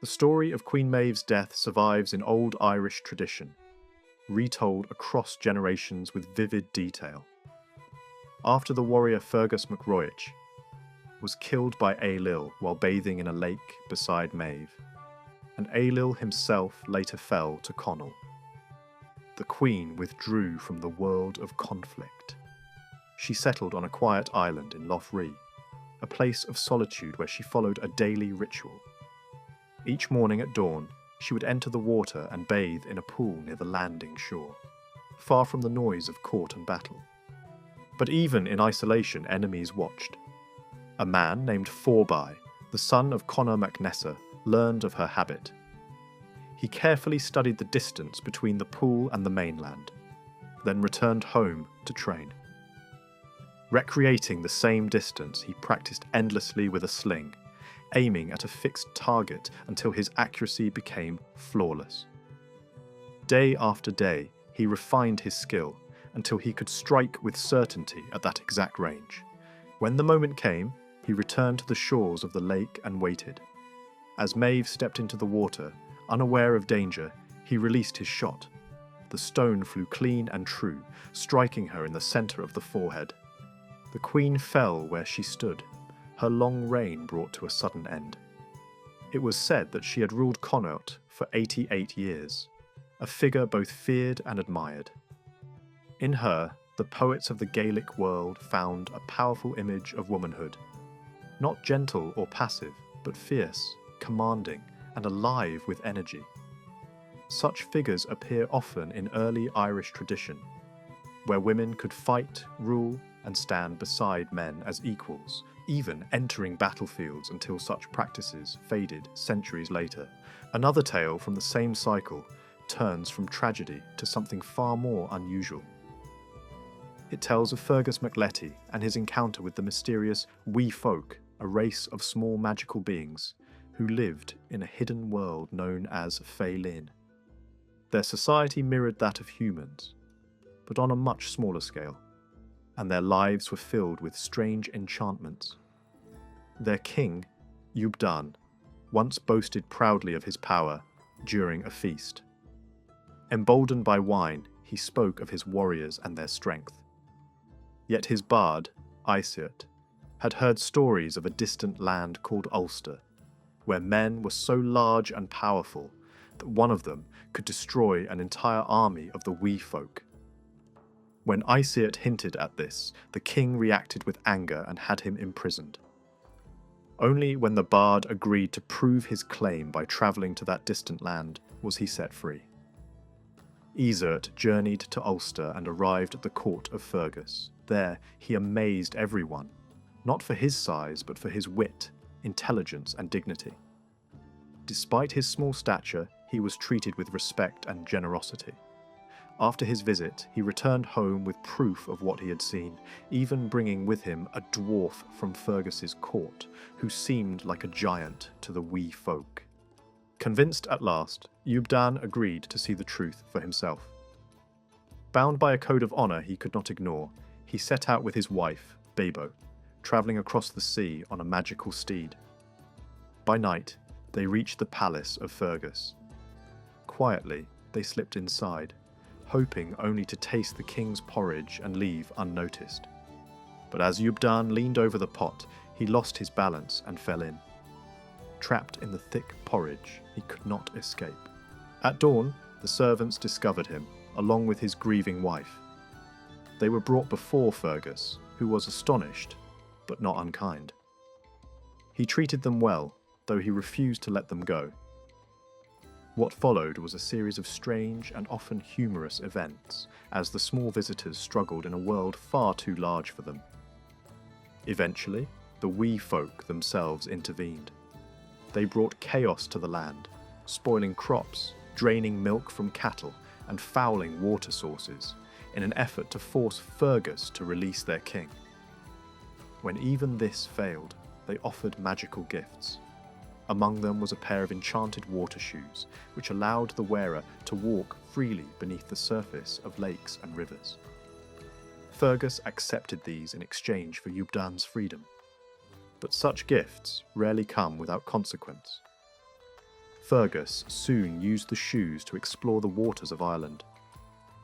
The story of Queen Mave's death survives in old Irish tradition, retold across generations with vivid detail. After the warrior Fergus MacRoich was killed by Ailill while bathing in a lake beside Maeve, and Ailill himself later fell to Connell, the Queen withdrew from the world of conflict. She settled on a quiet island in Lough Ree, a place of solitude where she followed a daily ritual. Each morning at dawn, she would enter the water and bathe in a pool near the landing shore, far from the noise of court and battle. But even in isolation, enemies watched. A man named Forby, the son of Conor MacNessa, learned of her habit. He carefully studied the distance between the pool and the mainland, then returned home to train. Recreating the same distance, he practiced endlessly with a sling, aiming at a fixed target until his accuracy became flawless. Day after day, he refined his skill until he could strike with certainty at that exact range. When the moment came, he returned to the shores of the lake and waited. As Maeve stepped into the water, unaware of danger, he released his shot. The stone flew clean and true, striking her in the centre of the forehead. The Queen fell where she stood, her long reign brought to a sudden end. It was said that she had ruled Connaught for 88 years, a figure both feared and admired. In her, the poets of the Gaelic world found a powerful image of womanhood, not gentle or passive, but fierce, commanding, and alive with energy. Such figures appear often in early Irish tradition, where women could fight, rule, and stand beside men as equals, even entering battlefields until such practices faded centuries later. Another tale from the same cycle turns from tragedy to something far more unusual. It tells of Fergus MacLetty and his encounter with the mysterious Wee Folk, a race of small magical beings who lived in a hidden world known as Pwyll. Their society mirrored that of humans, but on a much smaller scale, and their lives were filled with strange enchantments. Their king, Ubdan, once boasted proudly of his power during a feast. Emboldened by wine, he spoke of his warriors and their strength. Yet his bard, Aisirt, had heard stories of a distant land called Ulster, where men were so large and powerful that one of them could destroy an entire army of the Wee Folk. When Aisirt hinted at this, the king reacted with anger and had him imprisoned. Only when the bard agreed to prove his claim by travelling to that distant land was he set free. Aisirt journeyed to Ulster and arrived at the court of Fergus. There he amazed everyone, not for his size but for his wit, intelligence and dignity. Despite his small stature, he was treated with respect and generosity. After his visit, he returned home with proof of what he had seen, even bringing with him a dwarf from Fergus's court, who seemed like a giant to the Wee Folk. Convinced at last, Ubdan agreed to see the truth for himself. Bound by a code of honour he could not ignore, he set out with his wife, Bebo, travelling across the sea on a magical steed. By night, they reached the palace of Fergus. Quietly, they slipped inside, hoping only to taste the king's porridge and leave unnoticed. But as Ubdan leaned over the pot, he lost his balance and fell in. Trapped in the thick porridge, he could not escape. At dawn, the servants discovered him, along with his grieving wife. They were brought before Fergus, who was astonished, but not unkind. He treated them well, though he refused to let them go. What followed was a series of strange and often humorous events, as the small visitors struggled in a world far too large for them. Eventually, the Wee Folk themselves intervened. They brought chaos to the land, spoiling crops, draining milk from cattle, and fouling water sources, in an effort to force Fergus to release their king. When even this failed, they offered magical gifts. Among them was a pair of enchanted water shoes, which allowed the wearer to walk freely beneath the surface of lakes and rivers. Fergus accepted these in exchange for Ubdan's freedom. But such gifts rarely come without consequence. Fergus soon used the shoes to explore the waters of Ireland.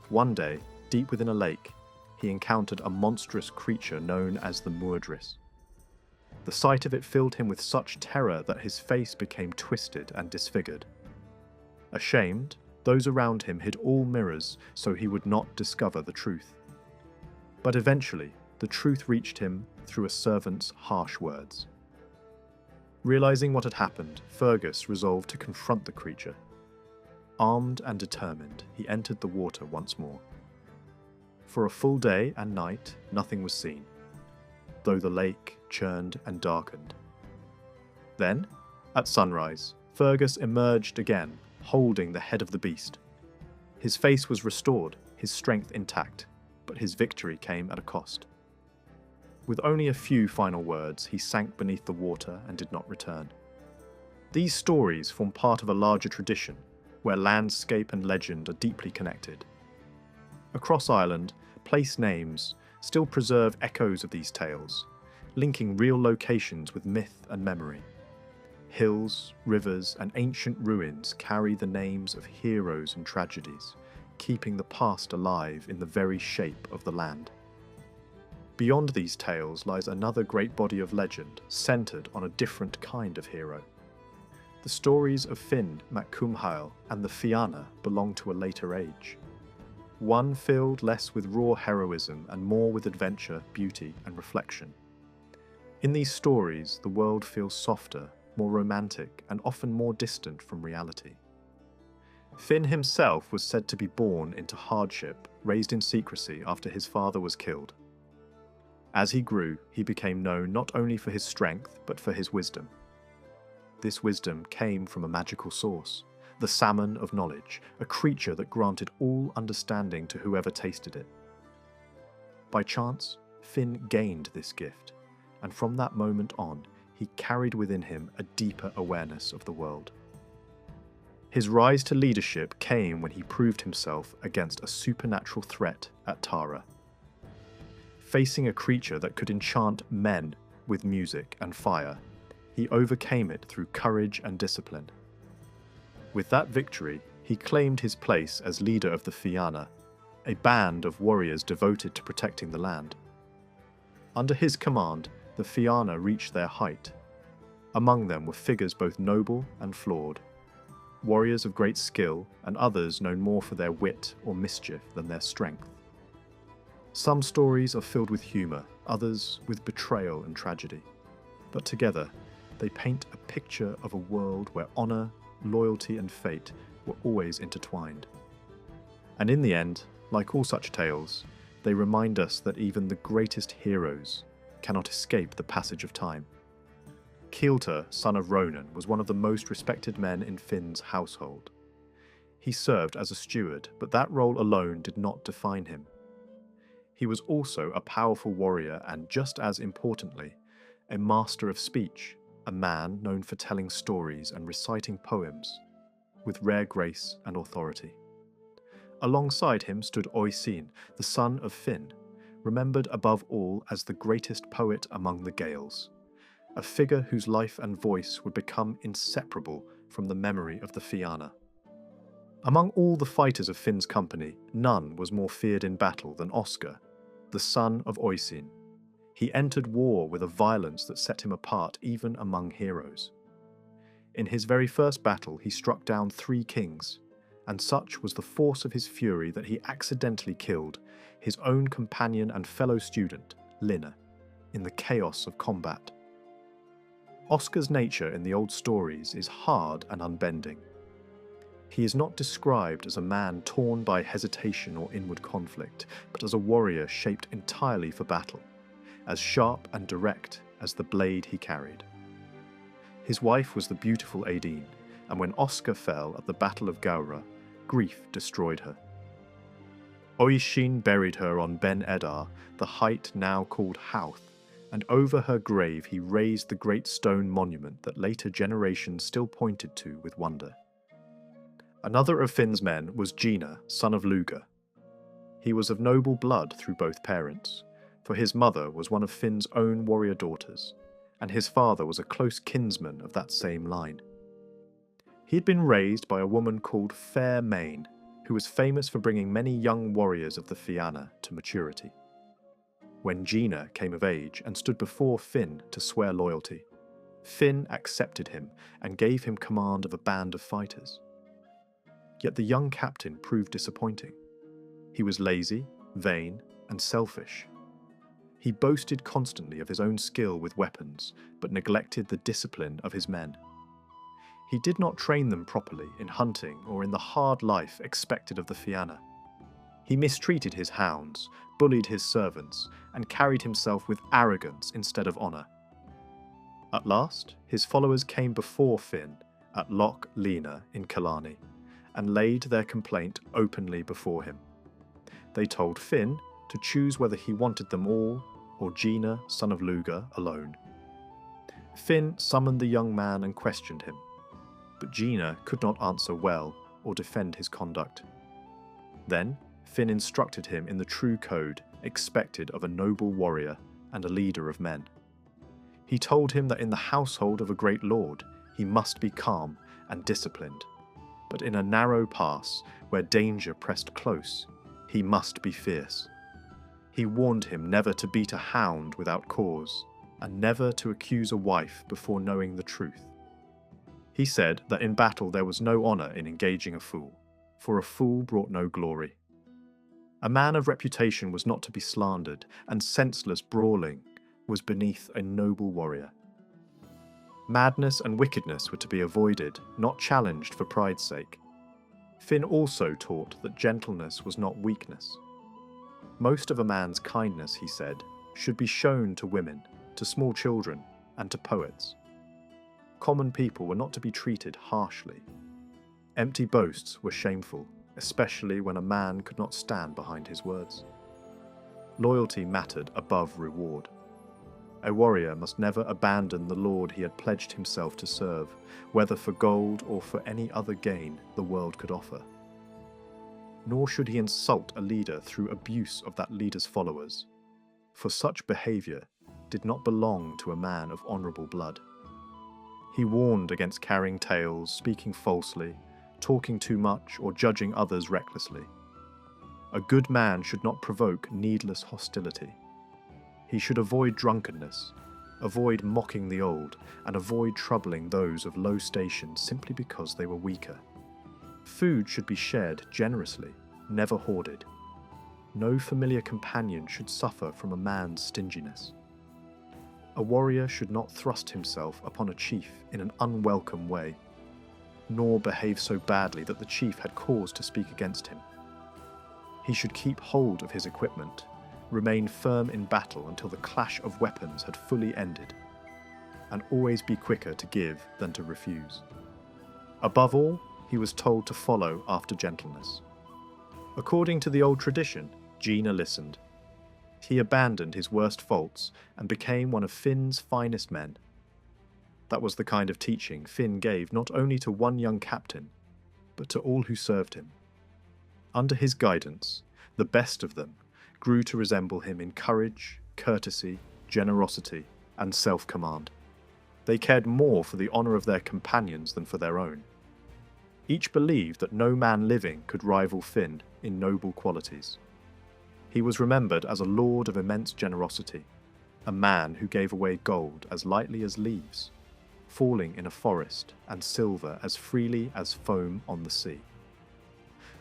One day, deep within a lake, he encountered a monstrous creature known as the Muadris. The sight of it filled him with such terror that his face became twisted and disfigured. Ashamed, those around him hid all mirrors so he would not discover the truth. But eventually, the truth reached him through a servant's harsh words. Realizing what had happened, Fergus resolved to confront the creature. Armed and determined, he entered the water once more. For a full day and night, nothing was seen, though the lake churned and darkened. Then, at sunrise, Fergus emerged again, holding the head of the beast. His face was restored, his strength intact, but his victory came at a cost. With only a few final words, he sank beneath the water and did not return. These stories form part of a larger tradition, where landscape and legend are deeply connected. Across Ireland, place names still preserve echoes of these tales, linking real locations with myth and memory. Hills, rivers, and ancient ruins carry the names of heroes and tragedies, keeping the past alive in the very shape of the land. Beyond these tales lies another great body of legend, centred on a different kind of hero. The stories of Finn, Mael, and the Fiana belong to a later age. One filled less with raw heroism and more with adventure, beauty, and reflection. In these stories, the world feels softer, more romantic, and often more distant from reality. Finn himself was said to be born into hardship, raised in secrecy after his father was killed. As he grew, he became known not only for his strength, but for his wisdom. This wisdom came from a magical source, the salmon of knowledge, a creature that granted all understanding to whoever tasted it. By chance, Finn gained this gift, and from that moment on, he carried within him a deeper awareness of the world. His rise to leadership came when he proved himself against a supernatural threat at Tara. Facing a creature that could enchant men with music and fire, he overcame it through courage and discipline. With that victory, he claimed his place as leader of the Fiana, a band of warriors devoted to protecting the land. Under his command, the Fiana reached their height. Among them were figures both noble and flawed, warriors of great skill and others known more for their wit or mischief than their strength. Some stories are filled with humour, others with betrayal and tragedy. But together, they paint a picture of a world where honour, loyalty and fate were always intertwined. And in the end, like all such tales, they remind us that even the greatest heroes cannot escape the passage of time. Caolte, son of Ronan, was one of the most respected men in Finn's household. He served as a steward, but that role alone did not define him. He was also a powerful warrior and, just as importantly, a master of speech, a man known for telling stories and reciting poems with rare grace and authority. Alongside him stood Oisin, the son of Finn, remembered above all as the greatest poet among the Gaels, a figure whose life and voice would become inseparable from the memory of the Fiana. Among all the fighters of Finn's company, none was more feared in battle than Oscar, the son of Oisin. He entered war with a violence that set him apart even among heroes. In his very first battle, he struck down 3 kings, and such was the force of his fury that he accidentally killed his own companion and fellow student, Linna, in the chaos of combat. Oscar's nature in the old stories is hard and unbending. He is not described as a man torn by hesitation or inward conflict, but as a warrior shaped entirely for battle, as sharp and direct as the blade he carried. His wife was the beautiful Aideen, and when Oscar fell at the Battle of Gowra, grief destroyed her. Oisin buried her on Ben Edar, the height now called Howth, and over her grave he raised the great stone monument that later generations still pointed to with wonder. Another of Finn's men was Gina, son of Luga. He was of noble blood through both parents, for his mother was one of Finn's own warrior daughters, and his father was a close kinsman of that same line. He had been raised by a woman called Fair Main, who was famous for bringing many young warriors of the Fianna to maturity. When Gina came of age and stood before Finn to swear loyalty, Finn accepted him and gave him command of a band of fighters. Yet the young captain proved disappointing. He was lazy, vain, and selfish. He boasted constantly of his own skill with weapons, but neglected the discipline of his men. He did not train them properly in hunting or in the hard life expected of the Fianna. He mistreated his hounds, bullied his servants, and carried himself with arrogance instead of honour. At last, his followers came before Finn at Loch Lena in Killarney, and laid their complaint openly before him. They told Finn to choose whether he wanted them all, or Gina, son of Luga, alone. Finn summoned the young man and questioned him, but Gina could not answer well or defend his conduct. Then Finn instructed him in the true code expected of a noble warrior and a leader of men. He told him that in the household of a great lord he must be calm and disciplined, but in a narrow pass where danger pressed close, he must be fierce. He warned him never to beat a hound without cause, and never to accuse a wife before knowing the truth. He said that in battle there was no honour in engaging a fool, for a fool brought no glory. A man of reputation was not to be slandered, and senseless brawling was beneath a noble warrior. Madness and wickedness were to be avoided, not challenged for pride's sake. Finn also taught that gentleness was not weakness. Most of a man's kindness, he said, should be shown to women, to small children, and to poets. Common people were not to be treated harshly. Empty boasts were shameful, especially when a man could not stand behind his words. Loyalty mattered above reward. A warrior must never abandon the lord he had pledged himself to serve, whether for gold or for any other gain the world could offer. Nor should he insult a leader through abuse of that leader's followers, for such behaviour did not belong to a man of honourable blood. He warned against carrying tales, speaking falsely, talking too much, or judging others recklessly. A good man should not provoke needless hostility. He should avoid drunkenness, avoid mocking the old, and avoid troubling those of low station simply because they were weaker. Food should be shared generously, never hoarded. No familiar companion should suffer from a man's stinginess. A warrior should not thrust himself upon a chief in an unwelcome way, nor behave so badly that the chief had cause to speak against him. He should keep hold of his equipment, remain firm in battle until the clash of weapons had fully ended, and always be quicker to give than to refuse. Above all, he was told to follow after gentleness. According to the old tradition, Gina listened. He abandoned his worst faults and became one of Finn's finest men. That was the kind of teaching Finn gave not only to one young captain, but to all who served him. Under his guidance, the best of them grew to resemble him in courage, courtesy, generosity, and self-command. They cared more for the honour of their companions than for their own. Each believed that no man living could rival Finn in noble qualities. He was remembered as a lord of immense generosity, a man who gave away gold as lightly as leaves, falling in a forest, and silver as freely as foam on the sea.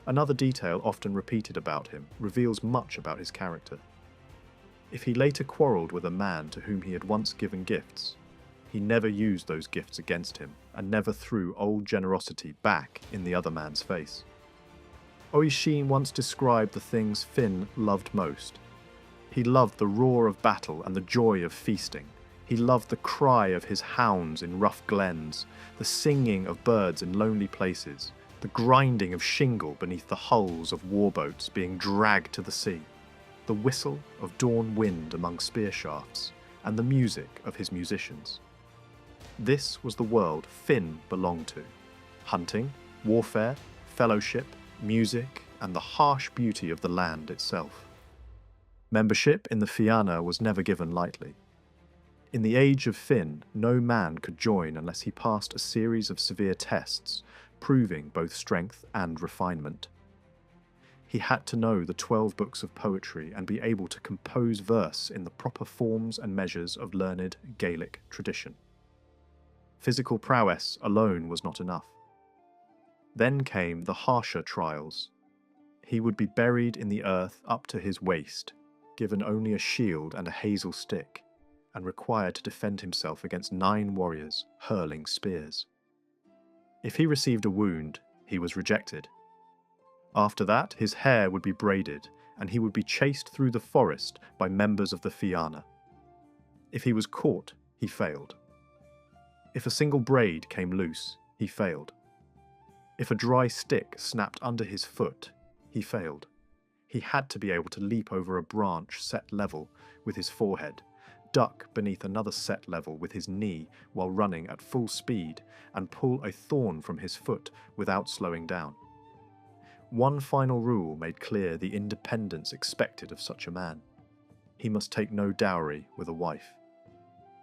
Another detail often repeated about him reveals much about his character. If he later quarrelled with a man to whom he had once given gifts, he never used those gifts against him and never threw old generosity back in the other man's face. Oisin once described the things Finn loved most. He loved the roar of battle and the joy of feasting. He loved the cry of his hounds in rough glens, the singing of birds in lonely places, the grinding of shingle beneath the hulls of warboats being dragged to the sea, the whistle of dawn wind among spear shafts, and the music of his musicians. This was the world Finn belonged to: hunting, warfare, fellowship, music, and the harsh beauty of the land itself. Membership in the Fianna was never given lightly. In the age of Finn, no man could join unless he passed a series of severe tests, proving both strength and refinement. He had to know the 12 books of poetry and be able to compose verse in the proper forms and measures of learned Gaelic tradition. Physical prowess alone was not enough. Then came the harsher trials. He would be buried in the earth up to his waist, given only a shield and a hazel stick, and required to defend himself against 9 warriors hurling spears. If he received a wound, he was rejected. After that, his hair would be braided, and he would be chased through the forest by members of the Fiana. If he was caught, he failed. If a single braid came loose, he failed. If a dry stick snapped under his foot, he failed. He had to be able to leap over a branch set level with his forehead, duck beneath another set level with his knee while running at full speed, and pull a thorn from his foot without slowing down. One final rule made clear the independence expected of such a man. He must take no dowry with a wife.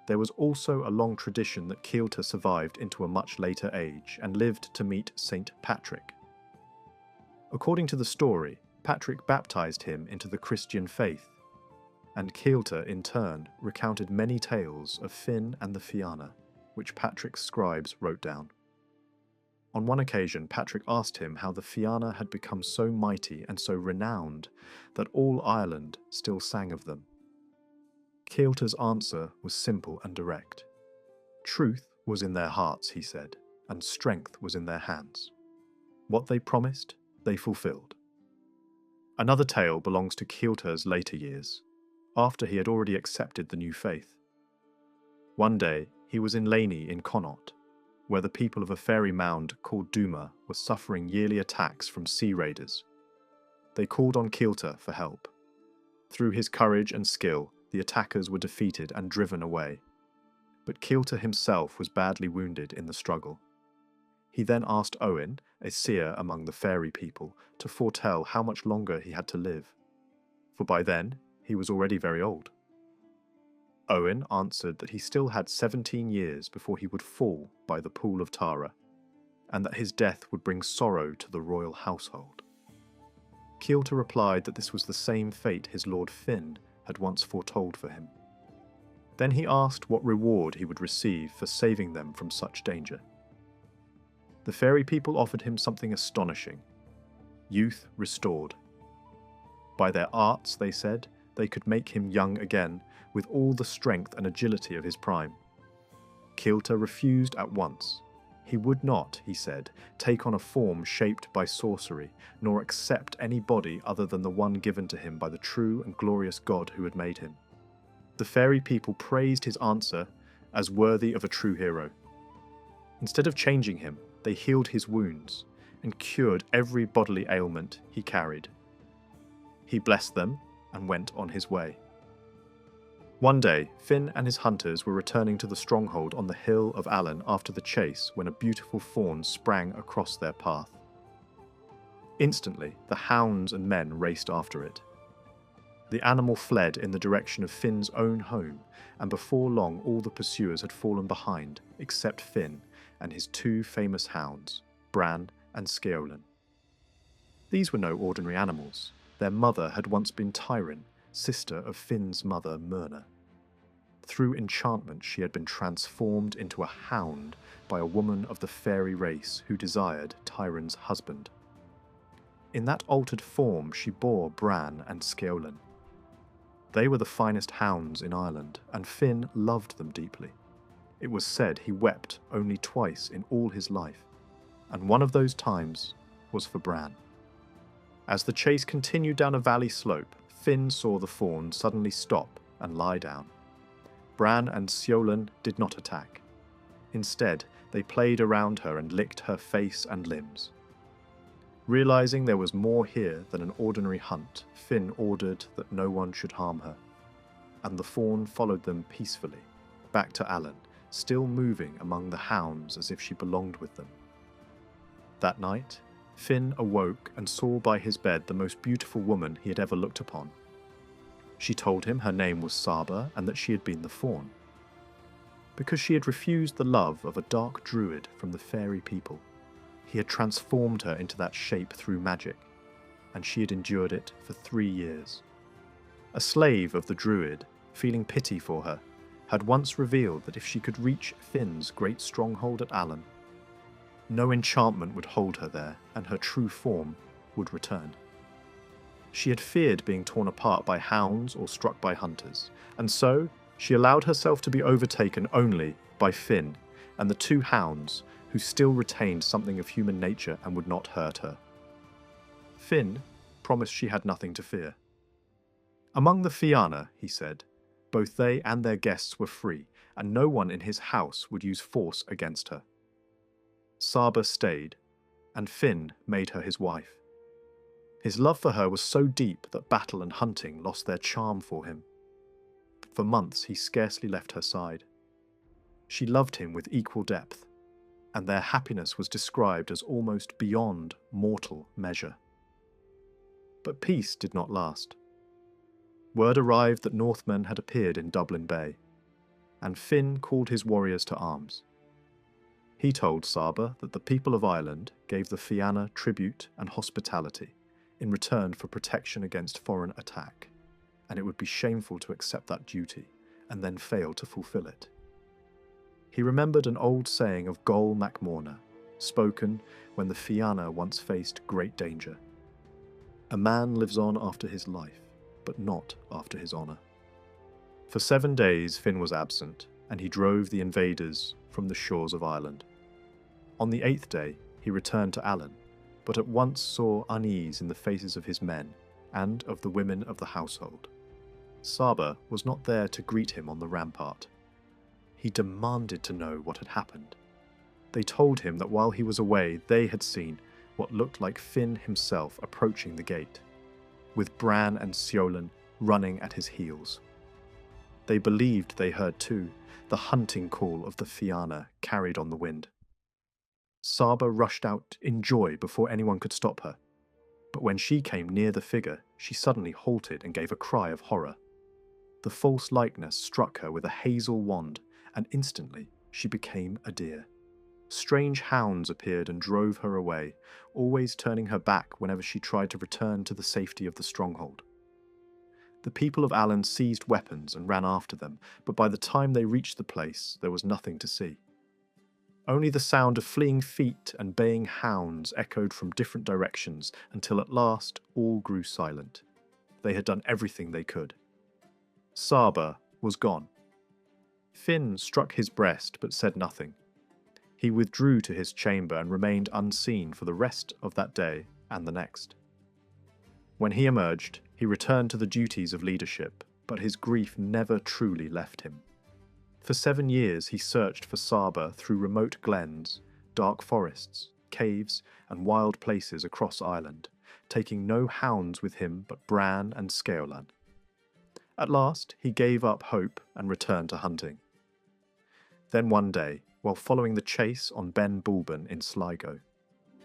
There was also a long tradition that Caolte survived into a much later age and lived to meet Saint Patrick. According to the story, Patrick baptized him into the Christian faith, and Caolte in turn recounted many tales of Finn and the Fiana, which Patrick's scribes wrote down. On one occasion, Patrick asked him how the Fiana had become so mighty and so renowned that all Ireland still sang of them. Caolte's answer was simple and direct. Truth was in their hearts, he said, and strength was in their hands. What they promised, they fulfilled. Another tale belongs to Caolte's later years, after he had already accepted the new faith. One day, he was in Laney in Connaught, where the people of a fairy mound called Duma were suffering yearly attacks from sea raiders. They called on Caolte for help. Through his courage and skill, the attackers were defeated and driven away. But Caolte himself was badly wounded in the struggle. He then asked Oisin, a seer among the fairy people, to foretell how much longer he had to live, for by then he was already very old. Oisin answered that he still had 17 years before he would fall by the pool of Tara, and that his death would bring sorrow to the royal household. Caolte replied that this was the same fate his lord Finn had once foretold for him. Then he asked what reward he would receive for saving them from such danger. The fairy people offered him something astonishing: youth restored. By their arts, they said, they could make him young again, with all the strength and agility of his prime. Caolte refused at once. He would not, he said, take on a form shaped by sorcery, nor accept any body other than the one given to him by the true and glorious God who had made him. The fairy people praised his answer as worthy of a true hero. Instead of changing him, they healed his wounds and cured every bodily ailment he carried. He blessed them and went on his way. One day, Finn and his hunters were returning to the stronghold on the hill of Allen after the chase when a beautiful fawn sprang across their path. Instantly, the hounds and men raced after it. The animal fled in the direction of Finn's own home, and before long all the pursuers had fallen behind, except Finn and his 2 famous hounds, Bran and Sceolan. These were no ordinary animals. Their mother had once been Tyrinn, sister of Finn's mother Myrna. Through enchantment she had been transformed into a hound by a woman of the fairy race who desired Tyrinn's husband. In that altered form she bore Bran and Sceolan. They were the finest hounds in Ireland, and Finn loved them deeply. It was said he wept only twice in all his life, and one of those times was for Bran. As the chase continued down a valley slope, Finn saw the fawn suddenly stop and lie down. Bran and Sceolan did not attack. Instead, they played around her and licked her face and limbs. Realizing there was more here than an ordinary hunt, Finn ordered that no one should harm her, and the fawn followed them peacefully, back to Allen, still moving among the hounds as if she belonged with them. That night, Finn awoke and saw by his bed the most beautiful woman he had ever looked upon. She told him her name was Sabh and that she had been the fawn. Because she had refused the love of a dark druid from the fairy people, he had transformed her into that shape through magic, and she had endured it for 3 years. A slave of the druid, feeling pity for her, had once revealed that if she could reach Finn's great stronghold at Allen, no enchantment would hold her there, and her true form would return. She had feared being torn apart by hounds or struck by hunters, and so she allowed herself to be overtaken only by Finn and the 2 hounds who still retained something of human nature and would not hurt her. Finn promised she had nothing to fear. Among the Fiana, he said, both they and their guests were free, and no one in his house would use force against her. Sabh stayed, and Finn made her his wife. His love for her was so deep that battle and hunting lost their charm for him. For months he scarcely left her side. She loved him with equal depth, and their happiness was described as almost beyond mortal measure. But peace did not last. Word arrived that Northmen had appeared in Dublin Bay, and Finn called his warriors to arms. He told Sabh that the people of Ireland gave the Fianna tribute and hospitality in return for protection against foreign attack, and it would be shameful to accept that duty and then fail to fulfil it. He remembered an old saying of Gol MacMorna, spoken when the Fianna once faced great danger. A man lives on after his life, but not after his honour. For 7 days Finn was absent, and he drove the invaders from the shores of Ireland. On the 8th day he returned to Allen, but at once saw unease in the faces of his men and of the women of the household. Sabh was not there to greet him on the rampart. He demanded to know what had happened. They told him that while he was away they had seen what looked like Finn himself approaching the gate, with Bran and Ceolan running at his heels. They believed they heard too the hunting call of the Fianna carried on the wind. Sabh rushed out in joy before anyone could stop her, but when she came near the figure, she suddenly halted and gave a cry of horror. The false likeness struck her with a hazel wand, and instantly she became a deer. Strange hounds appeared and drove her away, always turning her back whenever she tried to return to the safety of the stronghold. The people of Allen seized weapons and ran after them, but by the time they reached the place, there was nothing to see. Only the sound of fleeing feet and baying hounds echoed from different directions until at last all grew silent. They had done everything they could. Sabh was gone. Finn struck his breast but said nothing. He withdrew to his chamber and remained unseen for the rest of that day and the next. When he emerged, he returned to the duties of leadership, but his grief never truly left him. For 7 years he searched for Sabh through remote glens, dark forests, caves, and wild places across Ireland, taking no hounds with him but Bran and Ceolan. At last he gave up hope and returned to hunting. Then one day, while following the chase on Ben Bulben in Sligo,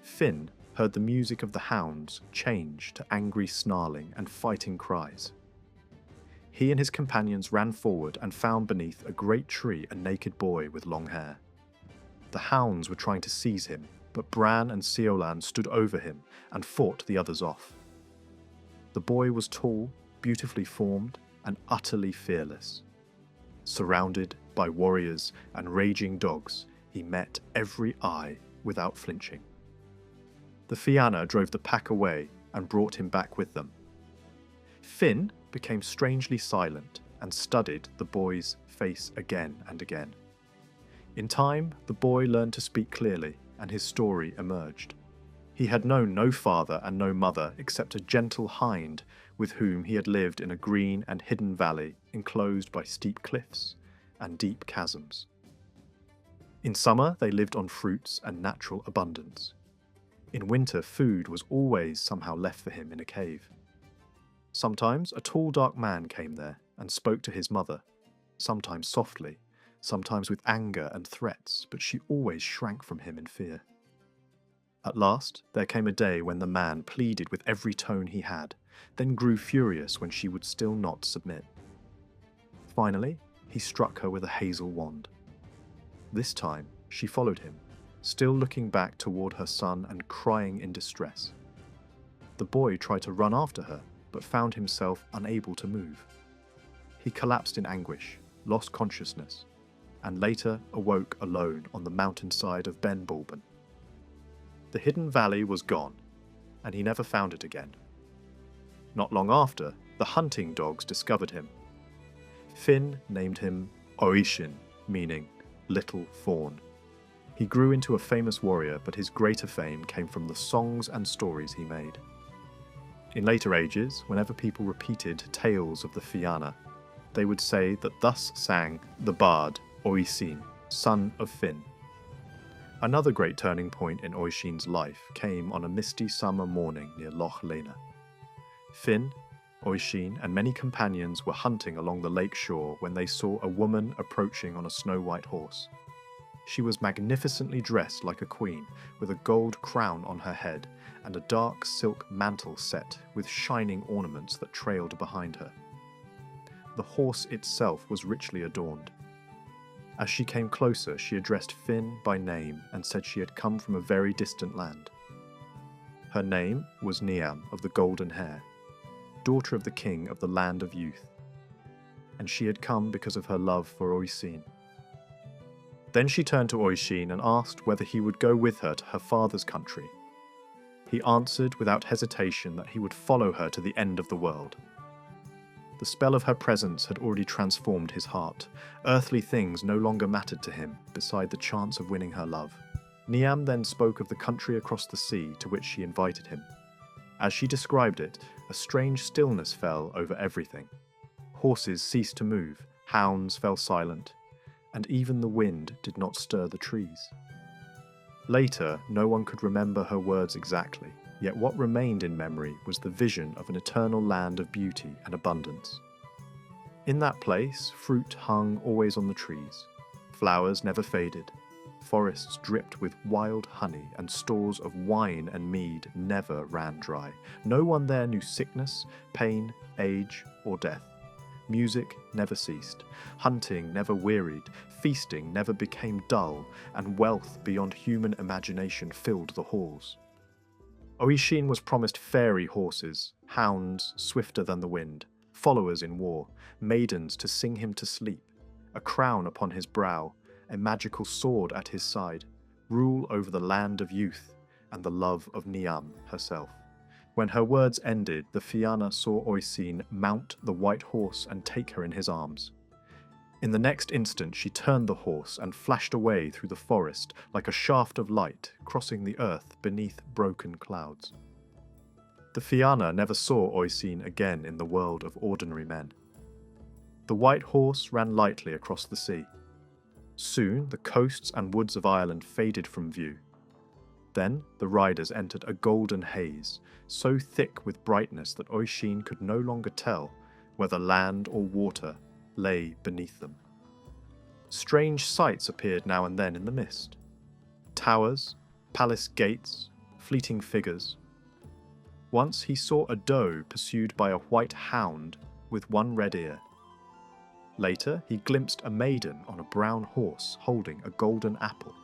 Finn heard the music of the hounds change to angry snarling and fighting cries. He and his companions ran forward and found beneath a great tree a naked boy with long hair. The hounds were trying to seize him, but Bran and Ceolan stood over him and fought the others off. The boy was tall, beautifully formed, and utterly fearless. Surrounded by warriors and raging dogs, he met every eye without flinching. The Fianna drove the pack away and brought him back with them. Finn became strangely silent and studied the boy's face again and again. In time, the boy learned to speak clearly, and his story emerged. He had known no father and no mother except a gentle hind with whom he had lived in a green and hidden valley enclosed by steep cliffs and deep chasms. In summer, they lived on fruits and natural abundance. In winter, food was always somehow left for him in a cave. Sometimes a tall dark man came there and spoke to his mother, sometimes softly, sometimes with anger and threats, but she always shrank from him in fear. At last, there came a day when the man pleaded with every tone he had, then grew furious when she would still not submit. Finally, he struck her with a hazel wand. This time, she followed him, still looking back toward her son and crying in distress. The boy tried to run after her, but found himself unable to move. He collapsed in anguish, lost consciousness, and later awoke alone on the mountainside of Ben Bulben. The hidden valley was gone, and he never found it again. Not long after, the hunting dogs discovered him. Finn named him Oisin, meaning little fawn. He grew into a famous warrior, but his greater fame came from the songs and stories he made. In later ages, whenever people repeated tales of the Fiana, they would say that thus sang the bard Oisin, son of Finn. Another great turning point in Oisin's life came on a misty summer morning near Loch Lena. Finn, Oisin, and many companions were hunting along the lake shore when they saw a woman approaching on a snow-white horse. She was magnificently dressed like a queen, with a gold crown on her head and a dark silk mantle set with shining ornaments that trailed behind her. The horse itself was richly adorned. As she came closer, she addressed Finn by name and said she had come from a very distant land. Her name was Niam of the Golden Hair, daughter of the king of the Land of Youth, and she had come because of her love for Oisin. Then she turned to Oisin and asked whether he would go with her to her father's country. He answered without hesitation that he would follow her to the end of the world. The spell of her presence had already transformed his heart. Earthly things no longer mattered to him beside the chance of winning her love. Niam then spoke of the country across the sea to which she invited him. As she described it, a strange stillness fell over everything. Horses ceased to move, hounds fell silent, and even the wind did not stir the trees. Later, no one could remember her words exactly, yet what remained in memory was the vision of an eternal land of beauty and abundance. In that place, fruit hung always on the trees, flowers never faded, forests dripped with wild honey, and stores of wine and mead never ran dry. No one there knew sickness, pain, age, or death. Music never ceased, hunting never wearied, feasting never became dull, and wealth beyond human imagination filled the halls. Oisin was promised fairy horses, hounds swifter than the wind, followers in war, maidens to sing him to sleep, a crown upon his brow, a magical sword at his side, rule over the Land of Youth, and the love of Niam herself. When her words ended, the Fiana saw Oisin mount the white horse and take her in his arms. In the next instant she turned the horse and flashed away through the forest like a shaft of light, crossing the earth beneath broken clouds. The Fiana never saw Oisin again in the world of ordinary men. The white horse ran lightly across the sea. Soon the coasts and woods of Ireland faded from view. Then the riders entered a golden haze, so thick with brightness that Oisin could no longer tell whether land or water lay beneath them. Strange sights appeared now and then in the mist. Towers, palace gates, fleeting figures. Once he saw a doe pursued by a white hound with one red ear. Later he glimpsed a maiden on a brown horse holding a golden apple,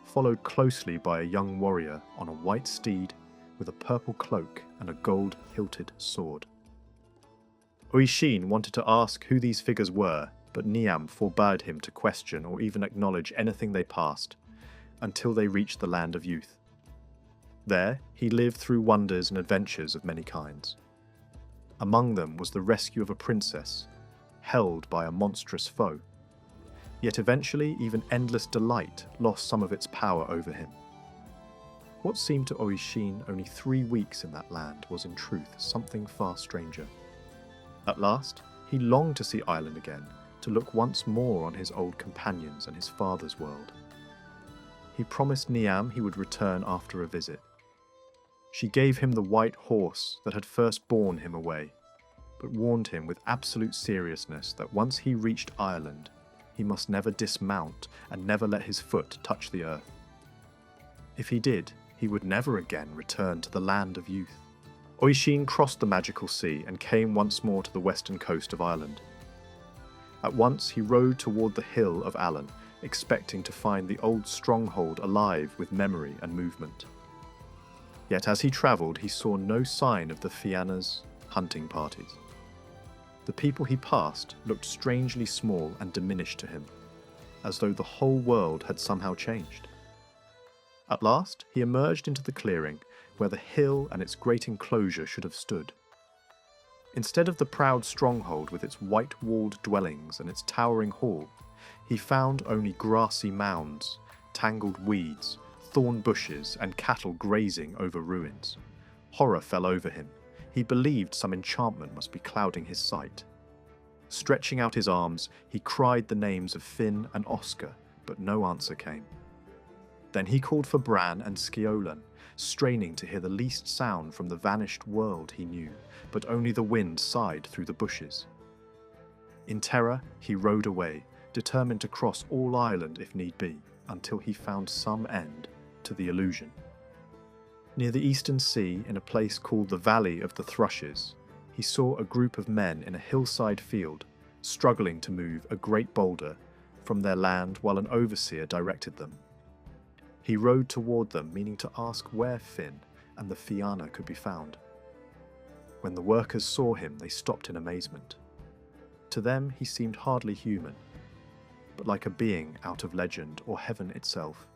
followed closely by a young warrior on a white steed with a purple cloak and a gold-hilted sword. Oisin wanted to ask who these figures were, but Niam forbade him to question or even acknowledge anything they passed, until they reached the Land of Youth. There he lived through wonders and adventures of many kinds. Among them was the rescue of a princess, held by a monstrous foe. Yet eventually even endless delight lost some of its power over him. What seemed to Oisin only 3 weeks in that land was in truth something far stranger. At last, he longed to see Ireland again, to look once more on his old companions and his father's world. He promised Niam he would return after a visit. She gave him the white horse that had first borne him away, but warned him with absolute seriousness that once he reached Ireland, he must never dismount and never let his foot touch the earth. If he did, he would never again return to the Land of Youth. Oisin crossed the magical sea and came once more to the western coast of Ireland. At once he rode toward the hill of Allen, expecting to find the old stronghold alive with memory and movement. Yet as he travelled, he saw no sign of the Fiana's hunting parties. The people he passed looked strangely small and diminished to him, as though the whole world had somehow changed. At last, he emerged into the clearing where the hill and its great enclosure should have stood. Instead of the proud stronghold with its white-walled dwellings and its towering hall, he found only grassy mounds, tangled weeds, thorn bushes, and cattle grazing over ruins. Horror fell over him. He believed some enchantment must be clouding his sight. Stretching out his arms, he cried the names of Finn and Oscar, but no answer came. Then he called for Bran and Sceolan, straining to hear the least sound from the vanished world he knew, but only the wind sighed through the bushes. In terror, he rode away, determined to cross all Ireland if need be, until he found some end to the illusion. Near the eastern sea, in a place called the Valley of the Thrushes, he saw a group of men in a hillside field, struggling to move a great boulder from their land while an overseer directed them. He rode toward them, meaning to ask where Finn and the Fiana could be found. When the workers saw him, they stopped in amazement. To them, he seemed hardly human, but like a being out of legend or heaven itself.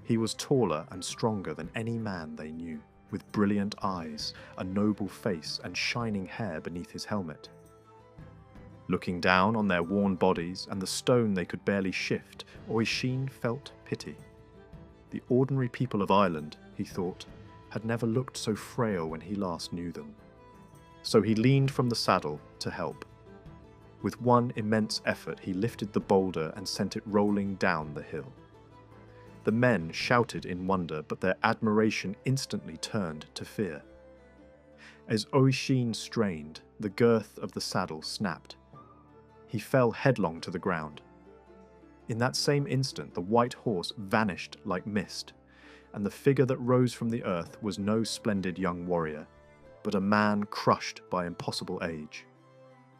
He was taller and stronger than any man they knew, with brilliant eyes, a noble face, and shining hair beneath his helmet. Looking down on their worn bodies and the stone they could barely shift, Oisin felt pity. The ordinary people of Ireland, he thought, had never looked so frail when he last knew them. So he leaned from the saddle to help. With one immense effort, he lifted the boulder and sent it rolling down the hill. The men shouted in wonder, but their admiration instantly turned to fear. As Oisin strained, the girth of the saddle snapped. He fell headlong to the ground. In that same instant, the white horse vanished like mist, and the figure that rose from the earth was no splendid young warrior, but a man crushed by impossible age.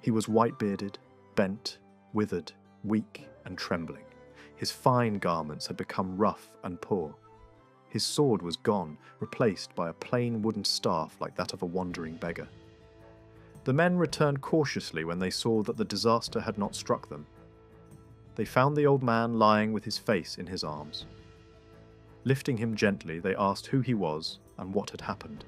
He was white-bearded, bent, withered, weak, and trembling. His fine garments had become rough and poor. His sword was gone, replaced by a plain wooden staff like that of a wandering beggar. The men returned cautiously when they saw that the disaster had not struck them. They found the old man lying with his face in his arms. Lifting him gently, they asked who he was and what had happened.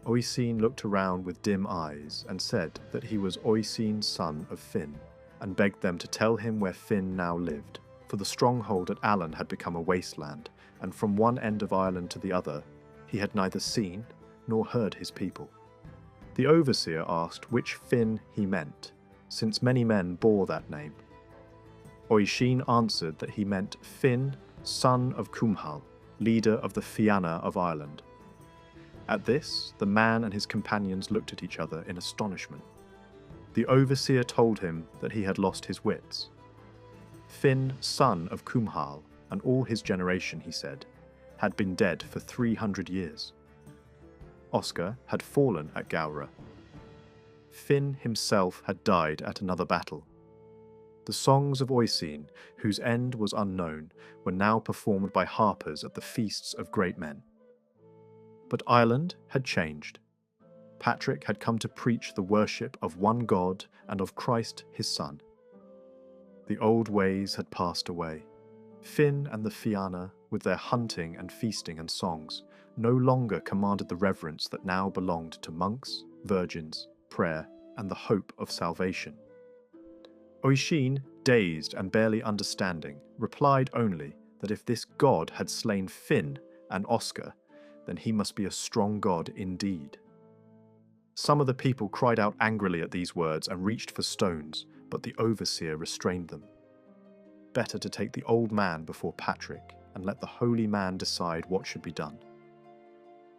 Oisin looked around with dim eyes and said that he was Oisin's son of Finn, and begged them to tell him where Finn now lived, for the stronghold at Allen had become a wasteland, and from one end of Ireland to the other, he had neither seen nor heard his people. The overseer asked which Finn he meant, since many men bore that name. Oisin answered that he meant Finn, son of Cumhal, leader of the Fiana of Ireland. At this, the man and his companions looked at each other in astonishment. The overseer told him that he had lost his wits. Finn, son of Cumhal, and all his generation, he said, had been dead for 300 years. Oscar had fallen at Gowra. Finn himself had died at another battle. The songs of Oisin, whose end was unknown, were now performed by harpers at the feasts of great men. But Ireland had changed. Patrick had come to preach the worship of one God and of Christ his Son. The old ways had passed away. Finn and the Fiana, with their hunting and feasting and songs, no longer commanded the reverence that now belonged to monks, virgins, prayer, and the hope of salvation. Oisin, dazed and barely understanding, replied only that if this god had slain Finn and Oscar, then he must be a strong god indeed. Some of the people cried out angrily at these words and reached for stones, but the overseer restrained them. Better to take the old man before Patrick and let the holy man decide what should be done.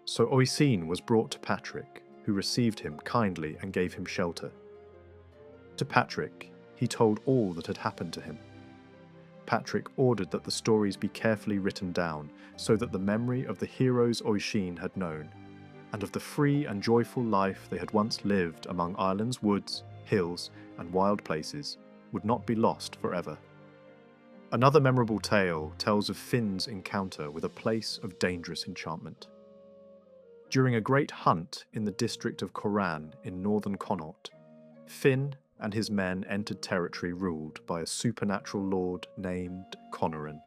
So Oisin was brought to Patrick, who received him kindly and gave him shelter. To Patrick, he told all that had happened to him. Patrick ordered that the stories be carefully written down, so that the memory of the heroes Oisin had known, and of the free and joyful life they had once lived among Ireland's woods, hills, and wild places, would not be lost forever. Another memorable tale tells of Finn's encounter with a place of dangerous enchantment. During a great hunt in the district of Coran in northern Connaught, Finn and his men entered territory ruled by a supernatural lord named Conaran.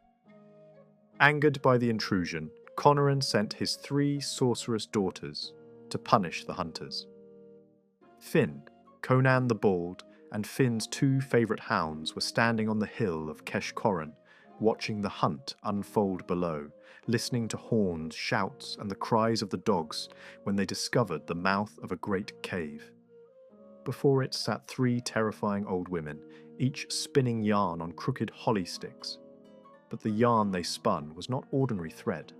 Angered by the intrusion, Conaran sent his 3 sorceress daughters to punish the hunters. Finn, Conan the Bald, and Finn's 2 favourite hounds were standing on the hill of Keshcoran, watching the hunt unfold below, listening to horns, shouts, and the cries of the dogs when they discovered the mouth of a great cave. Before it sat 3 terrifying old women, each spinning yarn on crooked holly sticks. But the yarn they spun was not ordinary thread.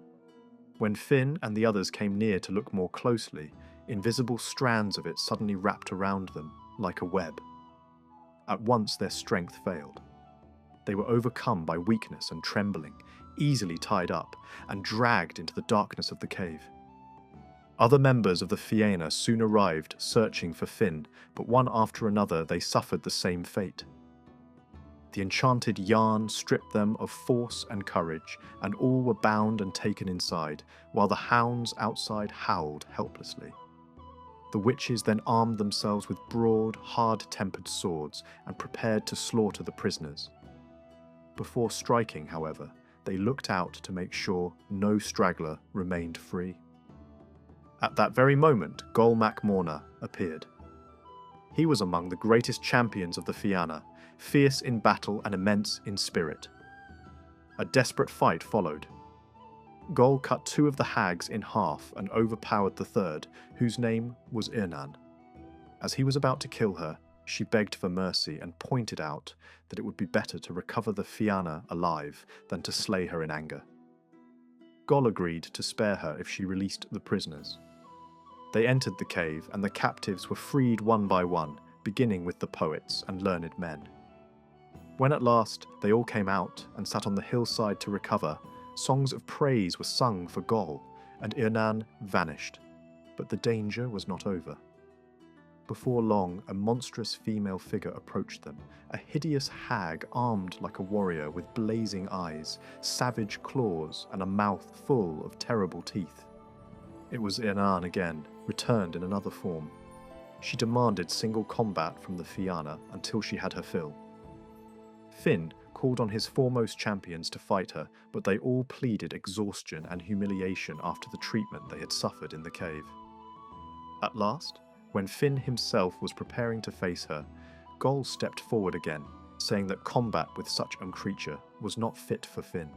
When Finn and the others came near to look more closely, invisible strands of it suddenly wrapped around them, like a web. At once their strength failed. They were overcome by weakness and trembling, easily tied up, and dragged into the darkness of the cave. Other members of the Fiana soon arrived, searching for Finn, but one after another they suffered the same fate. The enchanted yarn stripped them of force and courage, and all were bound and taken inside, while the hounds outside howled helplessly. The witches then armed themselves with broad, hard-tempered swords and prepared to slaughter the prisoners. Before striking, however, they looked out to make sure no straggler remained free. At that very moment, Gol Mac Morna appeared. He was among the greatest champions of the Fiana, fierce in battle and immense in spirit. A desperate fight followed. Gol cut 2 of the hags in half and overpowered the third, whose name was Irnan. As he was about to kill her, she begged for mercy and pointed out that it would be better to recover the Fiana alive than to slay her in anger. Gol agreed to spare her if she released the prisoners. They entered the cave, and the captives were freed one by one, beginning with the poets and learned men. When at last they all came out and sat on the hillside to recover, songs of praise were sung for Gol, and Irnan vanished. But the danger was not over. Before long, a monstrous female figure approached them, a hideous hag armed like a warrior with blazing eyes, savage claws, and a mouth full of terrible teeth. It was Irnan again, returned in another form. She demanded single combat from the Fiana until she had her fill. Finn called on his foremost champions to fight her, but they all pleaded exhaustion and humiliation after the treatment they had suffered in the cave. At last, when Finn himself was preparing to face her, Gol stepped forward again, saying that combat with such a creature was not fit for Finn.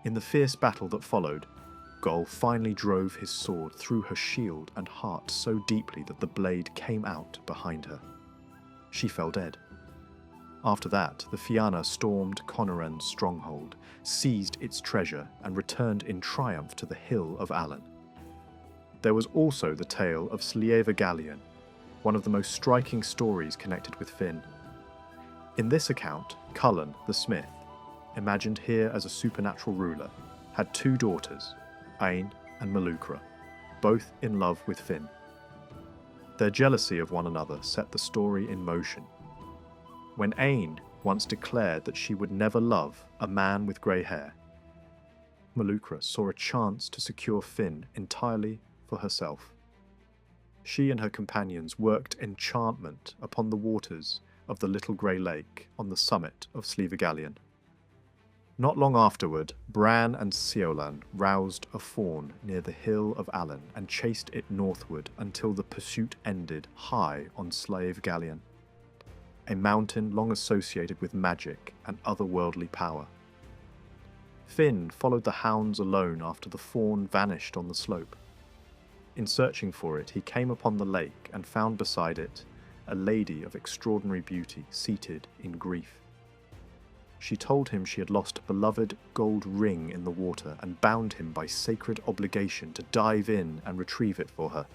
In the fierce battle that followed, Gol finally drove his sword through her shield and heart so deeply that the blade came out behind her. She fell dead. After that, the Fiana stormed Conaran's stronghold, seized its treasure, and returned in triumph to the hill of Allen. There was also the tale of Slieva Gallion, one of the most striking stories connected with Finn. In this account, Cullen, the smith, imagined here as a supernatural ruler, had 2 daughters, Ain and Melucra, both in love with Finn. Their jealousy of one another set the story in motion. When Ain once declared that she would never love a man with grey hair, Melucra saw a chance to secure Finn entirely for herself. She and her companions worked enchantment upon the waters of the Little Grey Lake on the summit of Slieva Gallion. Not long afterward, Bran and Ceolan roused a fawn near the hill of Allen and chased it northward until the pursuit ended high on Slieva Gallion, a mountain long associated with magic and otherworldly power. Finn followed the hounds alone after the fawn vanished on the slope. In searching for it, he came upon the lake and found beside it a lady of extraordinary beauty seated in grief. She told him she had lost a beloved gold ring in the water and bound him by sacred obligation to dive in and retrieve it for her.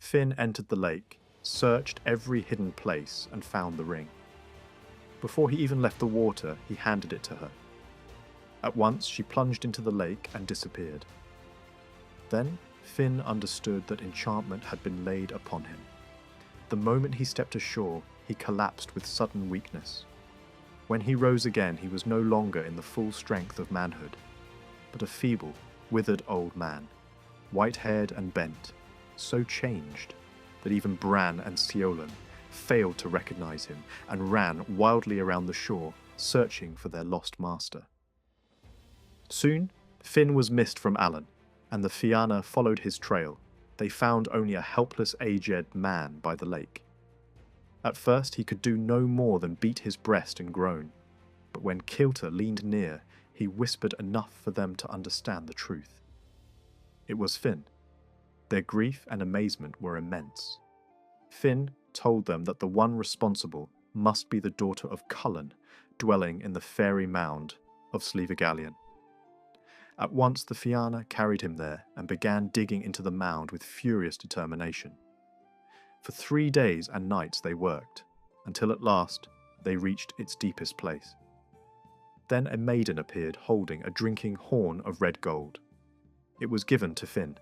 Finn entered the lake, searched every hidden place, and found the ring. Before he even left the water, he handed it to her. At once she plunged into the lake and disappeared. Then Finn understood that enchantment had been laid upon him. The moment he stepped ashore, he collapsed with sudden weakness. When he rose again, he was no longer in the full strength of manhood, but a feeble, withered old man, white-haired and bent, so changed that even Bran and Ceolan failed to recognize him and ran wildly around the shore, searching for their lost master. Soon, Finn was missed from Alan, and the Fianna followed his trail. They found only a helpless, aged man by the lake. At first, he could do no more than beat his breast and groan, but when Caolte leaned near, he whispered enough for them to understand the truth. It was Finn. Their grief and amazement were immense. Finn told them that the one responsible must be the daughter of Cullen, dwelling in the fairy mound of Slievegallion. At once the Fianna carried him there and began digging into the mound with furious determination. For 3 days and nights they worked, until at last they reached its deepest place. Then a maiden appeared holding a drinking horn of red gold. It was given to Finn.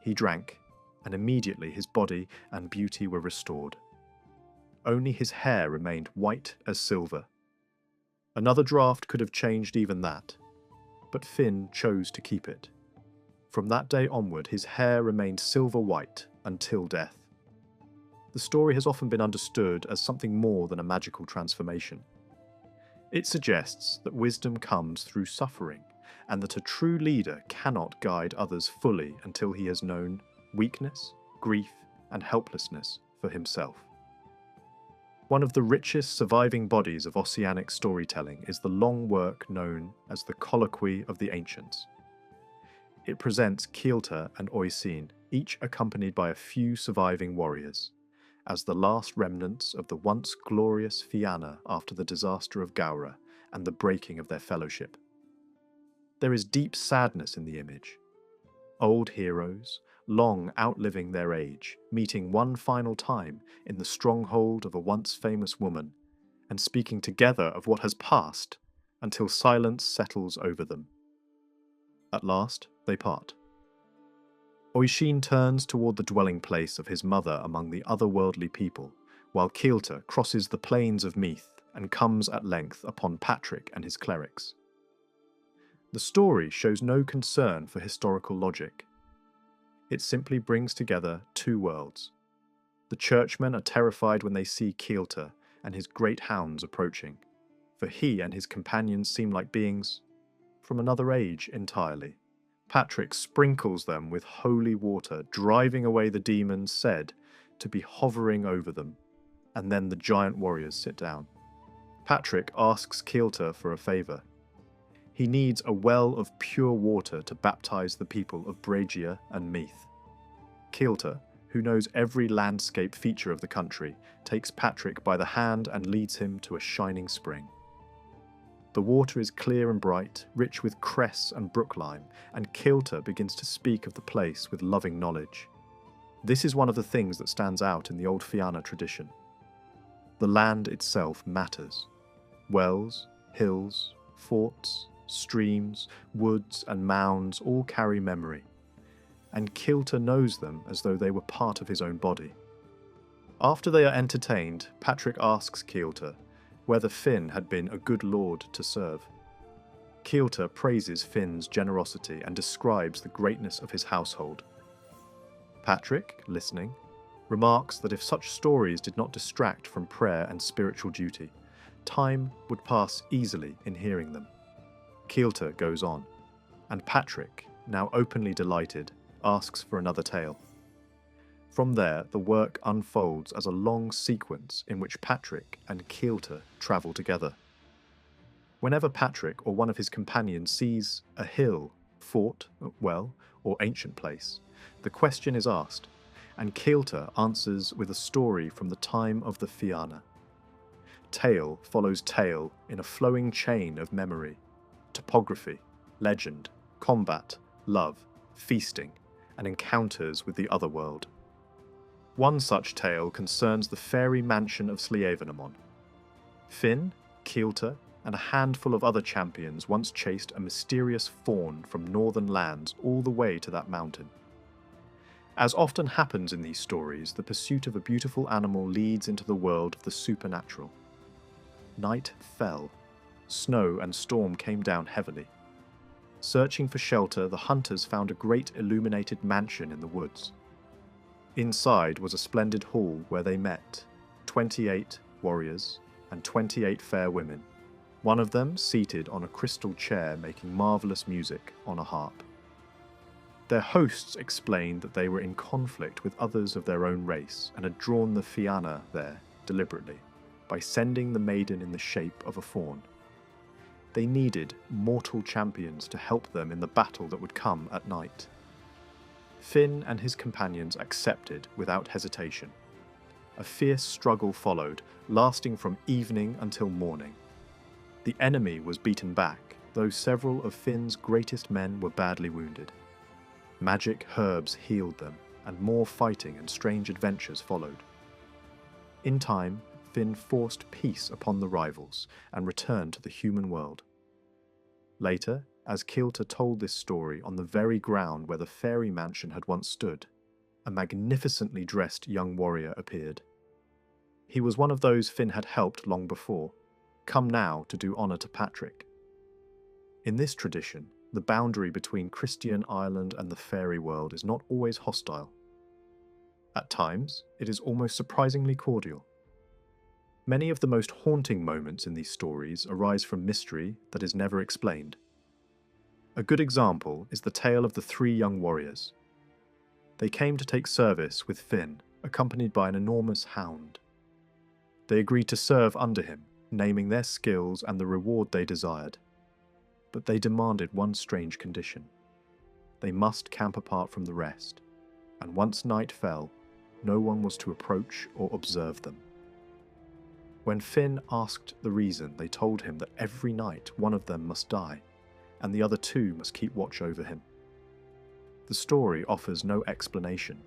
He drank, and immediately his body and beauty were restored. Only his hair remained white as silver. Another draught could have changed even that, but Finn chose to keep it. From that day onward, his hair remained silver white until death. The story has often been understood as something more than a magical transformation. It suggests that wisdom comes through suffering, and that a true leader cannot guide others fully until he has known weakness, grief, and helplessness for himself. One of the richest surviving bodies of Ossianic storytelling is the long work known as the Colloquy of the Ancients. It presents Caolte and Oisin, each accompanied by a few surviving warriors, as the last remnants of the once glorious Fianna after the disaster of Gowra and the breaking of their fellowship. There is deep sadness in the image. Old heroes, long outliving their age, meeting one final time in the stronghold of a once famous woman, and speaking together of what has passed until silence settles over them. At last, they part. Oisin turns toward the dwelling place of his mother among the otherworldly people, while Caolte crosses the plains of Meath and comes at length upon Patrick and his clerics. The story shows no concern for historical logic. It simply brings together two worlds. The churchmen are terrified when they see Caolte and his great hounds approaching, for he and his companions seem like beings from another age entirely. Patrick sprinkles them with holy water, driving away the demons said to be hovering over them, and then the giant warriors sit down. Patrick asks Caolte for a favour. He needs a well of pure water to baptise the people of Bregia and Meath. Caolte, who knows every landscape feature of the country, takes Patrick by the hand and leads him to a shining spring. The water is clear and bright, rich with cress and brooklime, and Caolte begins to speak of the place with loving knowledge. This is one of the things that stands out in the old Fianna tradition. The land itself matters. Wells, hills, forts, streams, woods and mounds all carry memory, and Caolte knows them as though they were part of his own body. After they are entertained, Patrick asks Caolte whether Finn had been a good lord to serve. Caolte praises Finn's generosity and describes the greatness of his household. Patrick, listening, remarks that if such stories did not distract from prayer and spiritual duty, time would pass easily in hearing them. Caolte goes on, and Patrick, now openly delighted, asks for another tale. From there, the work unfolds as a long sequence in which Patrick and Caolte travel together. Whenever Patrick or one of his companions sees a hill, fort, well, or ancient place, the question is asked, and Caolte answers with a story from the time of the Fianna. Tale follows tale in a flowing chain of memory, topography, legend, combat, love, feasting, and encounters with the otherworld. One such tale concerns the fairy mansion of Slievenamon. Finn, Caolte, and a handful of other champions once chased a mysterious faun from northern lands all the way to that mountain. As often happens in these stories, the pursuit of a beautiful animal leads into the world of the supernatural. Night fell, snow and storm came down heavily. Searching for shelter, the hunters found a great illuminated mansion in the woods. Inside was a splendid hall where they met 28 warriors and 28 fair women, one of them seated on a crystal chair making marvellous music on a harp. Their hosts explained that they were in conflict with others of their own race and had drawn the Fiana there deliberately by sending the maiden in the shape of a faun. They needed mortal champions to help them in the battle that would come at night. Finn and his companions accepted without hesitation. A fierce struggle followed, lasting from evening until morning. The enemy was beaten back, though several of Finn's greatest men were badly wounded. Magic herbs healed them, and more fighting and strange adventures followed. In time, Finn forced peace upon the rivals and returned to the human world. Later, as Caolte told this story on the very ground where the fairy mansion had once stood, a magnificently dressed young warrior appeared. He was one of those Finn had helped long before, come now to do honour to Patrick. In this tradition, the boundary between Christian Ireland and the fairy world is not always hostile. At times, it is almost surprisingly cordial. Many of the most haunting moments in these stories arise from mystery that is never explained. A good example is the tale of the three young warriors. They came to take service with Finn, accompanied by an enormous hound. They agreed to serve under him, naming their skills and the reward they desired. But they demanded one strange condition. They must camp apart from the rest, and once night fell, no one was to approach or observe them. When Finn asked the reason, they told him that every night one of them must die, and the other two must keep watch over him. The story offers no explanation.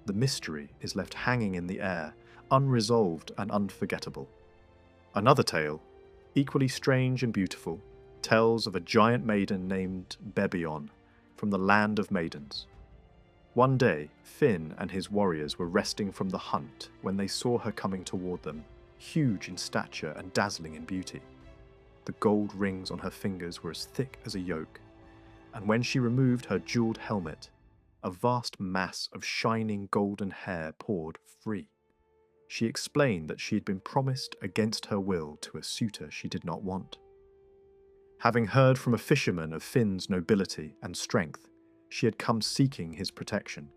The mystery is left hanging in the air, unresolved and unforgettable. Another tale, equally strange and beautiful, tells of a giant maiden named Bebion from the land of maidens. One day, Finn and his warriors were resting from the hunt when they saw her coming toward them, huge in stature and dazzling in beauty. The gold rings on her fingers were as thick as a yoke, and when she removed her jewelled helmet, a vast mass of shining golden hair poured free. She explained that she had been promised against her will to a suitor she did not want. Having heard from a fisherman of Finn's nobility and strength, she had come seeking his protection.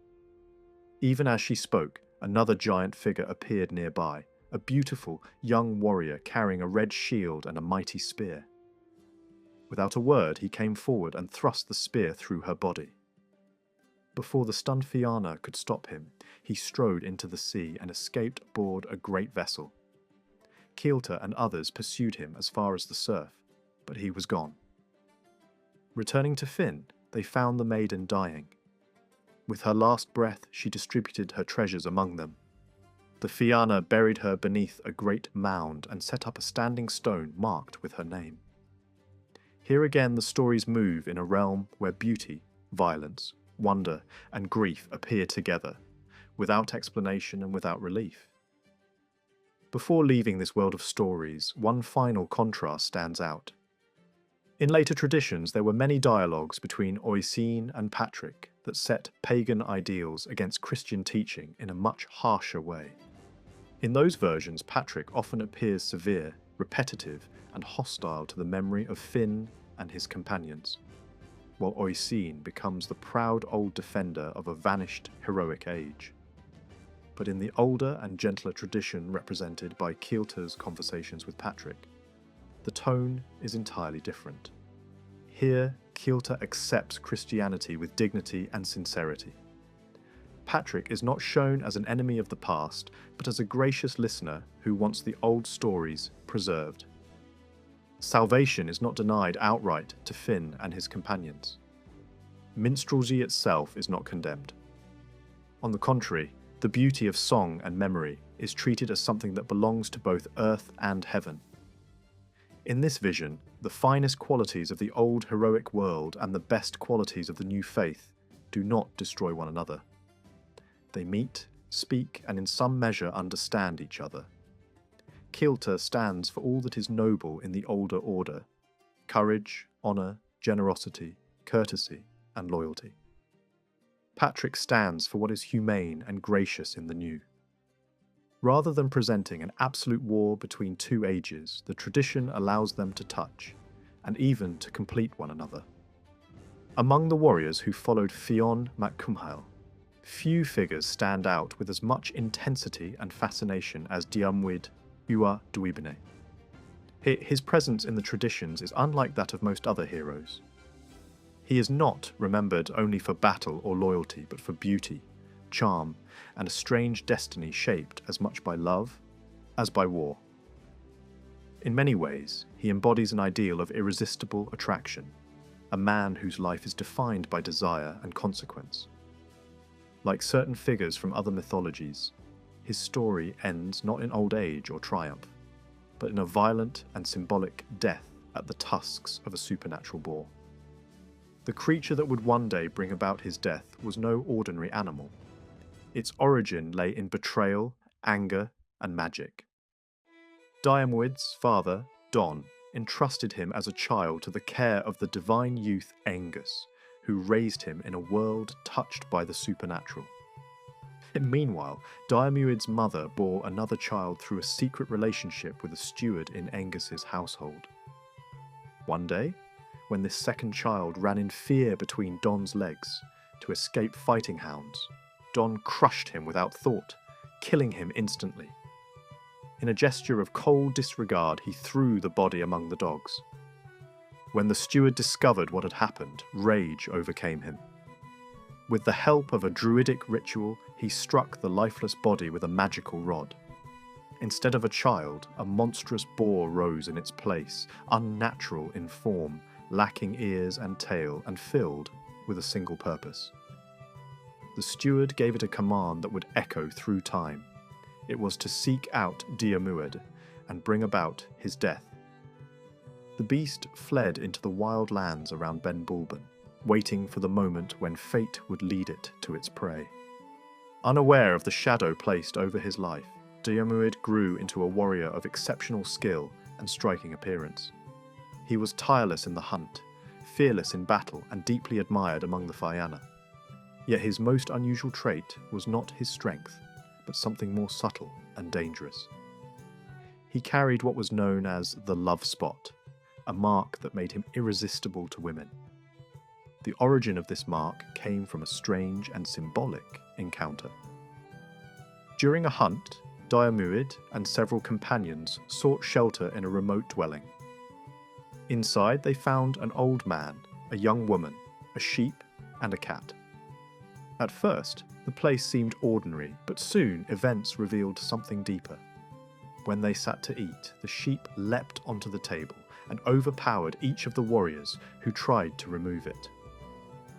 Even as she spoke, another giant figure appeared nearby, a beautiful young warrior carrying a red shield and a mighty spear. Without a word, he came forward and thrust the spear through her body. Before the stunned Fiana could stop him, he strode into the sea and escaped aboard a great vessel. Caolte and others pursued him as far as the surf, but he was gone. Returning to Finn, they found the maiden dying. With her last breath, she distributed her treasures among them. The Fiana buried her beneath a great mound and set up a standing stone marked with her name. Here again the stories move in a realm where beauty, violence, wonder, and grief appear together, without explanation and without relief. Before leaving this world of stories, one final contrast stands out. In later traditions, there were many dialogues between Oisin and Patrick that set pagan ideals against Christian teaching in a much harsher way. In those versions, Patrick often appears severe, repetitive, and hostile to the memory of Finn and his companions, while Oisin becomes the proud old defender of a vanished heroic age. But in the older and gentler tradition represented by Caolte's conversations with Patrick, the tone is entirely different. Here, Caolte accepts Christianity with dignity and sincerity. Patrick is not shown as an enemy of the past, but as a gracious listener who wants the old stories preserved. Salvation is not denied outright to Finn and his companions. Minstrelsy itself is not condemned. On the contrary, the beauty of song and memory is treated as something that belongs to both earth and heaven. In this vision, the finest qualities of the old heroic world and the best qualities of the new faith do not destroy one another. They meet, speak, and in some measure understand each other. Caolte stands for all that is noble in the older order: courage, honour, generosity, courtesy, and loyalty. Patrick stands for what is humane and gracious in the new. Rather than presenting an absolute war between two ages, the tradition allows them to touch, and even to complete one another. Among the warriors who followed Fionn mac Cumhail, few figures stand out with as much intensity and fascination as Diarmuid Ua Duibne. His presence in the traditions is unlike that of most other heroes. He is not remembered only for battle or loyalty, but for beauty, charm, and a strange destiny shaped as much by love as by war. In many ways, he embodies an ideal of irresistible attraction, a man whose life is defined by desire and consequence. Like certain figures from other mythologies, his story ends not in old age or triumph, but in a violent and symbolic death at the tusks of a supernatural boar. The creature that would one day bring about his death was no ordinary animal. Its origin lay in betrayal, anger, and magic. Diarmuid's father, Don, entrusted him as a child to the care of the divine youth Angus, who raised him in a world touched by the supernatural. Meanwhile, Diarmuid's mother bore another child through a secret relationship with a steward in Angus's household. One day, when this second child ran in fear between Don's legs to escape fighting hounds, Don crushed him without thought, killing him instantly. In a gesture of cold disregard, he threw the body among the dogs. When the steward discovered what had happened, rage overcame him. With the help of a druidic ritual, he struck the lifeless body with a magical rod. Instead of a child, a monstrous boar rose in its place, unnatural in form, lacking ears and tail, and filled with a single purpose. The steward gave it a command that would echo through time. It was to seek out Diarmuid and bring about his death. The beast fled into the wild lands around Ben Bulben, waiting for the moment when fate would lead it to its prey. Unaware of the shadow placed over his life, Diarmuid grew into a warrior of exceptional skill and striking appearance. He was tireless in the hunt, fearless in battle, and deeply admired among the Fiana. Yet his most unusual trait was not his strength, but something more subtle and dangerous. He carried what was known as the love spot, a mark that made him irresistible to women. The origin of this mark came from a strange and symbolic encounter. During a hunt, Diarmuid and several companions sought shelter in a remote dwelling. Inside they found an old man, a young woman, a sheep, and a cat. At first, the place seemed ordinary, but soon events revealed something deeper. When they sat to eat, the sheep leapt onto the table and overpowered each of the warriors who tried to remove it.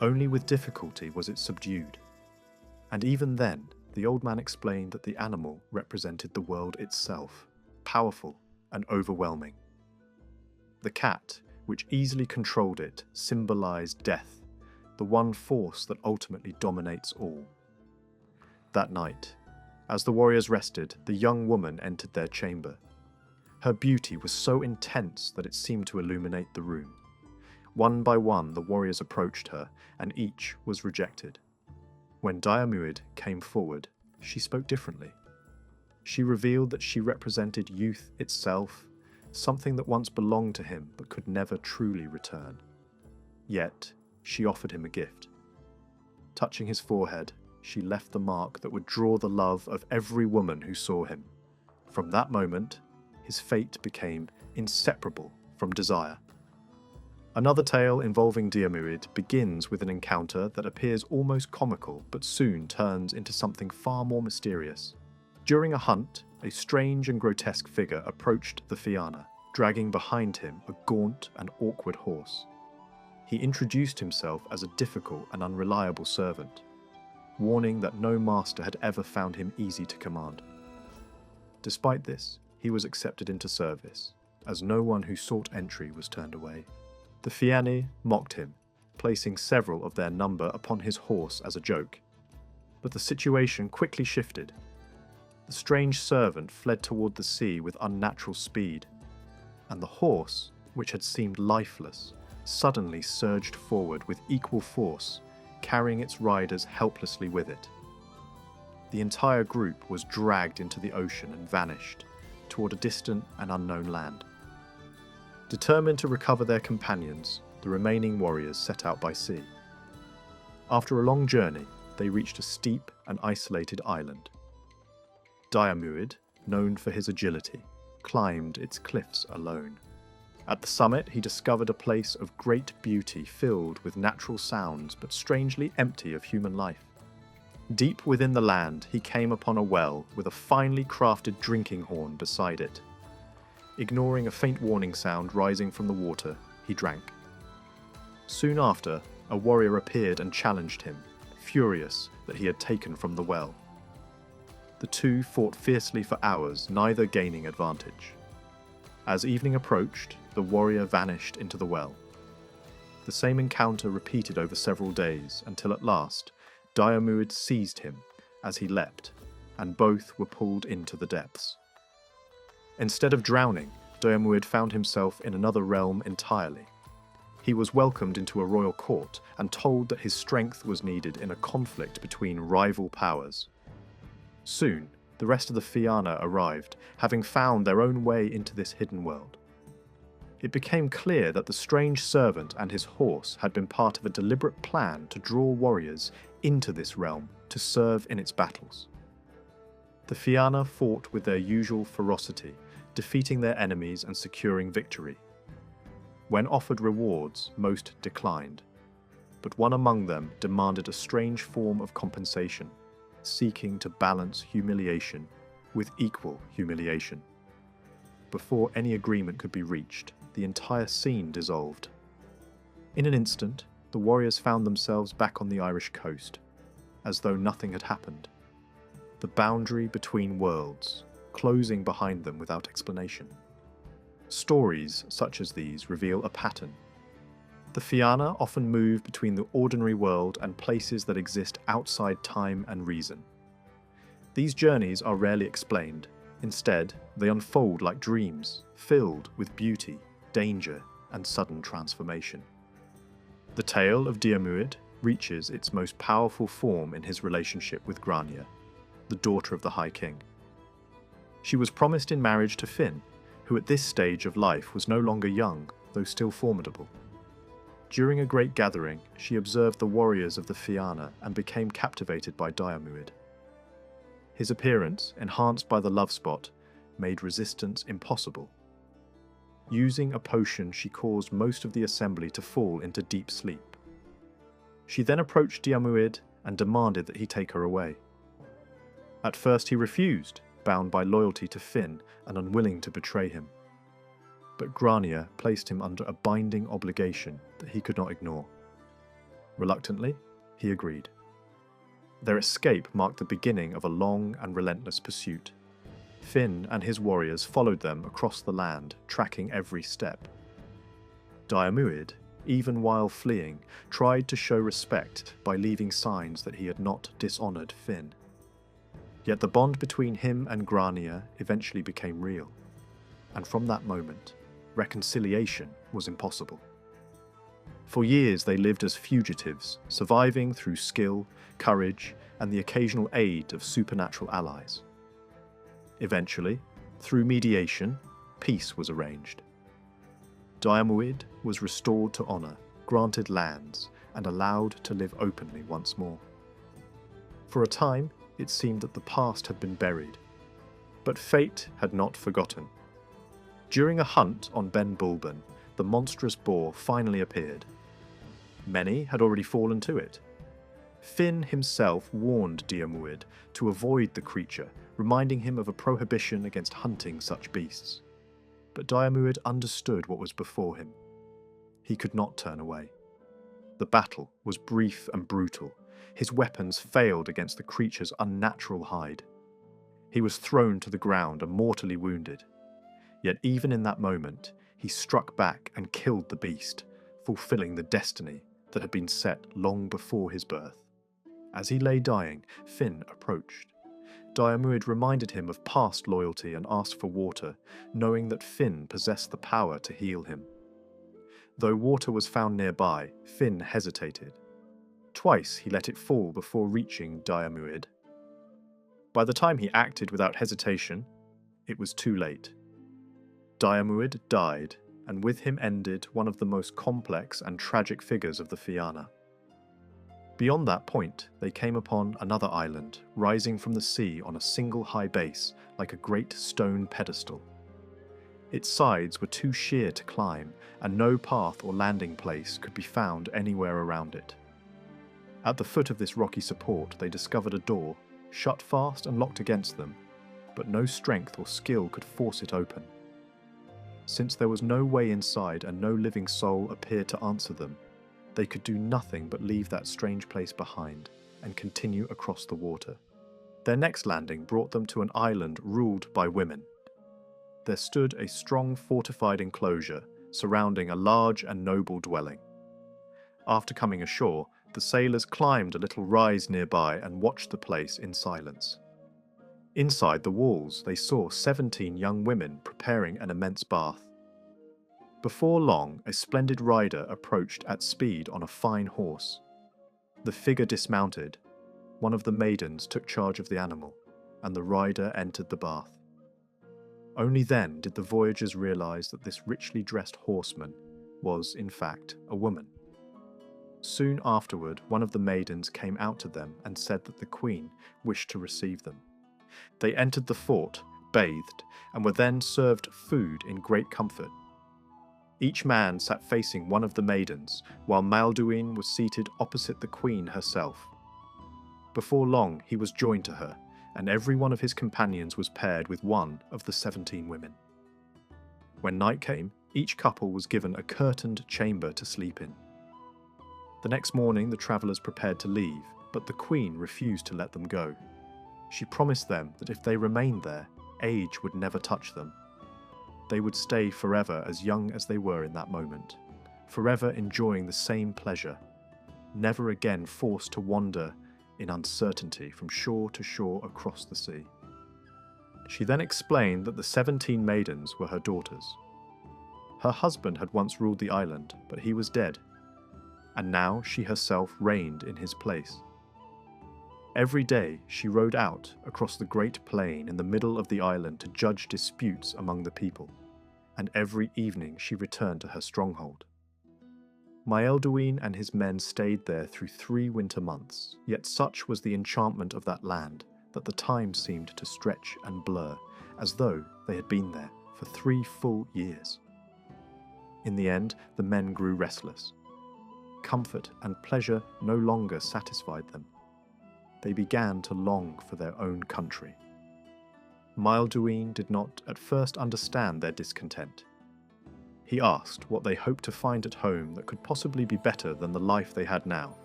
Only with difficulty was it subdued. And even then, the old man explained that the animal represented the world itself, powerful and overwhelming. The cat, which easily controlled it, symbolized death, the one force that ultimately dominates all. That night, as the warriors rested, the young woman entered their chamber. Her beauty was so intense that it seemed to illuminate the room. One by one, the warriors approached her, and each was rejected. When Diarmuid came forward, she spoke differently. She revealed that she represented youth itself, something that once belonged to him but could never truly return. Yet, she offered him a gift. Touching his forehead, she left the mark that would draw the love of every woman who saw him. From that moment, his fate became inseparable from desire. Another tale involving Diarmuid begins with an encounter that appears almost comical but soon turns into something far more mysterious. During a hunt, a strange and grotesque figure approached the Fiana, dragging behind him a gaunt and awkward horse. He introduced himself as a difficult and unreliable servant, warning that no master had ever found him easy to command. Despite this, he was accepted into service, as no one who sought entry was turned away. The Fianni mocked him, placing several of their number upon his horse as a joke. But the situation quickly shifted. The the strange servant fled toward the sea with unnatural speed, and the horse, which had seemed lifeless, suddenly surged forward with equal force, carrying its riders helplessly with it. The entire group was dragged into the ocean and vanished, toward a distant and unknown land. Determined to recover their companions, the remaining warriors set out by sea. After a long journey, they reached a steep and isolated island. Diarmuid, known for his agility, climbed its cliffs alone. At the summit, he discovered a place of great beauty filled with natural sounds but strangely empty of human life. Deep within the land, he came upon a well with a finely crafted drinking horn beside it. Ignoring a faint warning sound rising from the water, he drank. Soon after, a warrior appeared and challenged him, furious that he had taken from the well. The two fought fiercely for hours, neither gaining advantage. As evening approached, the warrior vanished into the well. The same encounter repeated over several days, until at last, Diarmuid seized him as he leapt, and both were pulled into the depths. Instead of drowning, Diarmuid found himself in another realm entirely. He was welcomed into a royal court and told that his strength was needed in a conflict between rival powers. Soon, the rest of the Fiana arrived, having found their own way into this hidden world. It became clear that the strange servant and his horse had been part of a deliberate plan to draw warriors into this realm to serve in its battles. The Fiana fought with their usual ferocity, defeating their enemies and securing victory. When offered rewards, most declined, but one among them demanded a strange form of compensation, seeking to balance humiliation with equal humiliation. Before any agreement could be reached, the entire scene dissolved. In an instant, the warriors found themselves back on the Irish coast, as though nothing had happened. The boundary between worlds, closing behind them without explanation. Stories such as these reveal a pattern. The Fiana often move between the ordinary world and places that exist outside time and reason. These journeys are rarely explained. Instead, they unfold like dreams, filled with beauty, danger, and sudden transformation. The tale of Diarmuid reaches its most powerful form in his relationship with Grania, the daughter of the High King. She was promised in marriage to Finn, who at this stage of life was no longer young, though still formidable. During a great gathering, she observed the warriors of the Fiana and became captivated by Diarmuid. His appearance, enhanced by the love spot, made resistance impossible. Using a potion, she caused most of the assembly to fall into deep sleep. She then approached Diarmuid and demanded that he take her away. At first he refused, bound by loyalty to Finn and unwilling to betray him. But Grania placed him under a binding obligation that he could not ignore. Reluctantly, he agreed. Their escape marked the beginning of a long and relentless pursuit. Finn and his warriors followed them across the land, tracking every step. Diarmuid, even while fleeing, tried to show respect by leaving signs that he had not dishonoured Finn. Yet the bond between him and Grania eventually became real, and from that moment, reconciliation was impossible. For years they lived as fugitives, surviving through skill, courage, and the occasional aid of supernatural allies. Eventually, through mediation, peace was arranged. Diarmuid was restored to honour, granted lands, and allowed to live openly once more. For a time, it seemed that the past had been buried, but fate had not forgotten. During a hunt on Ben Bulben, the monstrous boar finally appeared. Many had already fallen to it. Finn himself warned Diarmuid to avoid the creature, reminding him of a prohibition against hunting such beasts. But Diarmuid understood what was before him. He could not turn away. The battle was brief and brutal. His weapons failed against the creature's unnatural hide. He was thrown to the ground and mortally wounded. Yet even in that moment, he struck back and killed the beast, fulfilling the destiny that had been set long before his birth. As he lay dying, Finn approached. Diarmuid reminded him of past loyalty and asked for water, knowing that Finn possessed the power to heal him. Though water was found nearby, Finn hesitated. Twice he let it fall before reaching Diarmuid. By the time he acted without hesitation, it was too late. Diarmuid died, and with him ended one of the most complex and tragic figures of the Fianna. Beyond that point, they came upon another island, rising from the sea on a single high base, like a great stone pedestal. Its sides were too sheer to climb, and no path or landing place could be found anywhere around it. At the foot of this rocky support, they discovered a door, shut fast and locked against them, but no strength or skill could force it open. Since there was no way inside and no living soul appeared to answer them, they could do nothing but leave that strange place behind and continue across the water. Their next landing brought them to an island ruled by women. There stood a strong fortified enclosure surrounding a large and noble dwelling. After coming ashore, the sailors climbed a little rise nearby and watched the place in silence. Inside the walls, they saw 17 young women preparing an immense bath. Before long, a splendid rider approached at speed on a fine horse. The figure dismounted. One of the maidens took charge of the animal, and the rider entered the bath. Only then did the voyagers realize that this richly dressed horseman was, in fact, a woman. Soon afterward, one of the maidens came out to them and said that the queen wished to receive them. They entered the fort, bathed, and were then served food in great comfort. Each man sat facing one of the maidens, while Mael Duin was seated opposite the queen herself. Before long, he was joined to her, and every one of his companions was paired with one of the 17 women. When night came, each couple was given a curtained chamber to sleep in. The next morning, the travellers prepared to leave, but the queen refused to let them go. She promised them that if they remained there, age would never touch them. They would stay forever as young as they were in that moment, forever enjoying the same pleasure, never again forced to wander in uncertainty from shore to shore across the sea. She then explained that the 17 maidens were her daughters. Her husband had once ruled the island, but he was dead, and now she herself reigned in his place. Every day she rode out across the great plain in the middle of the island to judge disputes among the people, and every evening she returned to her stronghold. Mael Duin and his men stayed there through 3 winter months, yet such was the enchantment of that land that the time seemed to stretch and blur, as though they had been there for 3 full years. In the end, the men grew restless. Comfort and pleasure no longer satisfied them. They began to long for their own country. Mael Duin did not at first understand their discontent. He asked what they hoped to find at home that could possibly be better than the life they had now.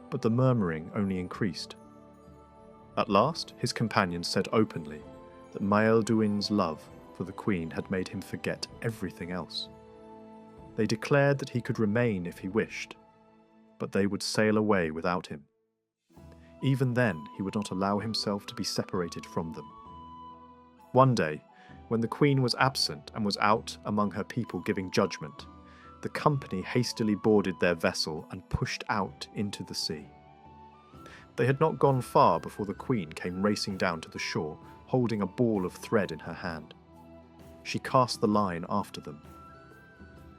But the murmuring only increased. At last, his companions said openly that Mael Duin's love for the queen had made him forget everything else. They declared that he could remain if he wished, but they would sail away without him. Even then, he would not allow himself to be separated from them. One day, when the queen was absent and was out among her people giving judgment, the company hastily boarded their vessel and pushed out into the sea. They had not gone far before the queen came racing down to the shore, holding a ball of thread in her hand. She cast the line after them.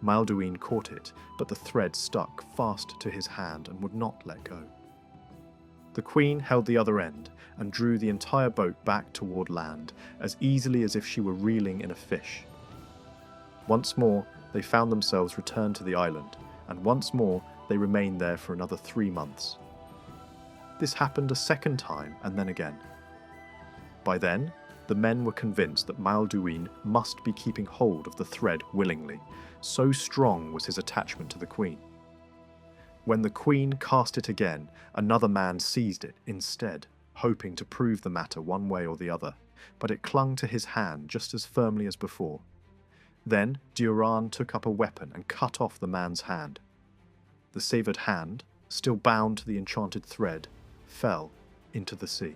Mael Duin caught it, but the thread stuck fast to his hand and would not let go. The queen held the other end and drew the entire boat back toward land, as easily as if she were reeling in a fish. Once more, they found themselves returned to the island, and once more they remained there for another 3 months. This happened a second time, and then again. By then, the men were convinced that Mael Duin must be keeping hold of the thread willingly, so strong was his attachment to the queen. When the queen cast it again, another man seized it instead, hoping to prove the matter one way or the other, but it clung to his hand just as firmly as before. Then Diarmuid took up a weapon and cut off the man's hand. The severed hand, still bound to the enchanted thread, fell into the sea.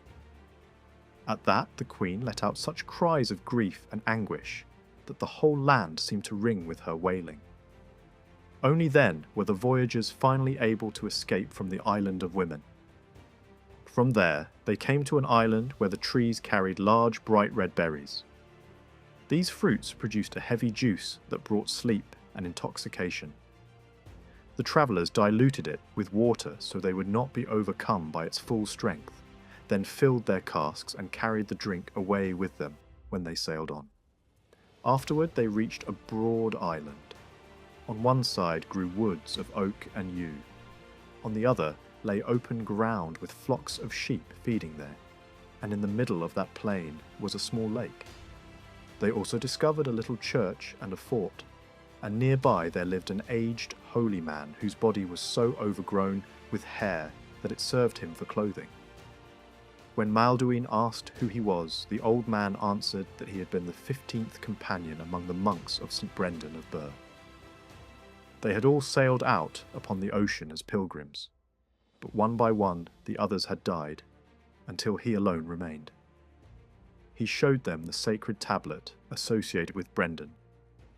At that, the queen let out such cries of grief and anguish that the whole land seemed to ring with her wailing. Only then were the voyagers finally able to escape from the Island of Women. From there, they came to an island where the trees carried large bright red berries. These fruits produced a heavy juice that brought sleep and intoxication. The travellers diluted it with water so they would not be overcome by its full strength, then filled their casks and carried the drink away with them when they sailed on. Afterward, they reached a broad island. On one side grew woods of oak and yew. On the other lay open ground with flocks of sheep feeding there, and in the middle of that plain was a small lake. They also discovered a little church and a fort, and nearby there lived an aged holy man whose body was so overgrown with hair that it served him for clothing. When Mael Duin asked who he was, the old man answered that he had been the 15th companion among the monks of St. Brendan of Birr. They had all sailed out upon the ocean as pilgrims, but one by one the others had died, until he alone remained. He showed them the sacred tablet associated with Brendan,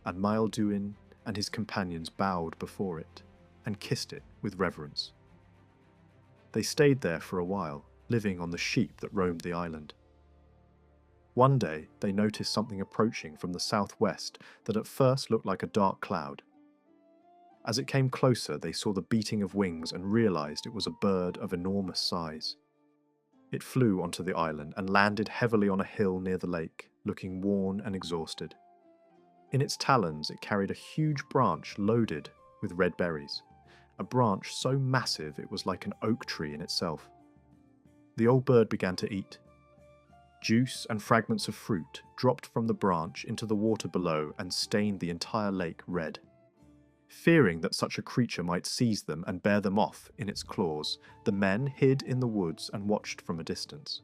and Mael Duin and his companions bowed before it and kissed it with reverence. They stayed there for a while, living on the sheep that roamed the island. One day they noticed something approaching from the southwest that at first looked like a dark cloud. As it came closer, they saw the beating of wings and realized it was a bird of enormous size. It flew onto the island and landed heavily on a hill near the lake, looking worn and exhausted. In its talons it carried a huge branch loaded with red berries, a branch so massive it was like an oak tree in itself. The old bird began to eat. Juice and fragments of fruit dropped from the branch into the water below and stained the entire lake red. Fearing that such a creature might seize them and bear them off in its claws, the men hid in the woods and watched from a distance.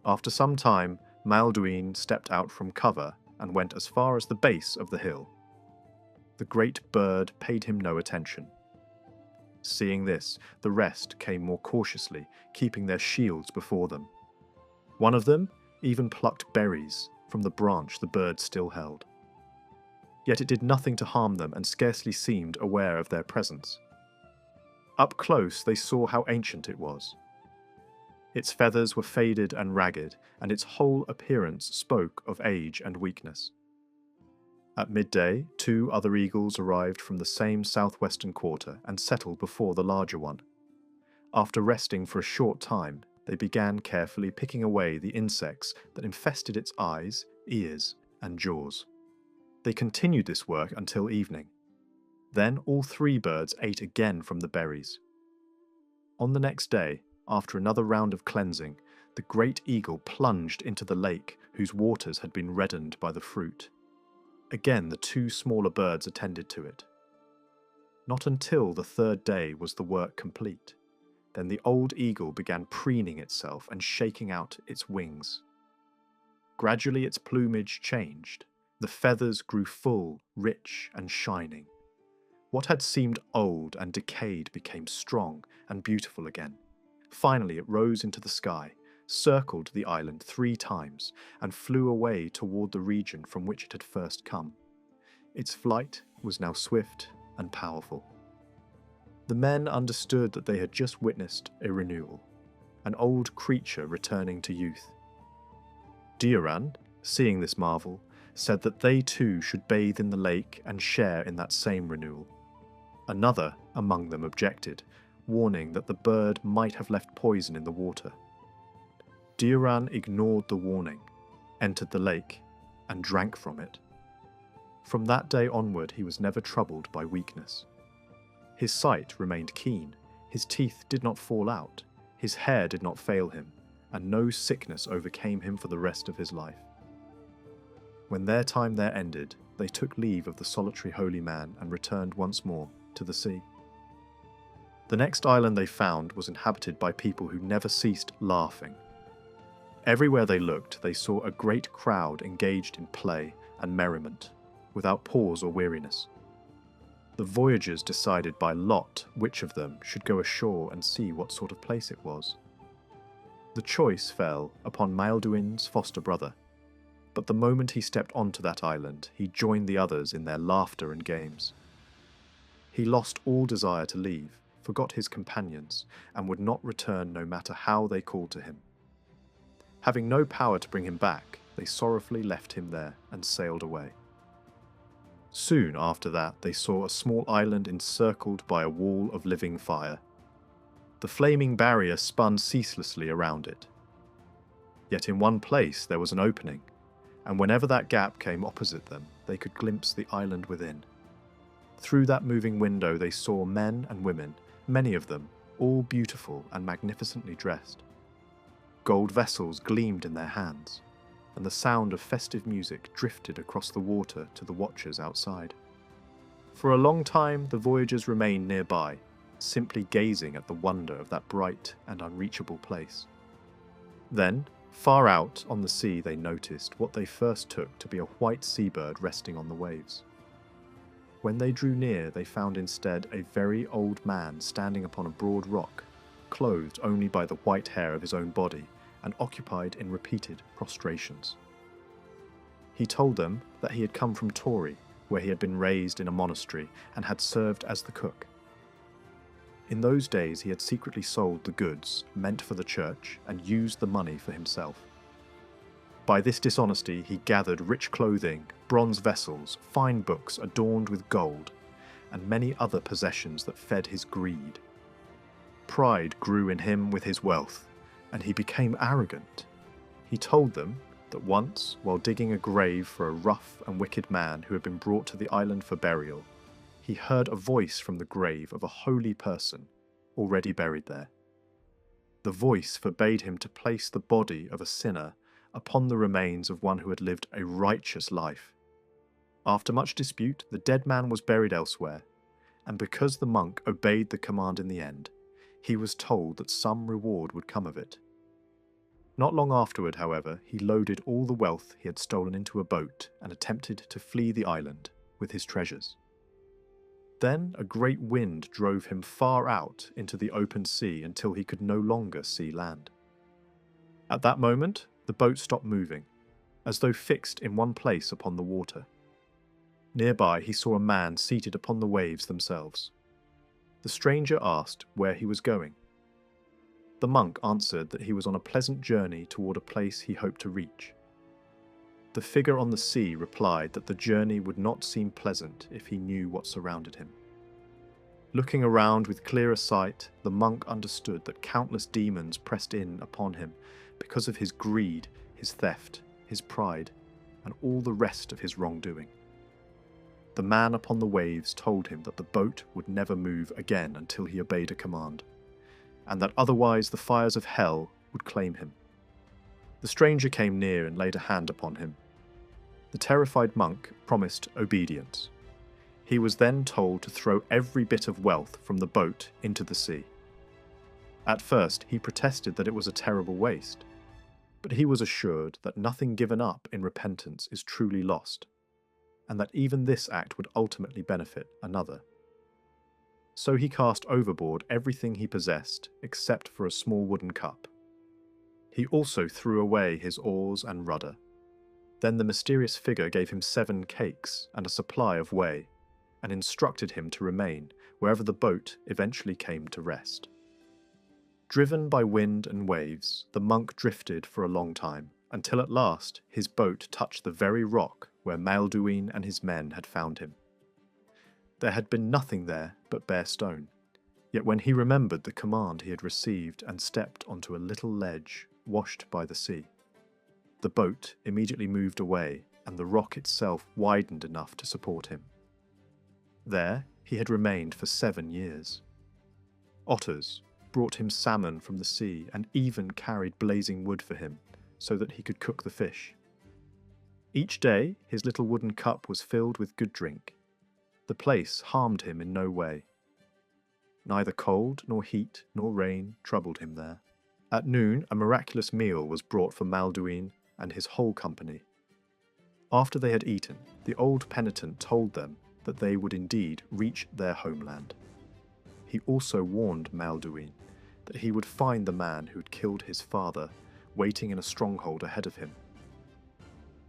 After some time, Mael Duin stepped out from cover and went as far as the base of the hill. The great bird paid him no attention. Seeing this, the rest came more cautiously, keeping their shields before them. One of them even plucked berries from the branch the bird still held. Yet it did nothing to harm them and scarcely seemed aware of their presence. Up close they saw how ancient it was. Its feathers were faded and ragged, and its whole appearance spoke of age and weakness. At midday, 2 other eagles arrived from the same southwestern quarter and settled before the larger one. After resting for a short time, they began carefully picking away the insects that infested its eyes, ears, and jaws. They continued this work until evening. Then all 3 birds ate again from the berries. On the next day, after another round of cleansing, the great eagle plunged into the lake whose waters had been reddened by the fruit. Again the 2 smaller birds attended to it. Not until the 3rd day was the work complete. Then the old eagle began preening itself and shaking out its wings. Gradually its plumage changed. The feathers grew full, rich, and shining. What had seemed old and decayed became strong and beautiful again. Finally it rose into the sky, circled the island 3 times, and flew away toward the region from which it had first come. Its flight was now swift and powerful. The men understood that they had just witnessed a renewal, an old creature returning to youth. Diarmuid, seeing this marvel, said that they too should bathe in the lake and share in that same renewal. Another among them objected, warning that the bird might have left poison in the water. Diarmuid ignored the warning, entered the lake, and drank from it. From that day onward he was never troubled by weakness. His sight remained keen, his teeth did not fall out, his hair did not fail him, and no sickness overcame him for the rest of his life. When their time there ended, they took leave of the solitary holy man and returned once more to the sea. The next island they found was inhabited by people who never ceased laughing. Everywhere they looked, they saw a great crowd engaged in play and merriment, without pause or weariness. The voyagers decided by lot which of them should go ashore and see what sort of place it was. The choice fell upon Mael Duin's foster brother, but the moment he stepped onto that island, he joined the others in their laughter and games. He lost all desire to leave, forgot his companions, and would not return no matter how they called to him. Having no power to bring him back, they sorrowfully left him there and sailed away. Soon after that, they saw a small island encircled by a wall of living fire. The flaming barrier spun ceaselessly around it. Yet in one place there was an opening, and whenever that gap came opposite them, they could glimpse the island within. Through that moving window they saw men and women, many of them, all beautiful and magnificently dressed. Gold vessels gleamed in their hands, and the sound of festive music drifted across the water to the watchers outside. For a long time the voyagers remained nearby, simply gazing at the wonder of that bright and unreachable place. Then, far out on the sea, they noticed what they first took to be a white seabird resting on the waves. When they drew near, they found instead a very old man standing upon a broad rock, clothed only by the white hair of his own body and occupied in repeated prostrations. He told them that he had come from Tory, where he had been raised in a monastery and had served as the cook. In those days he had secretly sold the goods meant for the church and used the money for himself. By this dishonesty he gathered rich clothing, bronze vessels, fine books adorned with gold, and many other possessions that fed his greed. Pride grew in him with his wealth, and he became arrogant. He told them that once, while digging a grave for a rough and wicked man who had been brought to the island for burial, he heard a voice from the grave of a holy person already buried there. The voice forbade him to place the body of a sinner upon the remains of one who had lived a righteous life. After much dispute, the dead man was buried elsewhere, and because the monk obeyed the command in the end, he was told that some reward would come of it. Not long afterward, however, he loaded all the wealth he had stolen into a boat and attempted to flee the island with his treasures. Then a great wind drove him far out into the open sea until he could no longer see land. At that moment, the boat stopped moving, as though fixed in one place upon the water. Nearby he saw a man seated upon the waves themselves. The stranger asked where he was going. The monk answered that he was on a pleasant journey toward a place he hoped to reach. The figure on the sea replied that the journey would not seem pleasant if he knew what surrounded him. Looking around with clearer sight, the monk understood that countless demons pressed in upon him because of his greed, his theft, his pride, and all the rest of his wrongdoing. The man upon the waves told him that the boat would never move again until he obeyed a command, and that otherwise the fires of hell would claim him. The stranger came near and laid a hand upon him. The terrified monk promised obedience. He was then told to throw every bit of wealth from the boat into the sea. At first he protested that it was a terrible waste, but he was assured that nothing given up in repentance is truly lost, and that even this act would ultimately benefit another. So he cast overboard everything he possessed except for a small wooden cup. He also threw away his oars and rudder. Then the mysterious figure gave him 7 cakes and a supply of whey, and instructed him to remain wherever the boat eventually came to rest. Driven by wind and waves, the monk drifted for a long time, until at last his boat touched the very rock where Mael Duin and his men had found him. There had been nothing there but bare stone, yet when he remembered the command he had received and stepped onto a little ledge washed by the sea, the boat immediately moved away and the rock itself widened enough to support him. There he had remained for 7 years. Otters brought him salmon from the sea and even carried blazing wood for him so that he could cook the fish. Each day his little wooden cup was filled with good drink. The place harmed him in no way. Neither cold nor heat nor rain troubled him there. At noon a miraculous meal was brought for Mael Duin and his whole company. After they had eaten, the old penitent told them that they would indeed reach their homeland. He also warned Mael Duin that he would find the man who'd killed his father waiting in a stronghold ahead of him.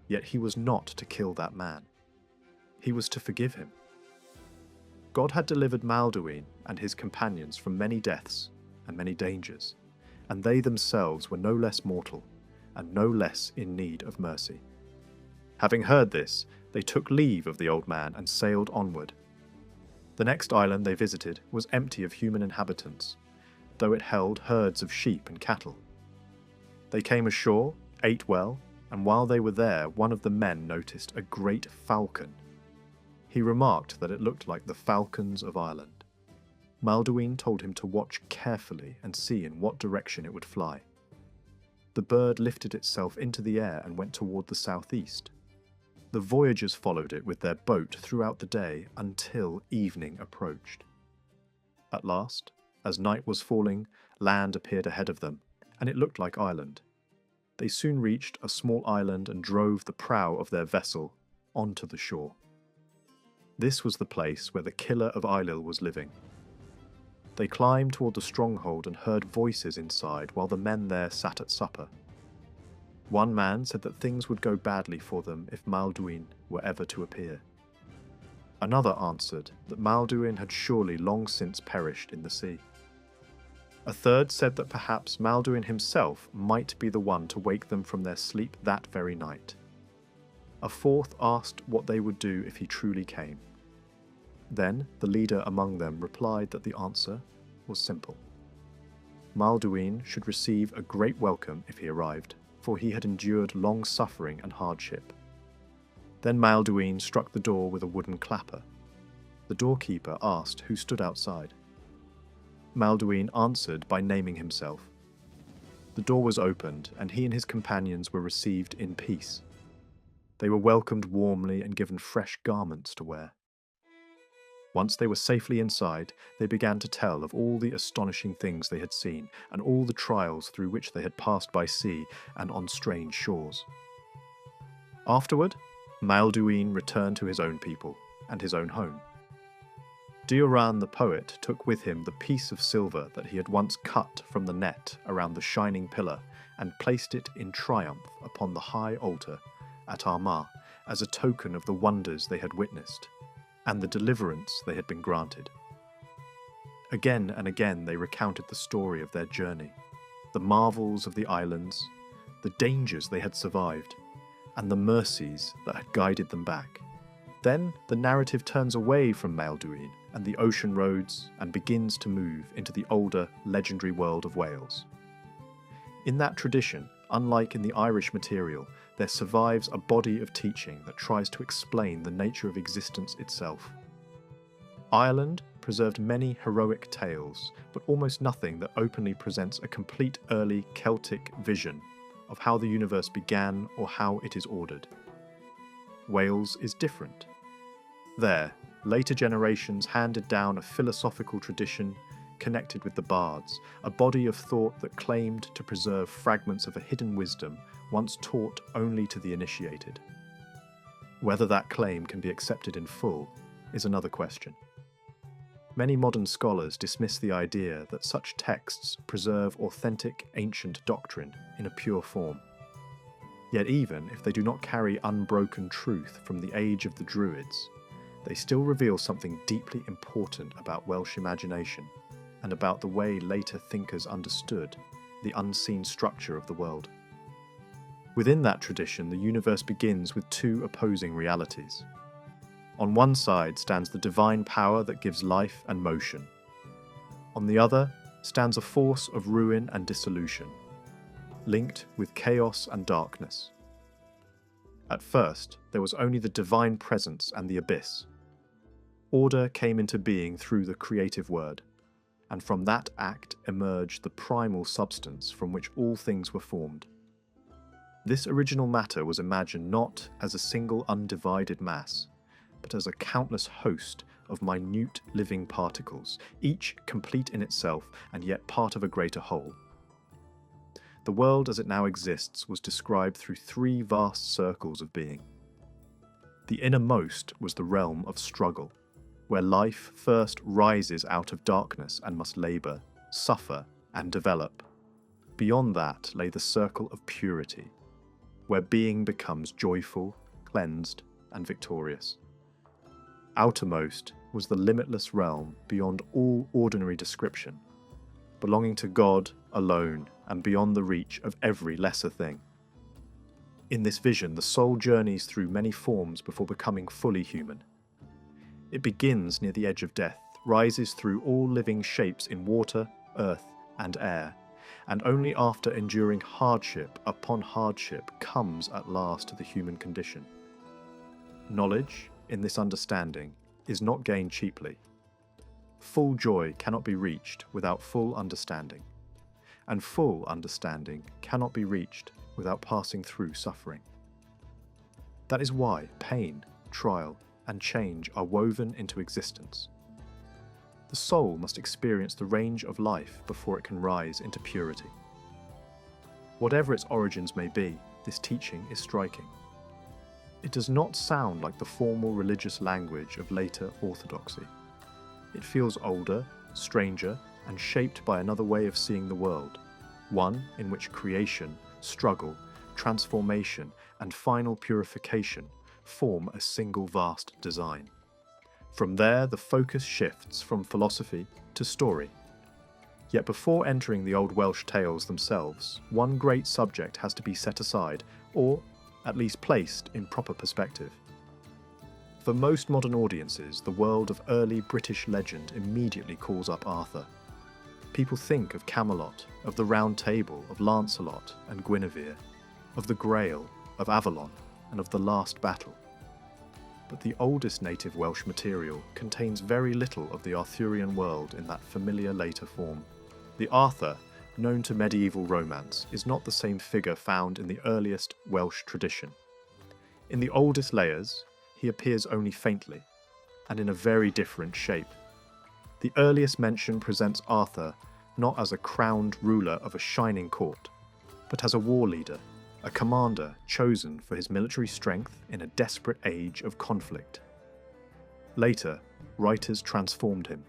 Yet he was not to kill that man. He was to forgive him. God had delivered Mael Duin and his companions from many deaths and many dangers, and they themselves were no less mortal and no less in need of mercy. Having heard this, they took leave of the old man and sailed onward. The next island they visited was empty of human inhabitants, though it held herds of sheep and cattle. They came ashore, ate well, and while they were there, one of the men noticed a great falcon. He remarked that it looked like the falcons of Ireland. Mael Duin told him to watch carefully and see in what direction it would fly. The bird lifted itself into the air and went toward the southeast. The voyagers followed it with their boat throughout the day until evening approached. At last, as night was falling, land appeared ahead of them, and it looked like Ireland. They soon reached a small island and drove the prow of their vessel onto the shore. This was the place where the killer of Ailill was living. They climbed toward the stronghold and heard voices inside while the men there sat at supper. One man said that things would go badly for them if Mael Duin were ever to appear. Another answered that Mael Duin had surely long since perished in the sea. A third said that perhaps Mael Duin himself might be the one to wake them from their sleep that very night. A fourth asked what they would do if he truly came. Then the leader among them replied that the answer was simple. Mael Duin should receive a great welcome if he arrived, for he had endured long suffering and hardship. Then Mael Duin struck the door with a wooden clapper. The doorkeeper asked who stood outside. Mael Duin answered by naming himself. The door was opened, and he and his companions were received in peace. They were welcomed warmly and given fresh garments to wear. Once they were safely inside, they began to tell of all the astonishing things they had seen, and all the trials through which they had passed by sea and on strange shores. Afterward, Mael Duin returned to his own people and his own home. Diarmuid the poet took with him the piece of silver that he had once cut from the net around the shining pillar and placed it in triumph upon the high altar at Armagh as a token of the wonders they had witnessed and the deliverance they had been granted. Again and again they recounted the story of their journey, the marvels of the islands, the dangers they had survived, and the mercies that had guided them back. Then the narrative turns away from Mael Duin and the ocean roads and begins to move into the older, legendary world of Wales. In that tradition, unlike in the Irish material, there survives a body of teaching that tries to explain the nature of existence itself. Ireland preserved many heroic tales, but almost nothing that openly presents a complete early Celtic vision of how the universe began or how it is ordered. Wales is different. There, later generations handed down a philosophical tradition connected with the bards, a body of thought that claimed to preserve fragments of a hidden wisdom once taught only to the initiated. Whether that claim can be accepted in full is another question. Many modern scholars dismiss the idea that such texts preserve authentic ancient doctrine in a pure form. Yet even if they do not carry unbroken truth from the age of the Druids, they still reveal something deeply important about Welsh imagination and about the way later thinkers understood the unseen structure of the world. Within that tradition, the universe begins with two opposing realities. On one side stands the divine power that gives life and motion. On the other stands a force of ruin and dissolution, linked with chaos and darkness. At first, there was only the divine presence and the abyss. Order came into being through the creative word, and from that act emerged the primal substance from which all things were formed. This original matter was imagined not as a single undivided mass, but as a countless host of minute living particles, each complete in itself and yet part of a greater whole. The world as it now exists was described through three vast circles of being. The innermost was the realm of struggle, where life first rises out of darkness and must labour, suffer, and develop. Beyond that lay the circle of purity, where being becomes joyful, cleansed, and victorious. Outermost was the limitless realm beyond all ordinary description, belonging to God alone and beyond the reach of every lesser thing. In this vision, the soul journeys through many forms before becoming fully human. It begins near the edge of death, rises through all living shapes in water, earth, and air, and only after enduring hardship upon hardship comes at last to the human condition. Knowledge, in this understanding, is not gained cheaply. Full joy cannot be reached without full understanding, and full understanding cannot be reached without passing through suffering. That is why pain, trial, and change are woven into existence. The soul must experience the range of life before it can rise into purity. Whatever its origins may be, this teaching is striking. It does not sound like the formal religious language of later orthodoxy. It feels older, stranger, and shaped by another way of seeing the world, one in which creation, struggle, transformation, and final purification form a single vast design. From there, the focus shifts from philosophy to story. Yet before entering the old Welsh tales themselves, one great subject has to be set aside, or at least placed in proper perspective. For most modern audiences, the world of early British legend immediately calls up Arthur. People think of Camelot, of the Round Table, of Lancelot and Guinevere, of the Grail, of Avalon, and of the Last Battle. But the oldest native Welsh material contains very little of the Arthurian world in that familiar later form. The Arthur, known to medieval romance, is not the same figure found in the earliest Welsh tradition. In the oldest layers, he appears only faintly, and in a very different shape. The earliest mention presents Arthur not as a crowned ruler of a shining court, but as a war leader, a commander chosen for his military strength in a desperate age of conflict. Later, writers transformed him.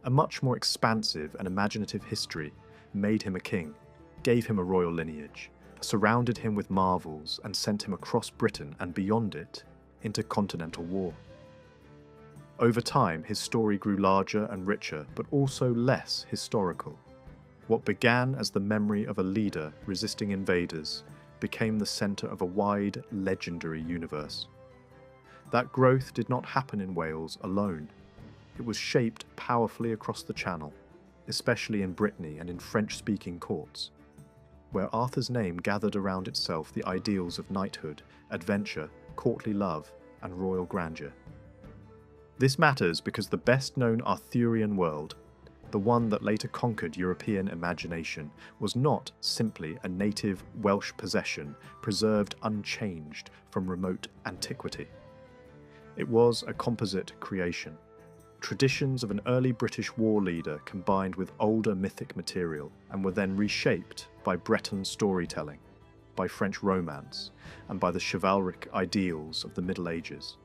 A much more expansive and imaginative history made him a king, gave him a royal lineage, surrounded him with marvels, and sent him across Britain and beyond it into continental war. Over time, his story grew larger and richer, but also less historical. What began as the memory of a leader resisting invaders became the centre of a wide, legendary universe. That growth did not happen in Wales alone. It was shaped powerfully across the Channel, especially in Brittany and in French-speaking courts, where Arthur's name gathered around itself the ideals of knighthood, adventure, courtly love, and royal grandeur. This matters because the best-known Arthurian world, the one that later conquered European imagination, was not simply a native Welsh possession preserved unchanged from remote antiquity. It was a composite creation. Traditions of an early British war leader combined with older mythic material and were then reshaped by Breton storytelling, by French romance, and by the chivalric ideals of the Middle Ages.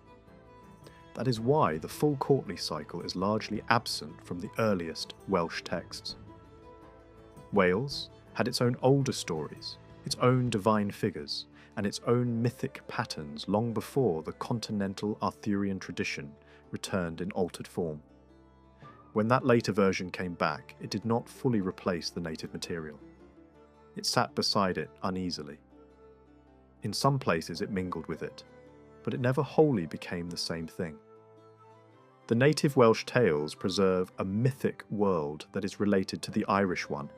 That is why the full courtly cycle is largely absent from the earliest Welsh texts. Wales had its own older stories, its own divine figures, and its own mythic patterns long before the continental Arthurian tradition returned in altered form. When that later version came back, it did not fully replace the native material. It sat beside it uneasily. In some places it mingled with it, but it never wholly became the same thing. The native Welsh tales preserve a mythic world that is related to the Irish one,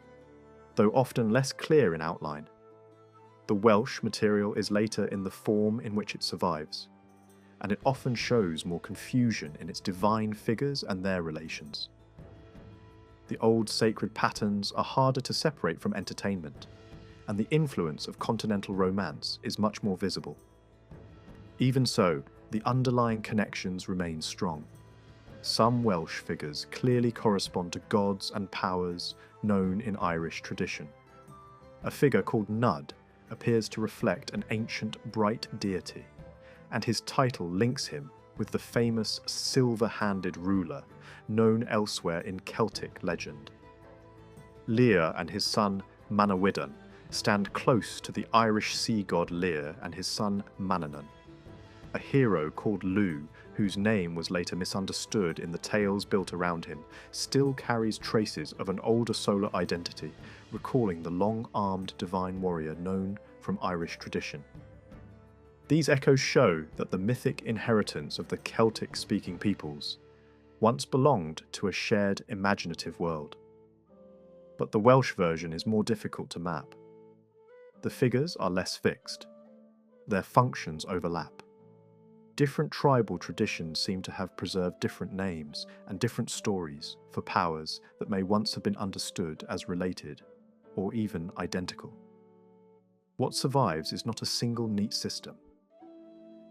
though often less clear in outline. The Welsh material is later in the form in which it survives, and it often shows more confusion in its divine figures and their relations. The old sacred patterns are harder to separate from entertainment, and the influence of continental romance is much more visible. Even so, the underlying connections remain strong. Some Welsh figures clearly correspond to gods and powers known in Irish tradition. A figure called Nud appears to reflect an ancient bright deity, and his title links him with the famous silver-handed ruler known elsewhere in Celtic legend. Lleu and his son Manawydan stand close to the Irish sea god Lleu and his son Manannán. A hero called Lleu, whose name was later misunderstood in the tales built around him, still carries traces of an older solar identity, recalling the long-armed divine warrior known from Irish tradition. These echoes show that the mythic inheritance of the Celtic-speaking peoples once belonged to a shared imaginative world. But the Welsh version is more difficult to map. The figures are less fixed. Their functions overlap. Different tribal traditions seem to have preserved different names and different stories for powers that may once have been understood as related, or even identical. What survives is not a single neat system.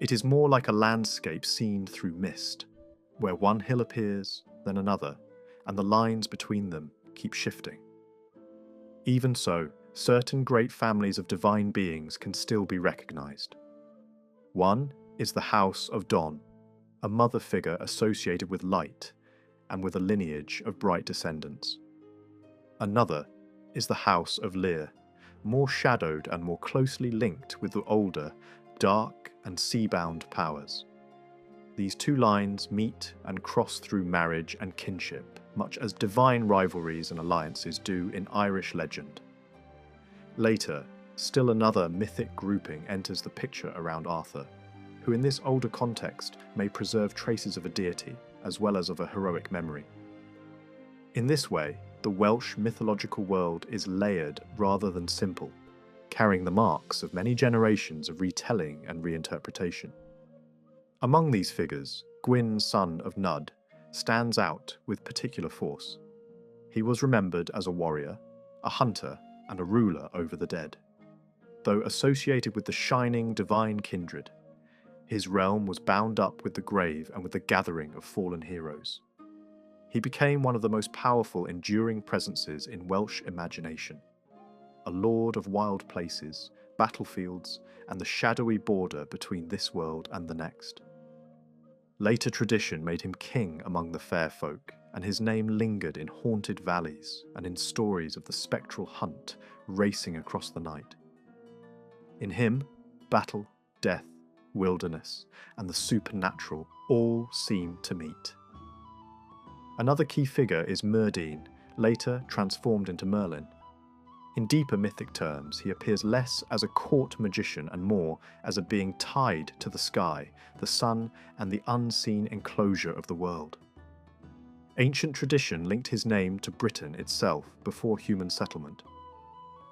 It is more like a landscape seen through mist, where one hill appears, then another, and the lines between them keep shifting. Even so, certain great families of divine beings can still be recognized. One is the House of Don, a mother figure associated with light and with a lineage of bright descendants. Another is the House of Lleu, more shadowed and more closely linked with the older, dark and sea-bound powers. These two lines meet and cross through marriage and kinship, much as divine rivalries and alliances do in Irish legend. Later, still another mythic grouping enters the picture around Arthur, who in this older context may preserve traces of a deity as well as of a heroic memory. In this way, the Welsh mythological world is layered rather than simple, carrying the marks of many generations of retelling and reinterpretation. Among these figures, Gwyn, son of Nudd, stands out with particular force. He was remembered as a warrior, a hunter, and a ruler over the dead. Though associated with the shining divine kindred, his realm was bound up with the grave and with the gathering of fallen heroes. He became one of the most powerful enduring presences in Welsh imagination, a lord of wild places, battlefields, and the shadowy border between this world and the next. Later tradition made him king among the fair folk, and his name lingered in haunted valleys and in stories of the spectral hunt racing across the night. In him, battle, death, wilderness, and the supernatural all seem to meet. Another key figure is Myrddin, later transformed into Merlin. In deeper mythic terms, he appears less as a court magician and more as a being tied to the sky, the sun, and the unseen enclosure of the world. Ancient tradition linked his name to Britain itself before human settlement,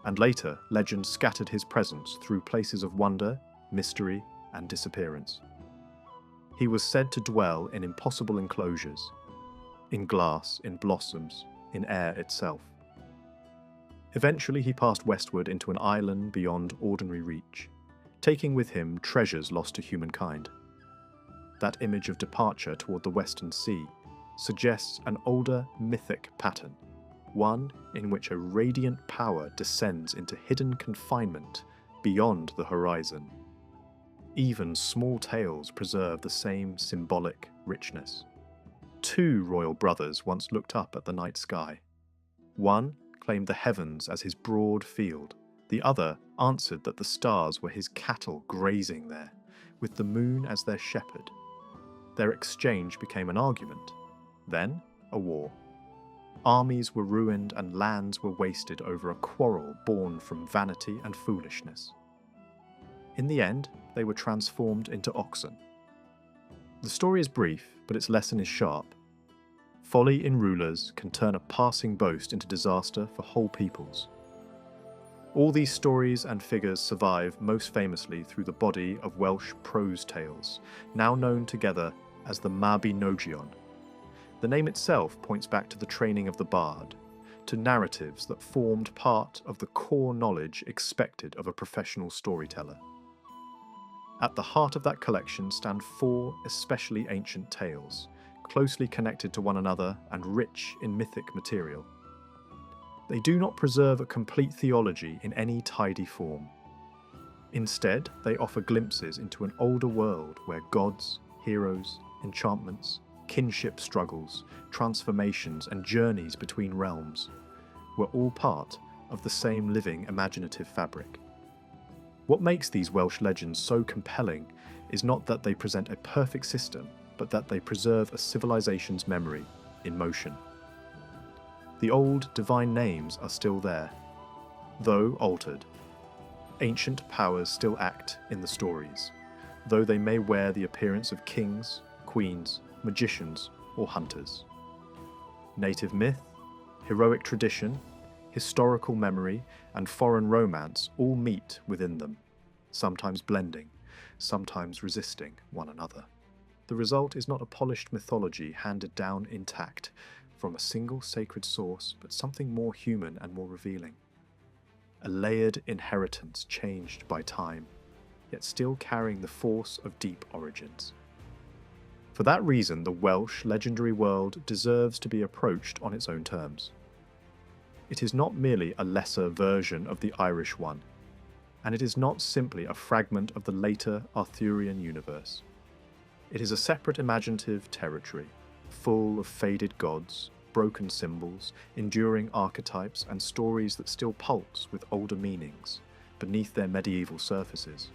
and later legend scattered his presence through places of wonder, mystery, and disappearance. He was said to dwell in impossible enclosures, in glass, in blossoms, in air itself. Eventually he passed westward into an island beyond ordinary reach, taking with him treasures lost to humankind. That image of departure toward the western sea suggests an older mythic pattern, one in which a radiant power descends into hidden confinement beyond the horizon. Even small tales preserve the same symbolic richness. Two royal brothers once looked up at the night sky. One claimed the heavens as his broad field. The other answered that the stars were his cattle grazing there, with the moon as their shepherd. Their exchange became an argument, then a war. Armies were ruined and lands were wasted over a quarrel born from vanity and foolishness. In the end, they were transformed into oxen. The story is brief, but its lesson is sharp. Folly in rulers can turn a passing boast into disaster for whole peoples. All these stories and figures survive most famously through the body of Welsh prose tales, now known together as the Mabinogion. The name itself points back to the training of the bard, to narratives that formed part of the core knowledge expected of a professional storyteller. At the heart of that collection stand four especially ancient tales, closely connected to one another and rich in mythic material. They do not preserve a complete theology in any tidy form. Instead, they offer glimpses into an older world where gods, heroes, enchantments, kinship struggles, transformations, and journeys between realms were all part of the same living imaginative fabric. What makes these Welsh legends so compelling is not that they present a perfect system, but that they preserve a civilization's memory in motion. The old divine names are still there, though altered. Ancient powers still act in the stories, though they may wear the appearance of kings, queens, magicians, or hunters. Native myth, heroic tradition, historical memory, and foreign romance all meet within them, sometimes blending, sometimes resisting one another. The result is not a polished mythology handed down intact from a single sacred source, but something more human and more revealing. A layered inheritance changed by time, yet still carrying the force of deep origins. For that reason, the Welsh legendary world deserves to be approached on its own terms. It is not merely a lesser version of the Irish one, and it is not simply a fragment of the later Arthurian universe. It is a separate imaginative territory, full of faded gods, broken symbols, enduring archetypes, and stories that still pulse with older meanings beneath their medieval surfaces.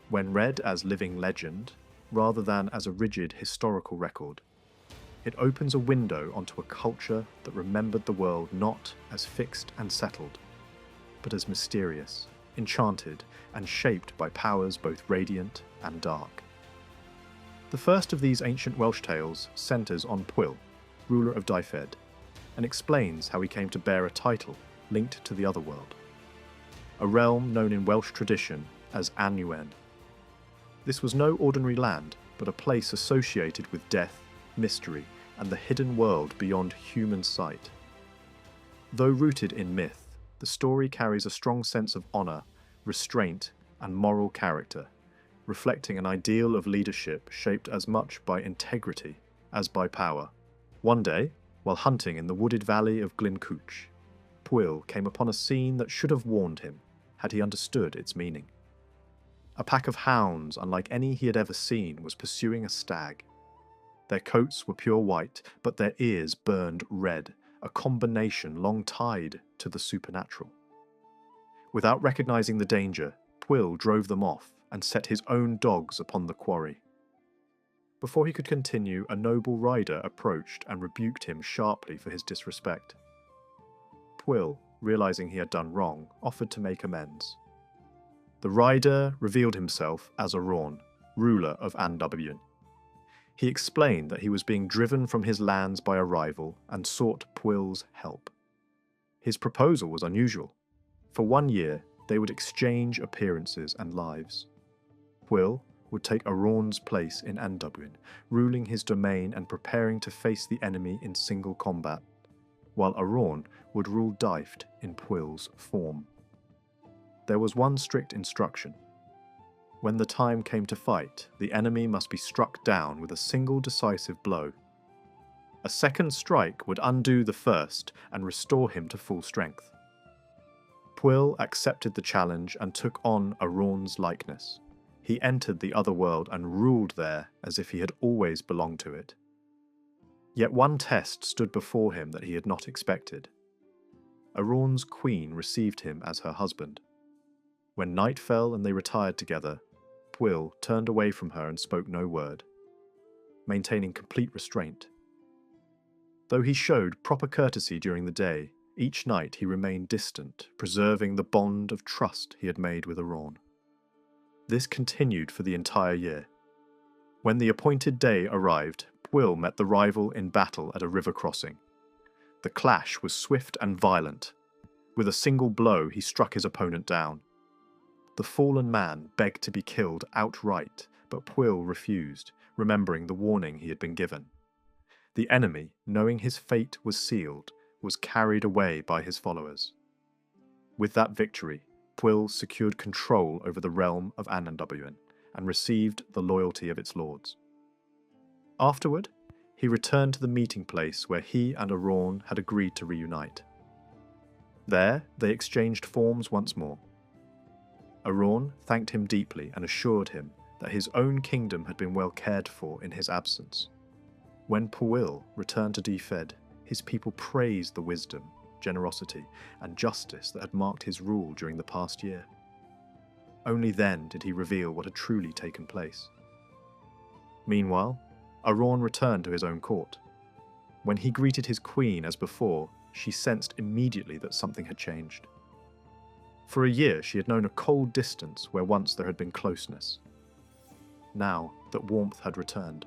When read as living legend, rather than as a rigid historical record, it opens a window onto a culture that remembered the world not as fixed and settled, but as mysterious, enchanted, and shaped by powers both radiant and dark. The first of these ancient Welsh tales centres on Pwyll, ruler of Dyfed, and explains how he came to bear a title linked to the otherworld, a realm known in Welsh tradition as Annwn. This was no ordinary land, but a place associated with death, mystery, and the hidden world beyond human sight. Though rooted in myth, the story carries a strong sense of honour, restraint, and moral character, reflecting an ideal of leadership shaped as much by integrity as by power. One day, while hunting in the wooded valley of Glencooch, Pwyll came upon a scene that should have warned him, had he understood its meaning. A pack of hounds, unlike any he had ever seen, was pursuing a stag. Their coats were pure white, but their ears burned red, a combination long tied to the supernatural. Without recognising the danger, Pwyll drove them off and set his own dogs upon the quarry. Before he could continue, a noble rider approached and rebuked him sharply for his disrespect. Pwyll, realising he had done wrong, offered to make amends. The rider revealed himself as Arawn, ruler of Annwn. He explained that he was being driven from his lands by a rival and sought Pwyll's help. His proposal was unusual. For 1 year, they would exchange appearances and lives. Pwyll would take Arawn's place in Annwn, ruling his domain and preparing to face the enemy in single combat, while Arawn would rule Dyfed in Pwyll's form. There was one strict instruction. When the time came to fight, the enemy must be struck down with a single decisive blow. A second strike would undo the first and restore him to full strength. Pwyll accepted the challenge and took on Arawn's likeness. He entered the otherworld and ruled there as if he had always belonged to it. Yet one test stood before him that he had not expected. Arawn's queen received him as her husband. When night fell and they retired together, Pwyll turned away from her and spoke no word, maintaining complete restraint. Though he showed proper courtesy during the day, each night he remained distant, preserving the bond of trust he had made with Arawn. This continued for the entire year. When the appointed day arrived, Pwyll met the rival in battle at a river crossing. The clash was swift and violent. With a single blow, he struck his opponent down. The fallen man begged to be killed outright, but Pwyll refused, remembering the warning he had been given. The enemy, knowing his fate was sealed, was carried away by his followers. With that victory, Pwyll secured control over the realm of Annwn and received the loyalty of its lords. Afterward, he returned to the meeting place where he and Arawn had agreed to reunite. There, they exchanged forms once more. Arawn thanked him deeply and assured him that his own kingdom had been well cared for in his absence. When Pwyll returned to Dyfed, his people praised the wisdom, generosity, and justice that had marked his rule during the past year. Only then did he reveal what had truly taken place. Meanwhile, Arawn returned to his own court. When he greeted his queen as before, she sensed immediately that something had changed. For a year she had known a cold distance where once there had been closeness. Now that warmth had returned,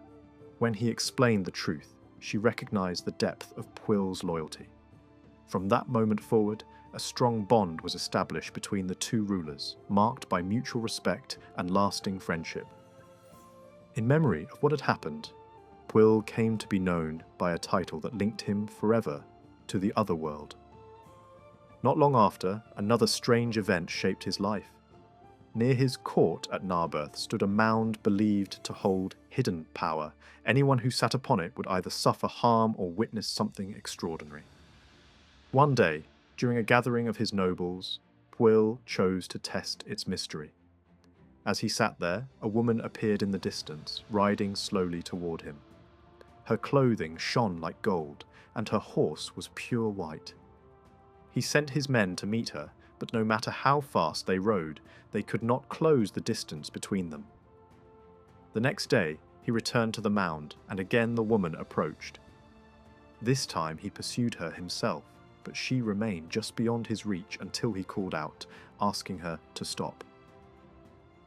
when he explained the truth, she recognized the depth of Pwyll's loyalty. From that moment forward, a strong bond was established between the two rulers, marked by mutual respect and lasting friendship. In memory of what had happened, Pwyll came to be known by a title that linked him forever to the otherworld. Not long after, another strange event shaped his life. Near his court at Narberth stood a mound believed to hold hidden power. Anyone who sat upon it would either suffer harm or witness something extraordinary. One day, during a gathering of his nobles, Pwyll chose to test its mystery. As he sat there, a woman appeared in the distance, riding slowly toward him. Her clothing shone like gold, and her horse was pure white. He sent his men to meet her, but no matter how fast they rode, they could not close the distance between them. The next day, he returned to the mound, and again the woman approached. This time he pursued her himself, but she remained just beyond his reach until he called out, asking her to stop.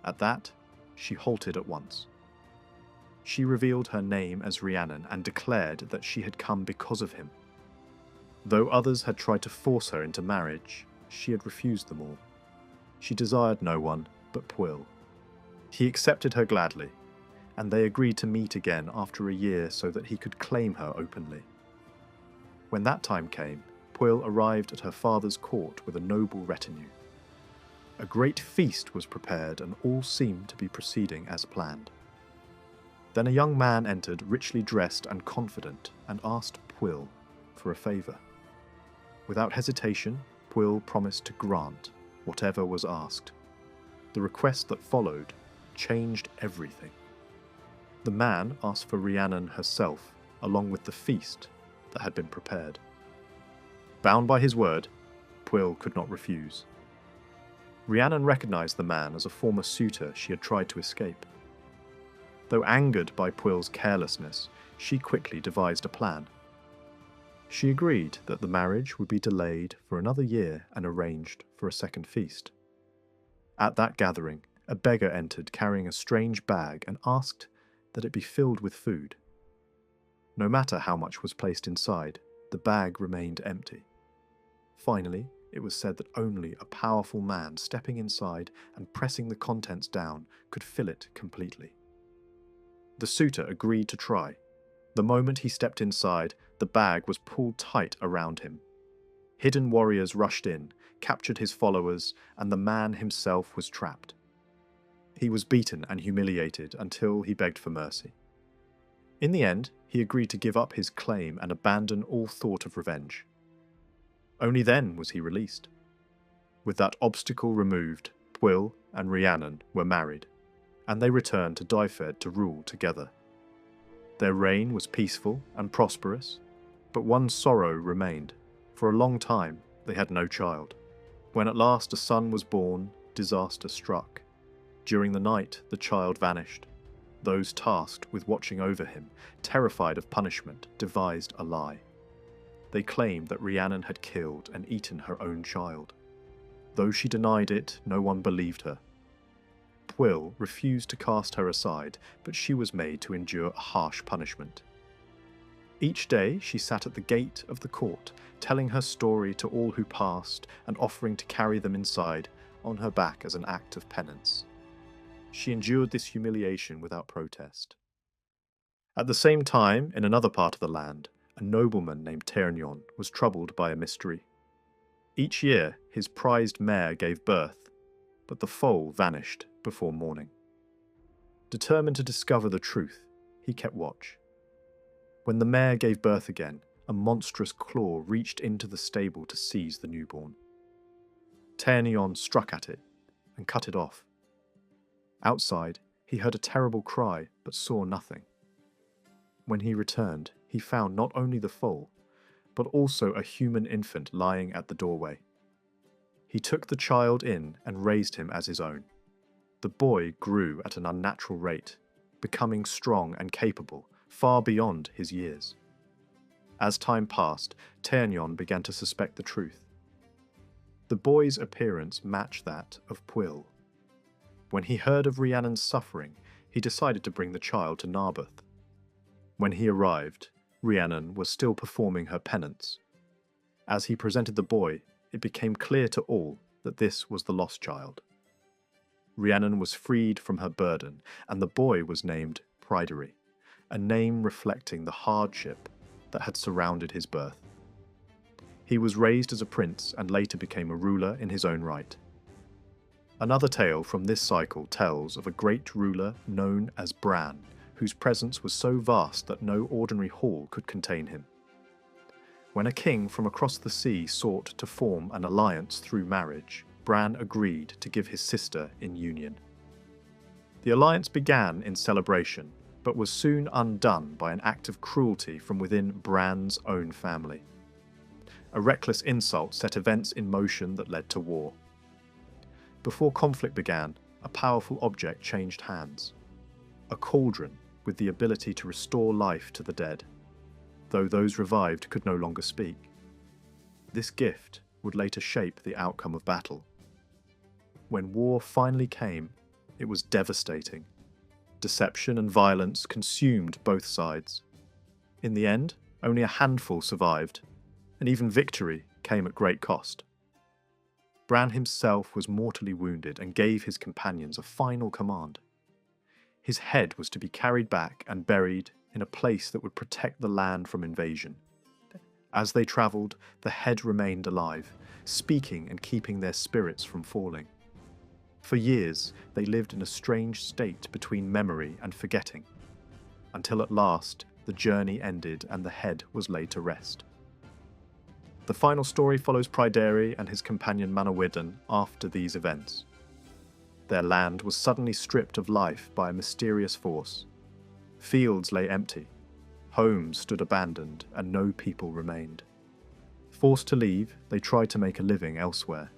At that, she halted at once. She revealed her name as Rhiannon and declared that she had come because of him. Though others had tried to force her into marriage, she had refused them all. She desired no one but Pwyll. He accepted her gladly, and they agreed to meet again after a year so that he could claim her openly. When that time came, Pwyll arrived at her father's court with a noble retinue. A great feast was prepared and all seemed to be proceeding as planned. Then a young man entered, richly dressed and confident, and asked Pwyll for a favour. Without hesitation, Pwyll promised to grant whatever was asked. The request that followed changed everything. The man asked for Rhiannon herself, along with the feast that had been prepared. Bound by his word, Pwyll could not refuse. Rhiannon recognised the man as a former suitor she had tried to escape. Though angered by Pwyll's carelessness, she quickly devised a plan. She agreed that the marriage would be delayed for another year and arranged for a second feast. At that gathering, a beggar entered carrying a strange bag and asked that it be filled with food. No matter how much was placed inside, the bag remained empty. Finally, it was said that only a powerful man stepping inside and pressing the contents down could fill it completely. The suitor agreed to try. The moment he stepped inside, the bag was pulled tight around him. Hidden warriors rushed in, captured his followers, and the man himself was trapped. He was beaten and humiliated until he begged for mercy. In the end, he agreed to give up his claim and abandon all thought of revenge. Only then was he released. With that obstacle removed, Pwyll and Rhiannon were married, and they returned to Dyfed to rule together. Their reign was peaceful and prosperous, but one sorrow remained. For a long time, they had no child. When at last a son was born, disaster struck. During the night, the child vanished. Those tasked with watching over him, terrified of punishment, devised a lie. They claimed that Rhiannon had killed and eaten her own child. Though she denied it, no one believed her. Pwyll refused to cast her aside, but she was made to endure a harsh punishment. Each day she sat at the gate of the court, telling her story to all who passed and offering to carry them inside on her back as an act of penance. She endured this humiliation without protest. At the same time, in another part of the land, a nobleman named Taernion was troubled by a mystery. Each year his prized mare gave birth, but the foal vanished before morning. Determined to discover the truth, he kept watch. When the mare gave birth again, a monstrous claw reached into the stable to seize the newborn. Taernion struck at it and cut it off. Outside, he heard a terrible cry but saw nothing. When he returned, he found not only the foal, but also a human infant lying at the doorway. He took the child in and raised him as his own. The boy grew at an unnatural rate, becoming strong and capable, far beyond his years. As time passed, Teirnion began to suspect the truth. The boy's appearance matched that of Pwyll. When he heard of Rhiannon's suffering, he decided to bring the child to Narberth. When he arrived, Rhiannon was still performing her penance. As he presented the boy, it became clear to all that this was the lost child. Rhiannon was freed from her burden, and the boy was named Pryderi, a name reflecting the hardship that had surrounded his birth. He was raised as a prince and later became a ruler in his own right. Another tale from this cycle tells of a great ruler known as Bran, whose presence was so vast that no ordinary hall could contain him. When a king from across the sea sought to form an alliance through marriage, Bran agreed to give his sister in union. The alliance began in celebration, but was soon undone by an act of cruelty from within Bran's own family. A reckless insult set events in motion that led to war. Before conflict began, a powerful object changed hands. A cauldron with the ability to restore life to the dead, though those revived could no longer speak. This gift would later shape the outcome of battle. When war finally came, it was devastating. Deception and violence consumed both sides. In the end, only a handful survived, and even victory came at great cost. Bran himself was mortally wounded and gave his companions a final command. His head was to be carried back and buried in a place that would protect the land from invasion. As they travelled, the head remained alive, speaking and keeping their spirits from falling. For years, they lived in a strange state between memory and forgetting, until at last the journey ended and the head was laid to rest. The final story follows Pryderi and his companion Manawydan after these events. Their land was suddenly stripped of life by a mysterious force. Fields lay empty, homes stood abandoned, and no people remained. Forced to leave, they tried to make a living elsewhere.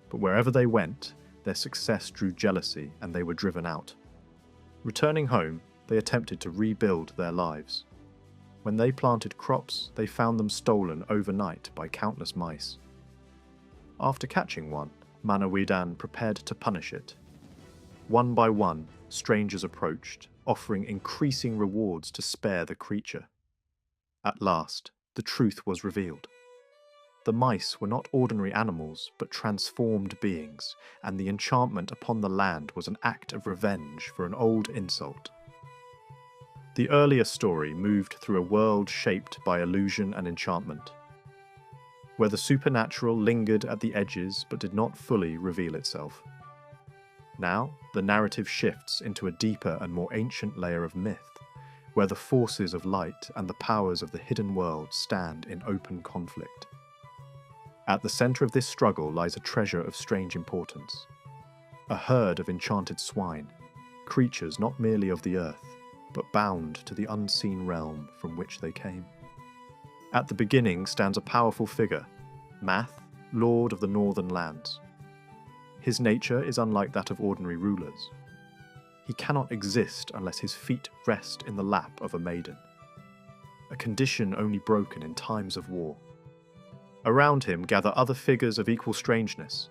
But wherever they went, their success drew jealousy and they were driven out. Returning home, they attempted to rebuild their lives. When they planted crops, they found them stolen overnight by countless mice. After catching one, Manawydan prepared to punish it. One by one, strangers approached, offering increasing rewards to spare the creature. At last, the truth was revealed. The mice were not ordinary animals, but transformed beings, and the enchantment upon the land was an act of revenge for an old insult. The earlier story moved through a world shaped by illusion and enchantment, where the supernatural lingered at the edges but did not fully reveal itself. Now, the narrative shifts into a deeper and more ancient layer of myth, where the forces of light and the powers of the hidden world stand in open conflict. At the centre of this struggle lies a treasure of strange importance. A herd of enchanted swine, creatures not merely of the earth, but bound to the unseen realm from which they came. At the beginning stands a powerful figure, Math, Lord of the Northern Lands. His nature is unlike that of ordinary rulers. He cannot exist unless his feet rest in the lap of a maiden, a condition only broken in times of war. Around him gather other figures of equal strangeness,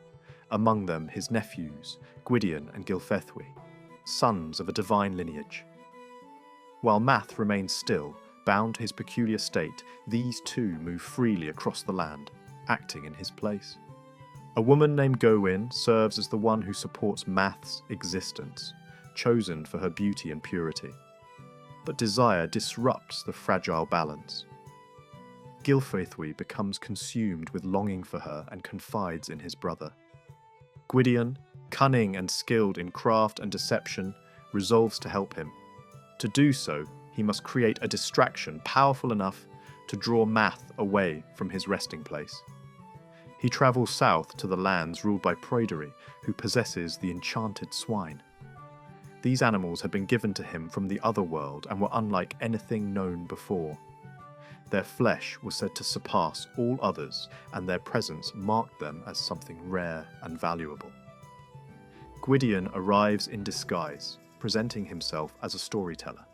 among them his nephews, Gwydion and Gylfethwy, sons of a divine lineage. While Math remains still, bound to his peculiar state, these two move freely across the land, acting in his place. A woman named Gawain serves as the one who supports Math's existence, chosen for her beauty and purity. But desire disrupts the fragile balance. Gylfethwy becomes consumed with longing for her and confides in his brother. Gwydion, cunning and skilled in craft and deception, resolves to help him. To do so, he must create a distraction powerful enough to draw Math away from his resting place. He travels south to the lands ruled by Pryderi, who possesses the enchanted swine. These animals had been given to him from the otherworld and were unlike anything known before. Their flesh was said to surpass all others, and their presence marked them as something rare and valuable. Gwydion arrives in disguise, presenting himself as a storyteller.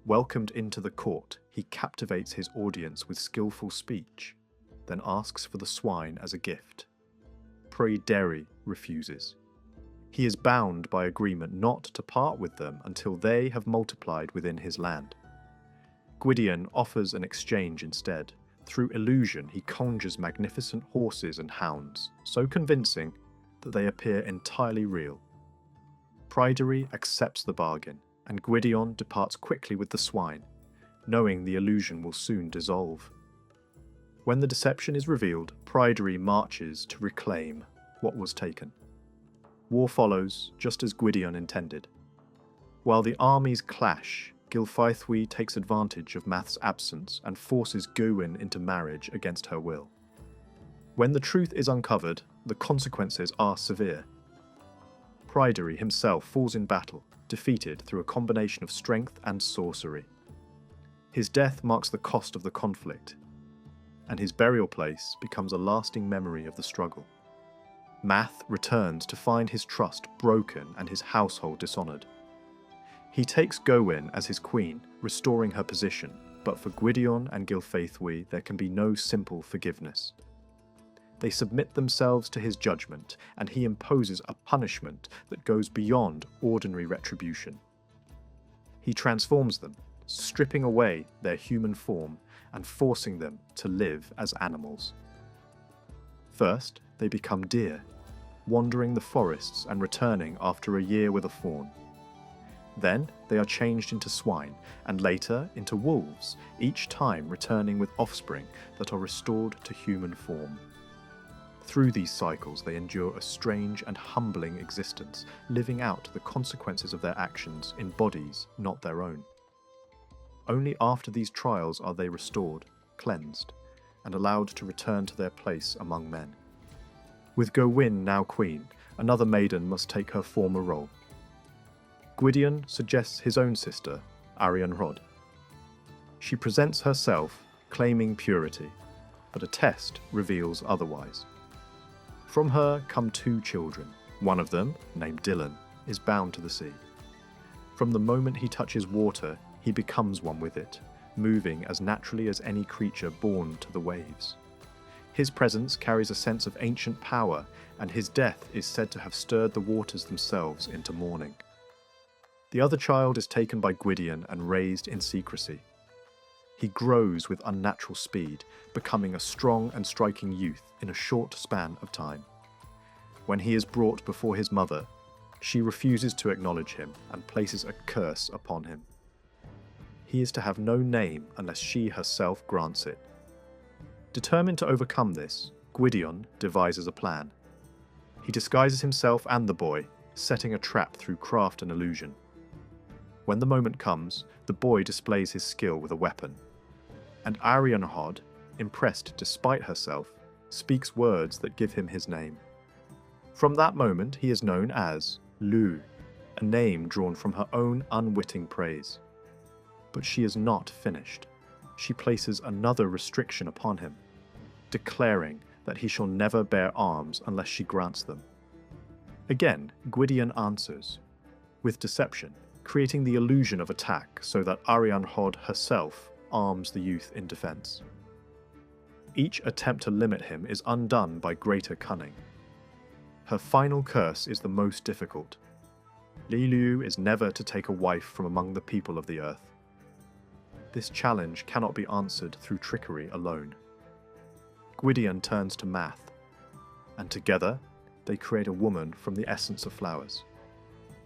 Welcomed into the court, he captivates his audience with skillful speech, then asks for the swine as a gift. Pryderi refuses. He is bound by agreement not to part with them until they have multiplied within his land. Gwydion offers an exchange instead. Through illusion, he conjures magnificent horses and hounds, so convincing that they appear entirely real. Pryderi accepts the bargain, and Gwydion departs quickly with the swine, knowing the illusion will soon dissolve. When the deception is revealed, Pryderi marches to reclaim what was taken. War follows, just as Gwydion intended. While the armies clash, Gylfaethwy takes advantage of Math's absence and forces Gywin into marriage against her will. When the truth is uncovered, the consequences are severe. Pryderi himself falls in battle, defeated through a combination of strength and sorcery. His death marks the cost of the conflict, and his burial place becomes a lasting memory of the struggle. Math returns to find his trust broken and his household dishonoured. He takes Gywin as his queen, restoring her position, but for Gwydion and Gylfaethwy there can be no simple forgiveness. They submit themselves to his judgment, and he imposes a punishment that goes beyond ordinary retribution. He transforms them, stripping away their human form and forcing them to live as animals. First, they become deer, wandering the forests and returning after a year with a fawn. Then they are changed into swine, and later into wolves, each time returning with offspring that are restored to human form. Through these cycles they endure a strange and humbling existence, living out the consequences of their actions in bodies not their own. Only after these trials are they restored, cleansed, and allowed to return to their place among men. With Gywin now queen, another maiden must take her former role. Gwydion suggests his own sister, Arianrhod. She presents herself, claiming purity, but a test reveals otherwise. From her come 2 children. One of them, named Dylan, is bound to the sea. From the moment he touches water, he becomes one with it, moving as naturally as any creature born to the waves. His presence carries a sense of ancient power, and his death is said to have stirred the waters themselves into mourning. The other child is taken by Gwydion and raised in secrecy. He grows with unnatural speed, becoming a strong and striking youth in a short span of time. When he is brought before his mother, she refuses to acknowledge him and places a curse upon him. He is to have no name unless she herself grants it. Determined to overcome this, Gwydion devises a plan. He disguises himself and the boy, setting a trap through craft and illusion. When the moment comes, the boy displays his skill with a weapon, and Arianrhod, impressed despite herself, speaks words that give him his name. From that moment he is known as Lleu, a name drawn from her own unwitting praise. But she is not finished. She places another restriction upon him, declaring that he shall never bear arms unless she grants them. Again, Gwydion answers, with deception, creating the illusion of attack so that Arianrhod herself arms the youth in defence. Each attempt to limit him is undone by greater cunning. Her final curse is the most difficult. Lleu is never to take a wife from among the people of the earth. This challenge cannot be answered through trickery alone. Gwydion turns to Math, and together they create a woman from the essence of flowers.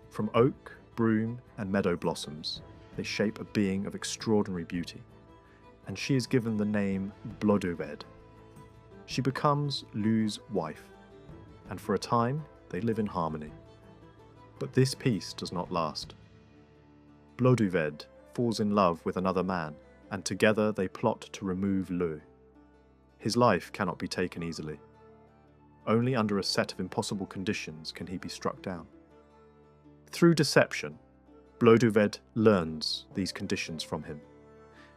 From oak, broom, and meadow blossoms, they shape a being of extraordinary beauty, and she is given the name Blodeuwedd. She becomes Lleu's wife, and for a time they live in harmony. But this peace does not last. Blodeuwedd falls in love with another man, and together they plot to remove Lleu. His life cannot be taken easily. Only under a set of impossible conditions can he be struck down. Through deception, Blodeuwedd learns these conditions from him,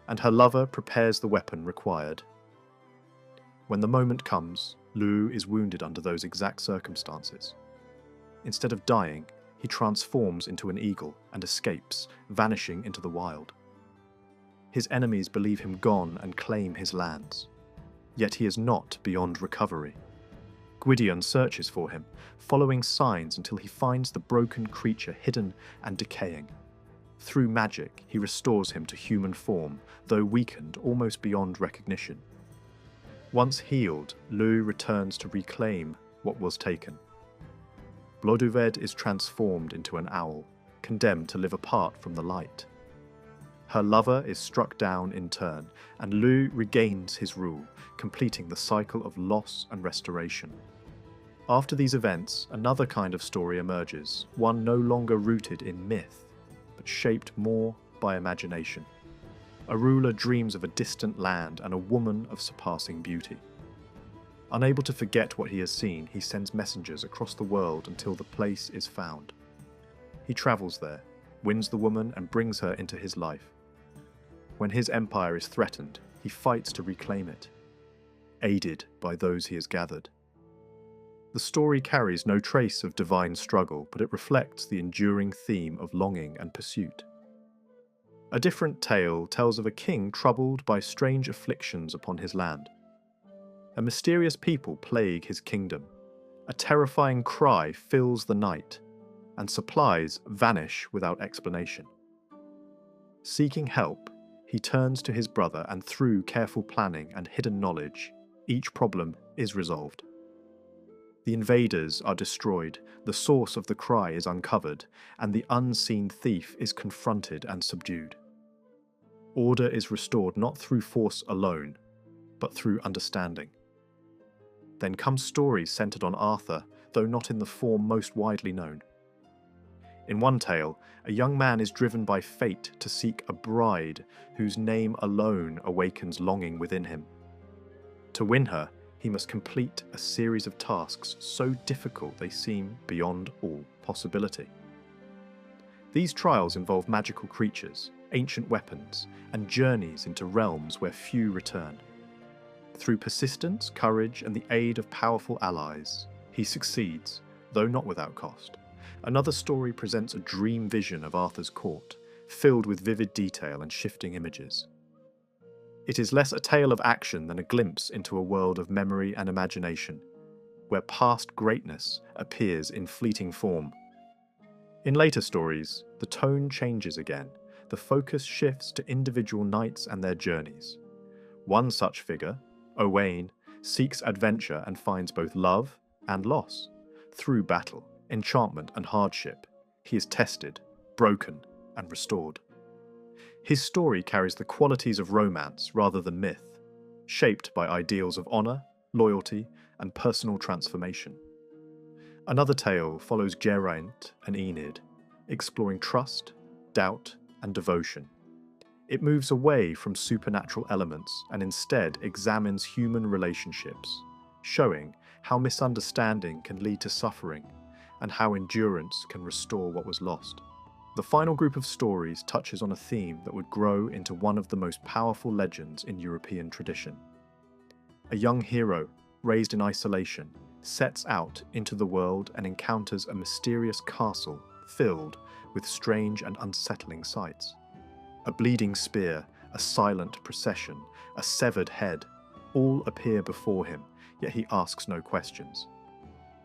and her lover prepares the weapon required. When the moment comes, Lleu is wounded under those exact circumstances. Instead of dying, he transforms into an eagle and escapes, vanishing into the wild. His enemies believe him gone and claim his lands. Yet he is not beyond recovery. Gwydion searches for him, following signs until he finds the broken creature hidden and decaying. Through magic, he restores him to human form, though weakened almost beyond recognition. Once healed, Lleu returns to reclaim what was taken. Blodeuwedd is transformed into an owl, condemned to live apart from the light. Her lover is struck down in turn, and Lleu regains his rule, completing the cycle of loss and restoration. After these events, another kind of story emerges, one no longer rooted in myth, but shaped more by imagination. A ruler dreams of a distant land and a woman of surpassing beauty. Unable to forget what he has seen, he sends messengers across the world until the place is found. He travels there, wins the woman and brings her into his life. When his empire is threatened, he fights to reclaim it, aided by those he has gathered. The story carries no trace of divine struggle, but it reflects the enduring theme of longing and pursuit. A different tale tells of a king troubled by strange afflictions upon his land. A mysterious people plague his kingdom. A terrifying cry fills the night, and supplies vanish without explanation. Seeking help, he turns to his brother, and through careful planning and hidden knowledge, each problem is resolved. The invaders are destroyed, the source of the cry is uncovered, and the unseen thief is confronted and subdued. Order is restored not through force alone, but through understanding. Then come stories centred on Arthur, though not in the form most widely known. In one tale, a young man is driven by fate to seek a bride whose name alone awakens longing within him. To win her, he must complete a series of tasks so difficult they seem beyond all possibility. These trials involve magical creatures, ancient weapons, and journeys into realms where few return. Through persistence, courage, and the aid of powerful allies, he succeeds, though not without cost. Another story presents a dream vision of Arthur's court, filled with vivid detail and shifting images. It is less a tale of action than a glimpse into a world of memory and imagination, where past greatness appears in fleeting form. In later stories, the tone changes again. The focus shifts to individual knights and their journeys. One such figure, Oisin, seeks adventure and finds both love and loss. Through battle, enchantment and hardship, he is tested, broken, and restored. His story carries the qualities of romance rather than myth, shaped by ideals of honour, loyalty, and personal transformation. Another tale follows Geraint and Enid, exploring trust, doubt, and devotion. It moves away from supernatural elements and instead examines human relationships, showing how misunderstanding can lead to suffering and how endurance can restore what was lost. The final group of stories touches on a theme that would grow into one of the most powerful legends in European tradition. A young hero, raised in isolation, sets out into the world and encounters a mysterious castle filled with strange and unsettling sights. A bleeding spear, a silent procession, a severed head, all appear before him, yet he asks no questions.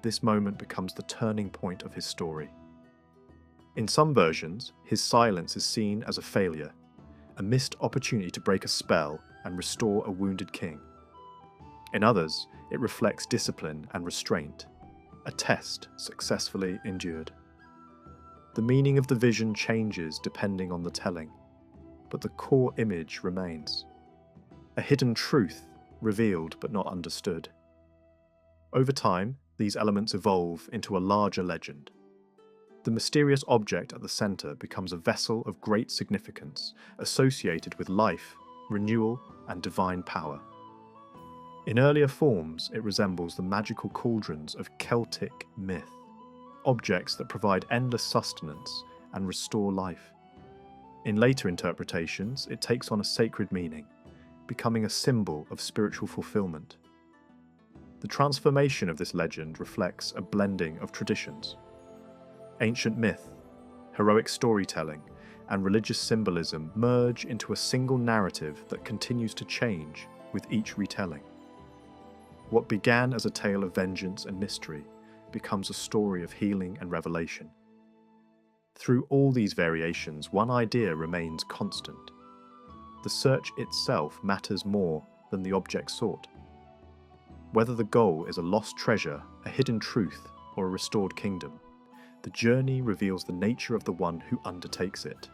This moment becomes the turning point of his story. In some versions, his silence is seen as a failure, a missed opportunity to break a spell and restore a wounded king. In others, it reflects discipline and restraint, a test successfully endured. The meaning of the vision changes depending on the telling, but the core image remains. A hidden truth, revealed but not understood. Over time, these elements evolve into a larger legend. The mysterious object at the centre becomes a vessel of great significance, associated with life, renewal, and divine power. In earlier forms, it resembles the magical cauldrons of Celtic myth, objects that provide endless sustenance and restore life. In later interpretations, it takes on a sacred meaning, becoming a symbol of spiritual fulfillment. The transformation of this legend reflects a blending of traditions. Ancient myth, heroic storytelling, and religious symbolism merge into a single narrative that continues to change with each retelling. What began as a tale of vengeance and mystery becomes a story of healing and revelation. Through all these variations, one idea remains constant. The search itself matters more than the object sought. Whether the goal is a lost treasure, a hidden truth, or a restored kingdom, the journey reveals the nature of the one who undertakes it.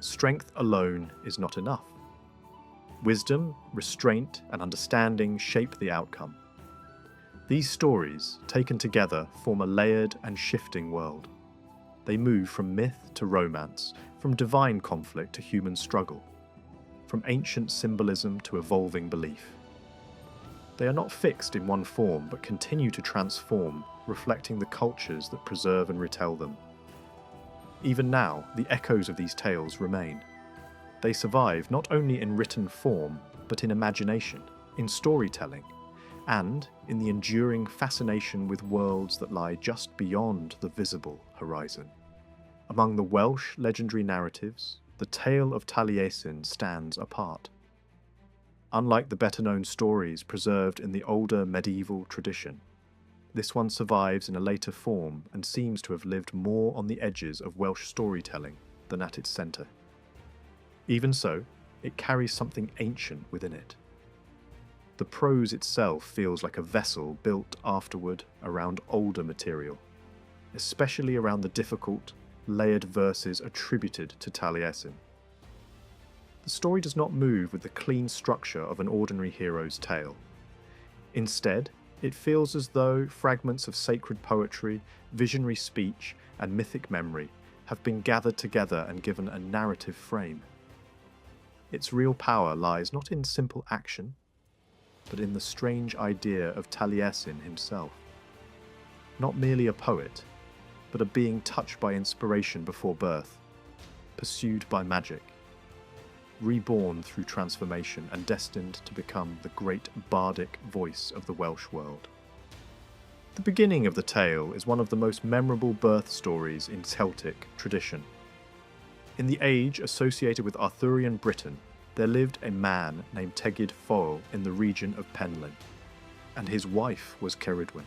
Strength alone is not enough. Wisdom, restraint, and understanding shape the outcome. These stories, taken together, form a layered and shifting world. They move from myth to romance, from divine conflict to human struggle, from ancient symbolism to evolving belief. They are not fixed in one form, but continue to transform, reflecting the cultures that preserve and retell them. Even now, the echoes of these tales remain. They survive not only in written form, but in imagination, in storytelling, and in the enduring fascination with worlds that lie just beyond the visible horizon. Among the Welsh legendary narratives, the tale of Taliesin stands apart. Unlike the better-known stories preserved in the older medieval tradition, this one survives in a later form and seems to have lived more on the edges of Welsh storytelling than at its centre. Even so, it carries something ancient within it. The prose itself feels like a vessel built afterward around older material, especially around the difficult, layered verses attributed to Taliesin. The story does not move with the clean structure of an ordinary hero's tale. Instead, it feels as though fragments of sacred poetry, visionary speech, and mythic memory have been gathered together and given a narrative frame. Its real power lies not in simple action, but in the strange idea of Taliesin himself. Not merely a poet, but a being touched by inspiration before birth, pursued by magic, reborn through transformation and destined to become the great bardic voice of the Welsh world. The beginning of the tale is one of the most memorable birth stories in Celtic tradition. In the age associated with Arthurian Britain, there lived a man named Tegid Pwyll in the region of Penllyn, and his wife was Ceridwen.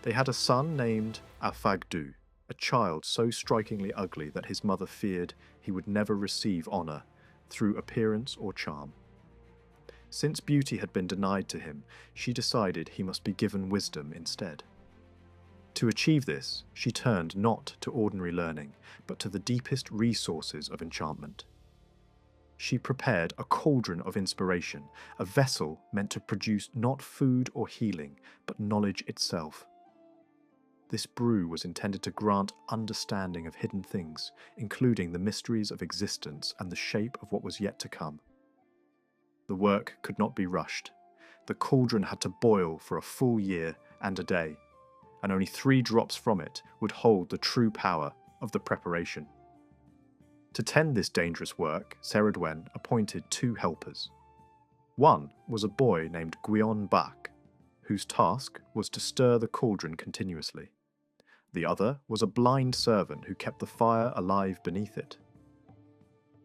They had a son named Mael, a child so strikingly ugly that his mother feared he would never receive honour through appearance or charm. Since beauty had been denied to him, she decided he must be given wisdom instead. To achieve this, she turned not to ordinary learning, but to the deepest resources of enchantment. She prepared a cauldron of inspiration, a vessel meant to produce not food or healing, but knowledge itself. This brew was intended to grant understanding of hidden things, including the mysteries of existence and the shape of what was yet to come. The work could not be rushed. The cauldron had to boil for a full year and a day, and only 3 drops from it would hold the true power of the preparation. To tend this dangerous work, Ceridwen appointed 2 helpers. One was a boy named Gwion Bach, whose task was to stir the cauldron continuously. The other was a blind servant who kept the fire alive beneath it.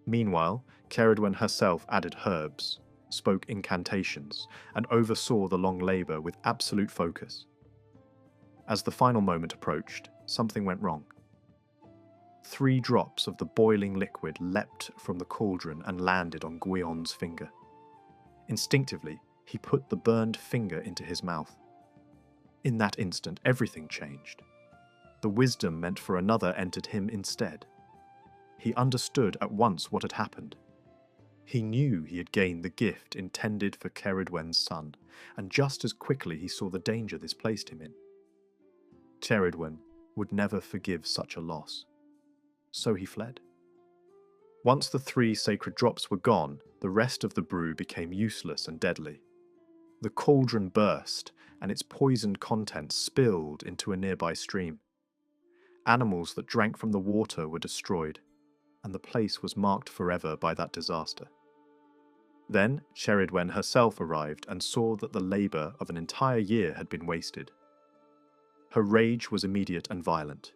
Meanwhile, Ceridwen herself added herbs, spoke incantations, and oversaw the long labour with absolute focus. As the final moment approached, something went wrong. 3 drops of the boiling liquid leapt from the cauldron and landed on Gwion's finger. Instinctively, he put the burned finger into his mouth. In that instant, everything changed. The wisdom meant for another entered him instead. He understood at once what had happened. He knew he had gained the gift intended for Ceridwen's son, and just as quickly he saw the danger this placed him in. Ceridwen would never forgive such a loss. So he fled. Once the 3 sacred drops were gone, the rest of the brew became useless and deadly. The cauldron burst, and its poisoned contents spilled into a nearby stream. Animals that drank from the water were destroyed. and the place was marked forever by that disaster. Then Ceridwen herself arrived and saw that the labour of an entire year had been wasted. Her rage was immediate and violent.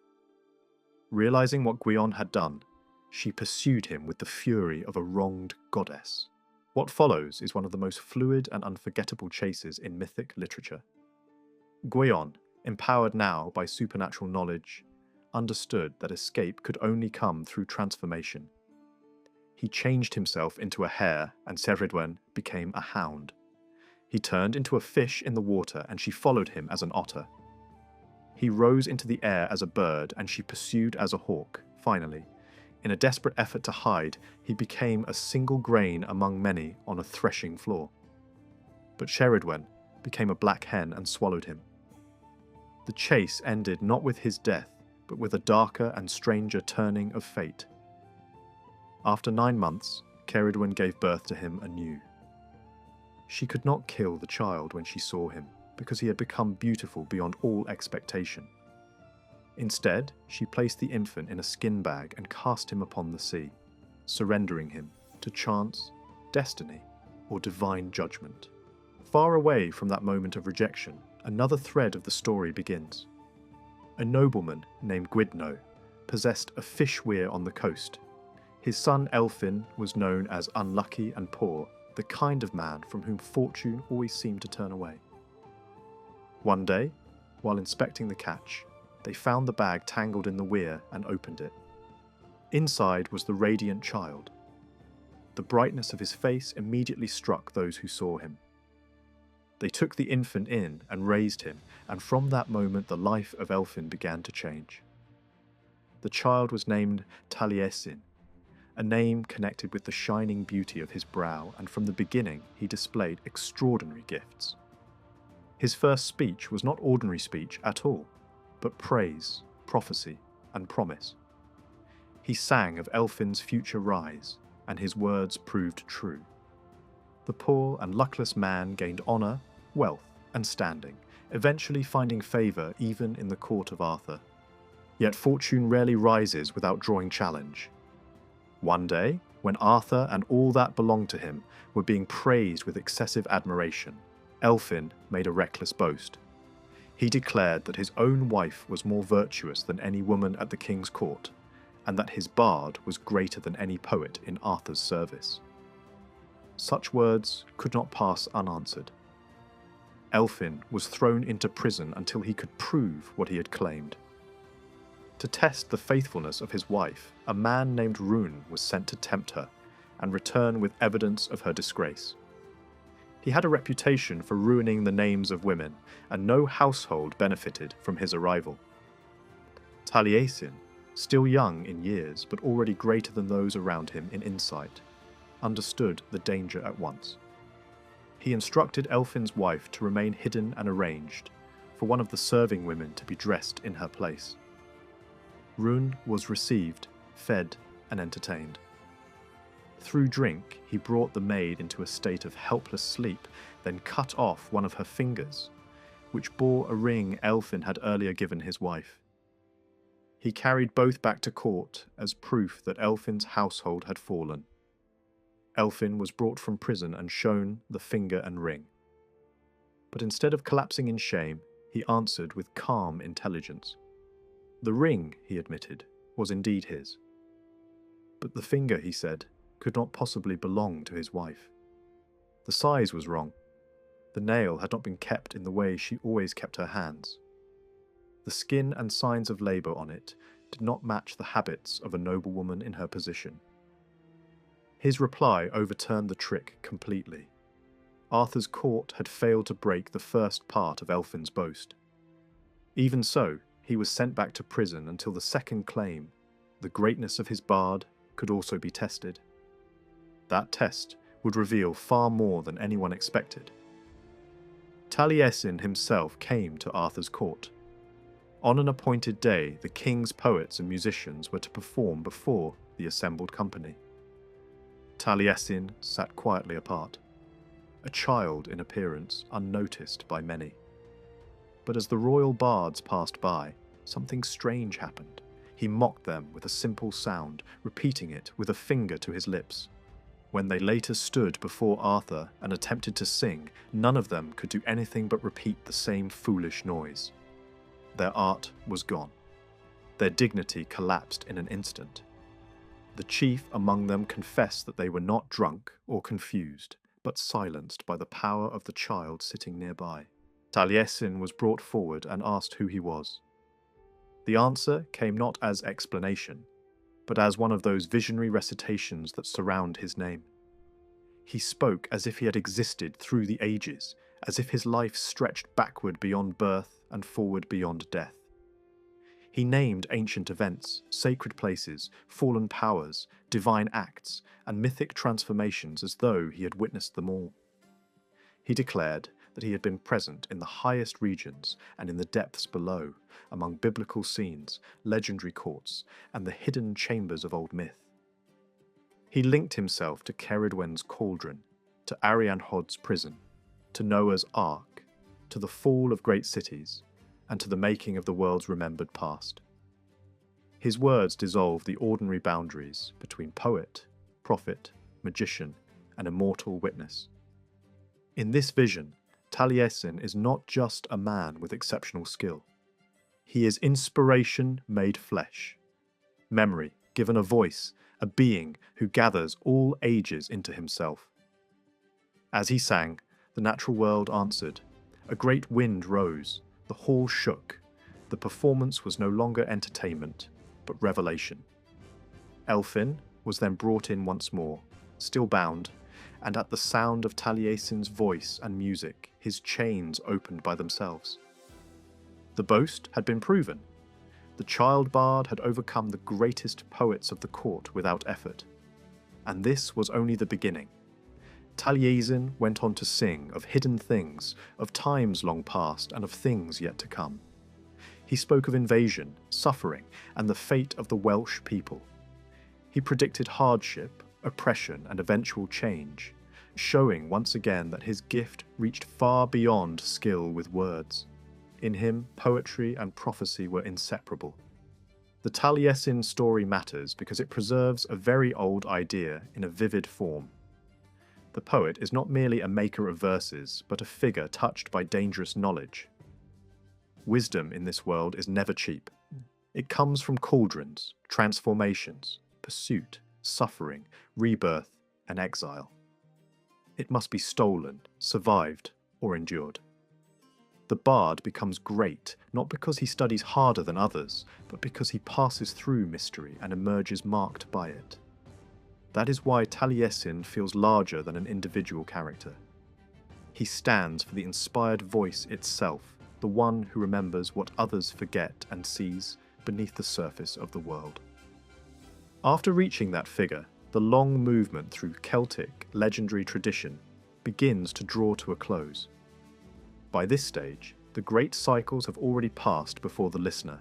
Realising what Gwion had done, she pursued him with the fury of a wronged goddess. What follows is one of the most fluid and unforgettable chases in mythic literature. Gwion, empowered now by supernatural knowledge, understood that escape could only come through transformation. He changed himself into a hare, and Ceridwen became a hound. He turned into a fish in the water, and she followed him as an otter. He rose into the air as a bird, and she pursued as a hawk. Finally, in a desperate effort to hide, he became a single grain among many on a threshing floor. But Ceridwen became a black hen and swallowed him. The chase ended not with his death, but with a darker and stranger turning of fate. After 9 months, Ceridwen gave birth to him anew. She could not kill the child when she saw him, because he had become beautiful beyond all expectation. Instead, she placed the infant in a skin bag and cast him upon the sea, surrendering him to chance, destiny, or divine judgment. Far away from that moment of rejection, another thread of the story begins. A nobleman named Gwydno possessed a fish weir on the coast. His son Elfyn was known as unlucky and poor, the kind of man from whom fortune always seemed to turn away. One day, while inspecting the catch, they found the bag tangled in the weir and opened it. Inside was the radiant child. The brightness of his face immediately struck those who saw him. They took the infant in and raised him, and from that moment the life of Elfyn began to change. The child was named Taliesin, a name connected with the shining beauty of his brow, and from the beginning he displayed extraordinary gifts. His first speech was not ordinary speech at all, but praise, prophecy, and promise. He sang of Elfyn's future rise, and his words proved true. The poor and luckless man gained honour, wealth, and standing, eventually finding favour even in the court of Arthur. Yet fortune rarely rises without drawing challenge. One day, when Arthur and all that belonged to him were being praised with excessive admiration, Elfyn made a reckless boast. He declared that his own wife was more virtuous than any woman at the king's court, and that his bard was greater than any poet in Arthur's service. Such words could not pass unanswered. Elfyn was thrown into prison until he could prove what he had claimed. To test the faithfulness of his wife, a man named Rune was sent to tempt her and return with evidence of her disgrace. He had a reputation for ruining the names of women, and no household benefited from his arrival. Taliesin, still young in years but already greater than those around him in insight, understood the danger at once. He instructed Elfyn's wife to remain hidden and arranged, for one of the serving women to be dressed in her place. Rune was received, fed, and entertained. Through drink, he brought the maid into a state of helpless sleep, then cut off one of her fingers, which bore a ring Elfyn had earlier given his wife. He carried both back to court as proof that Elfyn's household had fallen. Elfyn was brought from prison and shown the finger and ring. But instead of collapsing in shame, he answered with calm intelligence. The ring, he admitted, was indeed his. But the finger, he said, could not possibly belong to his wife. The size was wrong. The nail had not been kept in the way she always kept her hands. The skin and signs of labour on it did not match the habits of a noblewoman in her position. His reply overturned the trick completely. Arthur's court had failed to break the first part of Elfyn's boast. Even so, he was sent back to prison until the second claim, the greatness of his bard, could also be tested. That test would reveal far more than anyone expected. Taliesin himself came to Arthur's court. On an appointed day, the king's poets and musicians were to perform before the assembled company. Taliesin sat quietly apart, a child in appearance, unnoticed by many. But as the royal bards passed by, something strange happened. He mocked them with a simple sound, repeating it with a finger to his lips. When they later stood before Arthur and attempted to sing, none of them could do anything but repeat the same foolish noise. Their art was gone. Their dignity collapsed in an instant. The chief among them confessed that they were not drunk or confused, but silenced by the power of the child sitting nearby. Taliesin was brought forward and asked who he was. The answer came not as explanation, but as one of those visionary recitations that surround his name. He spoke as if he had existed through the ages, as if his life stretched backward beyond birth and forward beyond death. He named ancient events, sacred places, fallen powers, divine acts, and mythic transformations as though he had witnessed them all. He declared that he had been present in the highest regions and in the depths below, among biblical scenes, legendary courts, and the hidden chambers of old myth. He linked himself to Ceridwen's cauldron, to Arianrhod's prison, to Noah's ark, to the fall of great cities, and to the making of the world's remembered past. His words dissolved the ordinary boundaries between poet, prophet, magician, and immortal witness. In this vision, Taliesin is not just a man with exceptional skill. He is inspiration made flesh, memory given a voice, a being who gathers all ages into himself. As he sang, the natural world answered. A great wind rose, the hall shook. The performance was no longer entertainment, but revelation. Elphin was then brought in once more, still bound, and at the sound of Taliesin's voice and music, his chains opened by themselves. The boast had been proven. The child bard had overcome the greatest poets of the court without effort. And this was only the beginning. Taliesin went on to sing of hidden things, of times long past, and of things yet to come. He spoke of invasion, suffering, and the fate of the Welsh people. He predicted hardship, oppression, and eventual change, showing once again that his gift reached far beyond skill with words. In him, poetry and prophecy were inseparable. The Taliesin story matters because it preserves a very old idea in a vivid form. The poet is not merely a maker of verses, but a figure touched by dangerous knowledge. Wisdom in this world is never cheap. It comes from cauldrons, transformations, pursuit, suffering, rebirth, and exile. It must be stolen, survived, or endured. The bard becomes great, not because he studies harder than others, but because he passes through mystery and emerges marked by it. That is why Taliesin feels larger than an individual character. He stands for the inspired voice itself, the one who remembers what others forget and sees beneath the surface of the world. After reaching that figure, the long movement through Celtic legendary tradition begins to draw to a close. By this stage, the great cycles have already passed before the listener.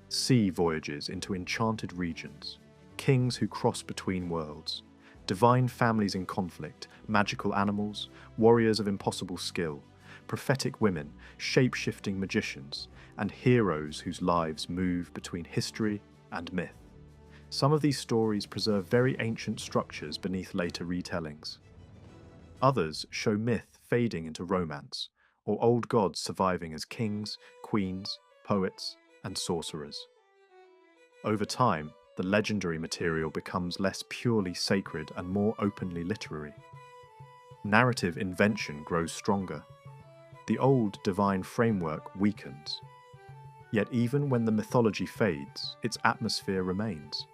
Sea voyages into enchanted regions, kings who cross between worlds, divine families in conflict, magical animals, warriors of impossible skill, prophetic women, shape-shifting magicians, and heroes whose lives move between history and myth. Some of these stories preserve very ancient structures beneath later retellings. Others show myth fading into romance, or old gods surviving as kings, queens, poets, and sorcerers. Over time, the legendary material becomes less purely sacred and more openly literary. Narrative invention grows stronger. The old divine framework weakens. Yet even when the mythology fades, its atmosphere remains.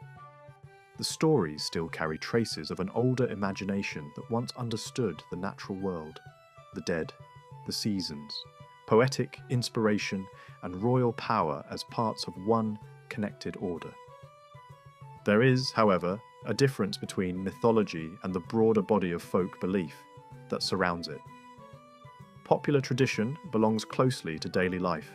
The stories still carry traces of an older imagination that once understood the natural world, the dead, the seasons, poetic inspiration, and royal power as parts of one connected order. There is, however, a difference between mythology and the broader body of folk belief that surrounds it. Popular tradition belongs closely to daily life.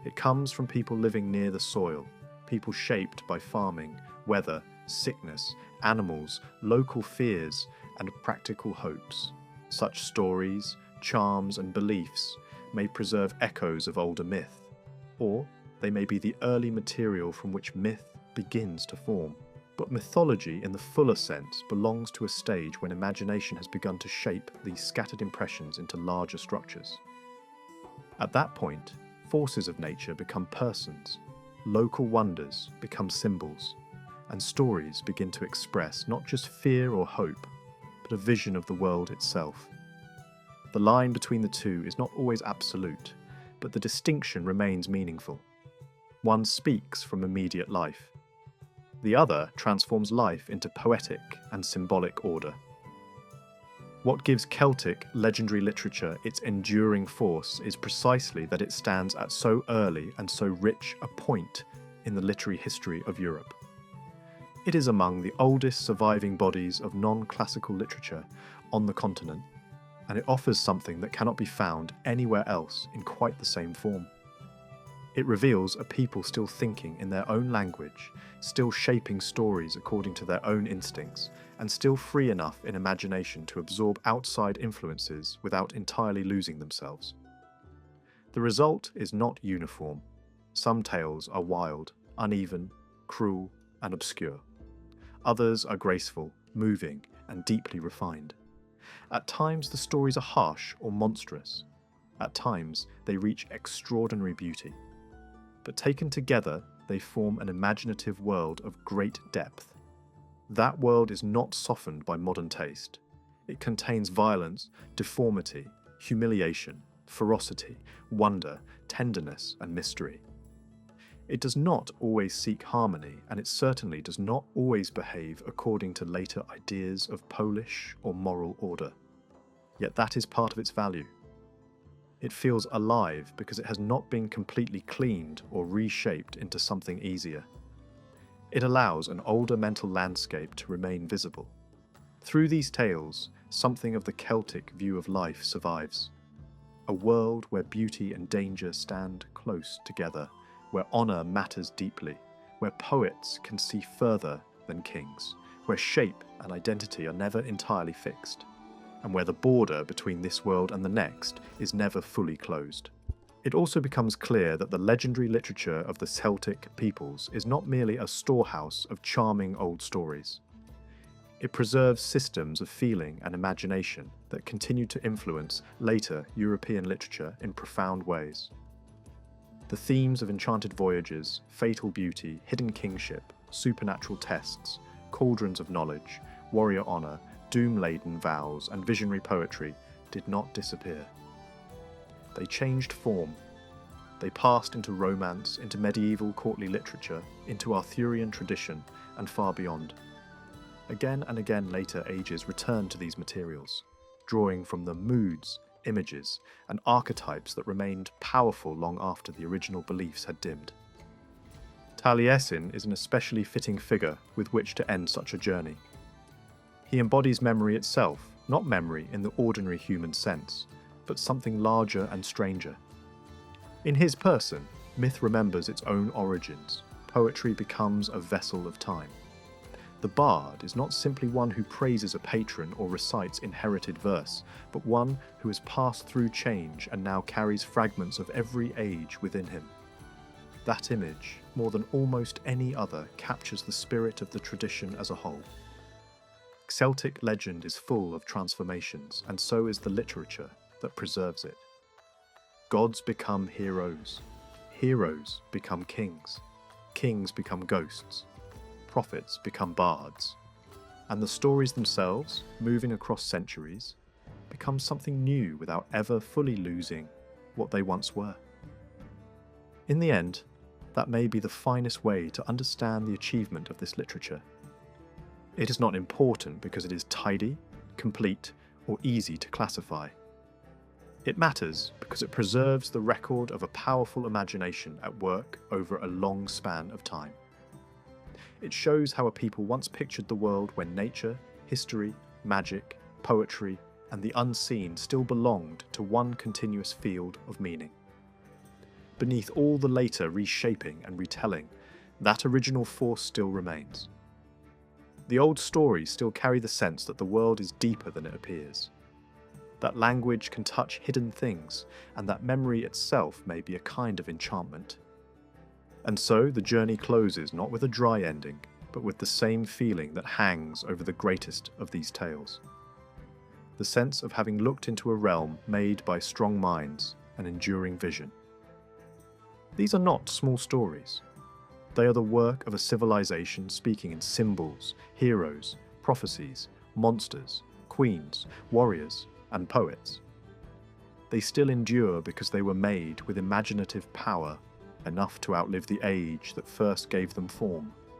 It comes from people living near the soil, people shaped by farming, weather, sickness, animals, local fears, and practical hopes. Such stories, charms, and beliefs may preserve echoes of older myth, or they may be the early material from which myth begins to form. But mythology, in the fuller sense, belongs to a stage when imagination has begun to shape these scattered impressions into larger structures. At that point, forces of nature become persons, local wonders become symbols, and stories begin to express not just fear or hope, but a vision of the world itself. The line between the two is not always absolute, but the distinction remains meaningful. One speaks from immediate life. The other transforms life into poetic and symbolic order. What gives Celtic legendary literature its enduring force is precisely that it stands at so early and so rich a point in the literary history of Europe. It is among the oldest surviving bodies of non-classical literature on the continent, and it offers something that cannot be found anywhere else in quite the same form. It reveals a people still thinking in their own language, still shaping stories according to their own instincts, and still free enough in imagination to absorb outside influences without entirely losing themselves. The result is not uniform. Some tales are wild, uneven, cruel, and obscure. Others are graceful, moving, and deeply refined. At times the stories are harsh or monstrous. At times they reach extraordinary beauty. But taken together, they form an imaginative world of great depth. That world is not softened by modern taste. It contains violence, deformity, humiliation, ferocity, wonder, tenderness, and mystery. It does not always seek harmony, and it certainly does not always behave according to later ideas of Polish or moral order. Yet that is part of its value. It feels alive because it has not been completely cleaned or reshaped into something easier. It allows an older mental landscape to remain visible. Through these tales, something of the Celtic view of life survives. A world where beauty and danger stand close together, where honour matters deeply, where poets can see further than kings, where shape and identity are never entirely fixed, and where the border between this world and the next is never fully closed. It also becomes clear that the legendary literature of the Celtic peoples is not merely a storehouse of charming old stories. It preserves systems of feeling and imagination that continue to influence later European literature in profound ways. The themes of enchanted voyages, fatal beauty, hidden kingship, supernatural tests, cauldrons of knowledge, warrior honour, doom-laden vows, and visionary poetry did not disappear. They changed form. They passed into romance, into medieval courtly literature, into Arthurian tradition, and far beyond. Again and again later ages returned to these materials, drawing from them moods, images, and archetypes that remained powerful long after the original beliefs had dimmed. Taliesin is an especially fitting figure with which to end such a journey. He embodies memory itself, not memory in the ordinary human sense, but something larger and stranger. In his person, myth remembers its own origins. Poetry becomes a vessel of time. The bard is not simply one who praises a patron or recites inherited verse, but one who has passed through change and now carries fragments of every age within him. That image, more than almost any other, captures the spirit of the tradition as a whole. Celtic legend is full of transformations, and so is the literature that preserves it. Gods become heroes. Heroes become kings. Kings become ghosts. Prophets become bards. And the stories themselves, moving across centuries, become something new without ever fully losing what they once were. In the end, that may be the finest way to understand the achievement of this literature. It is not important because it is tidy, complete, or easy to classify. It matters because it preserves the record of a powerful imagination at work over a long span of time. It shows how a people once pictured the world when nature, history, magic, poetry, and the unseen still belonged to one continuous field of meaning. Beneath all the later reshaping and retelling, that original force still remains. The old stories still carry the sense that the world is deeper than it appears. That language can touch hidden things, and that memory itself may be a kind of enchantment. And so the journey closes not with a dry ending, but with the same feeling that hangs over the greatest of these tales. The sense of having looked into a realm made by strong minds and enduring vision. These are not small stories. They are the work of a civilization speaking in symbols, heroes, prophecies, monsters, queens, warriors, and poets. They still endure because they were made with imaginative power enough to outlive the age that first gave them form.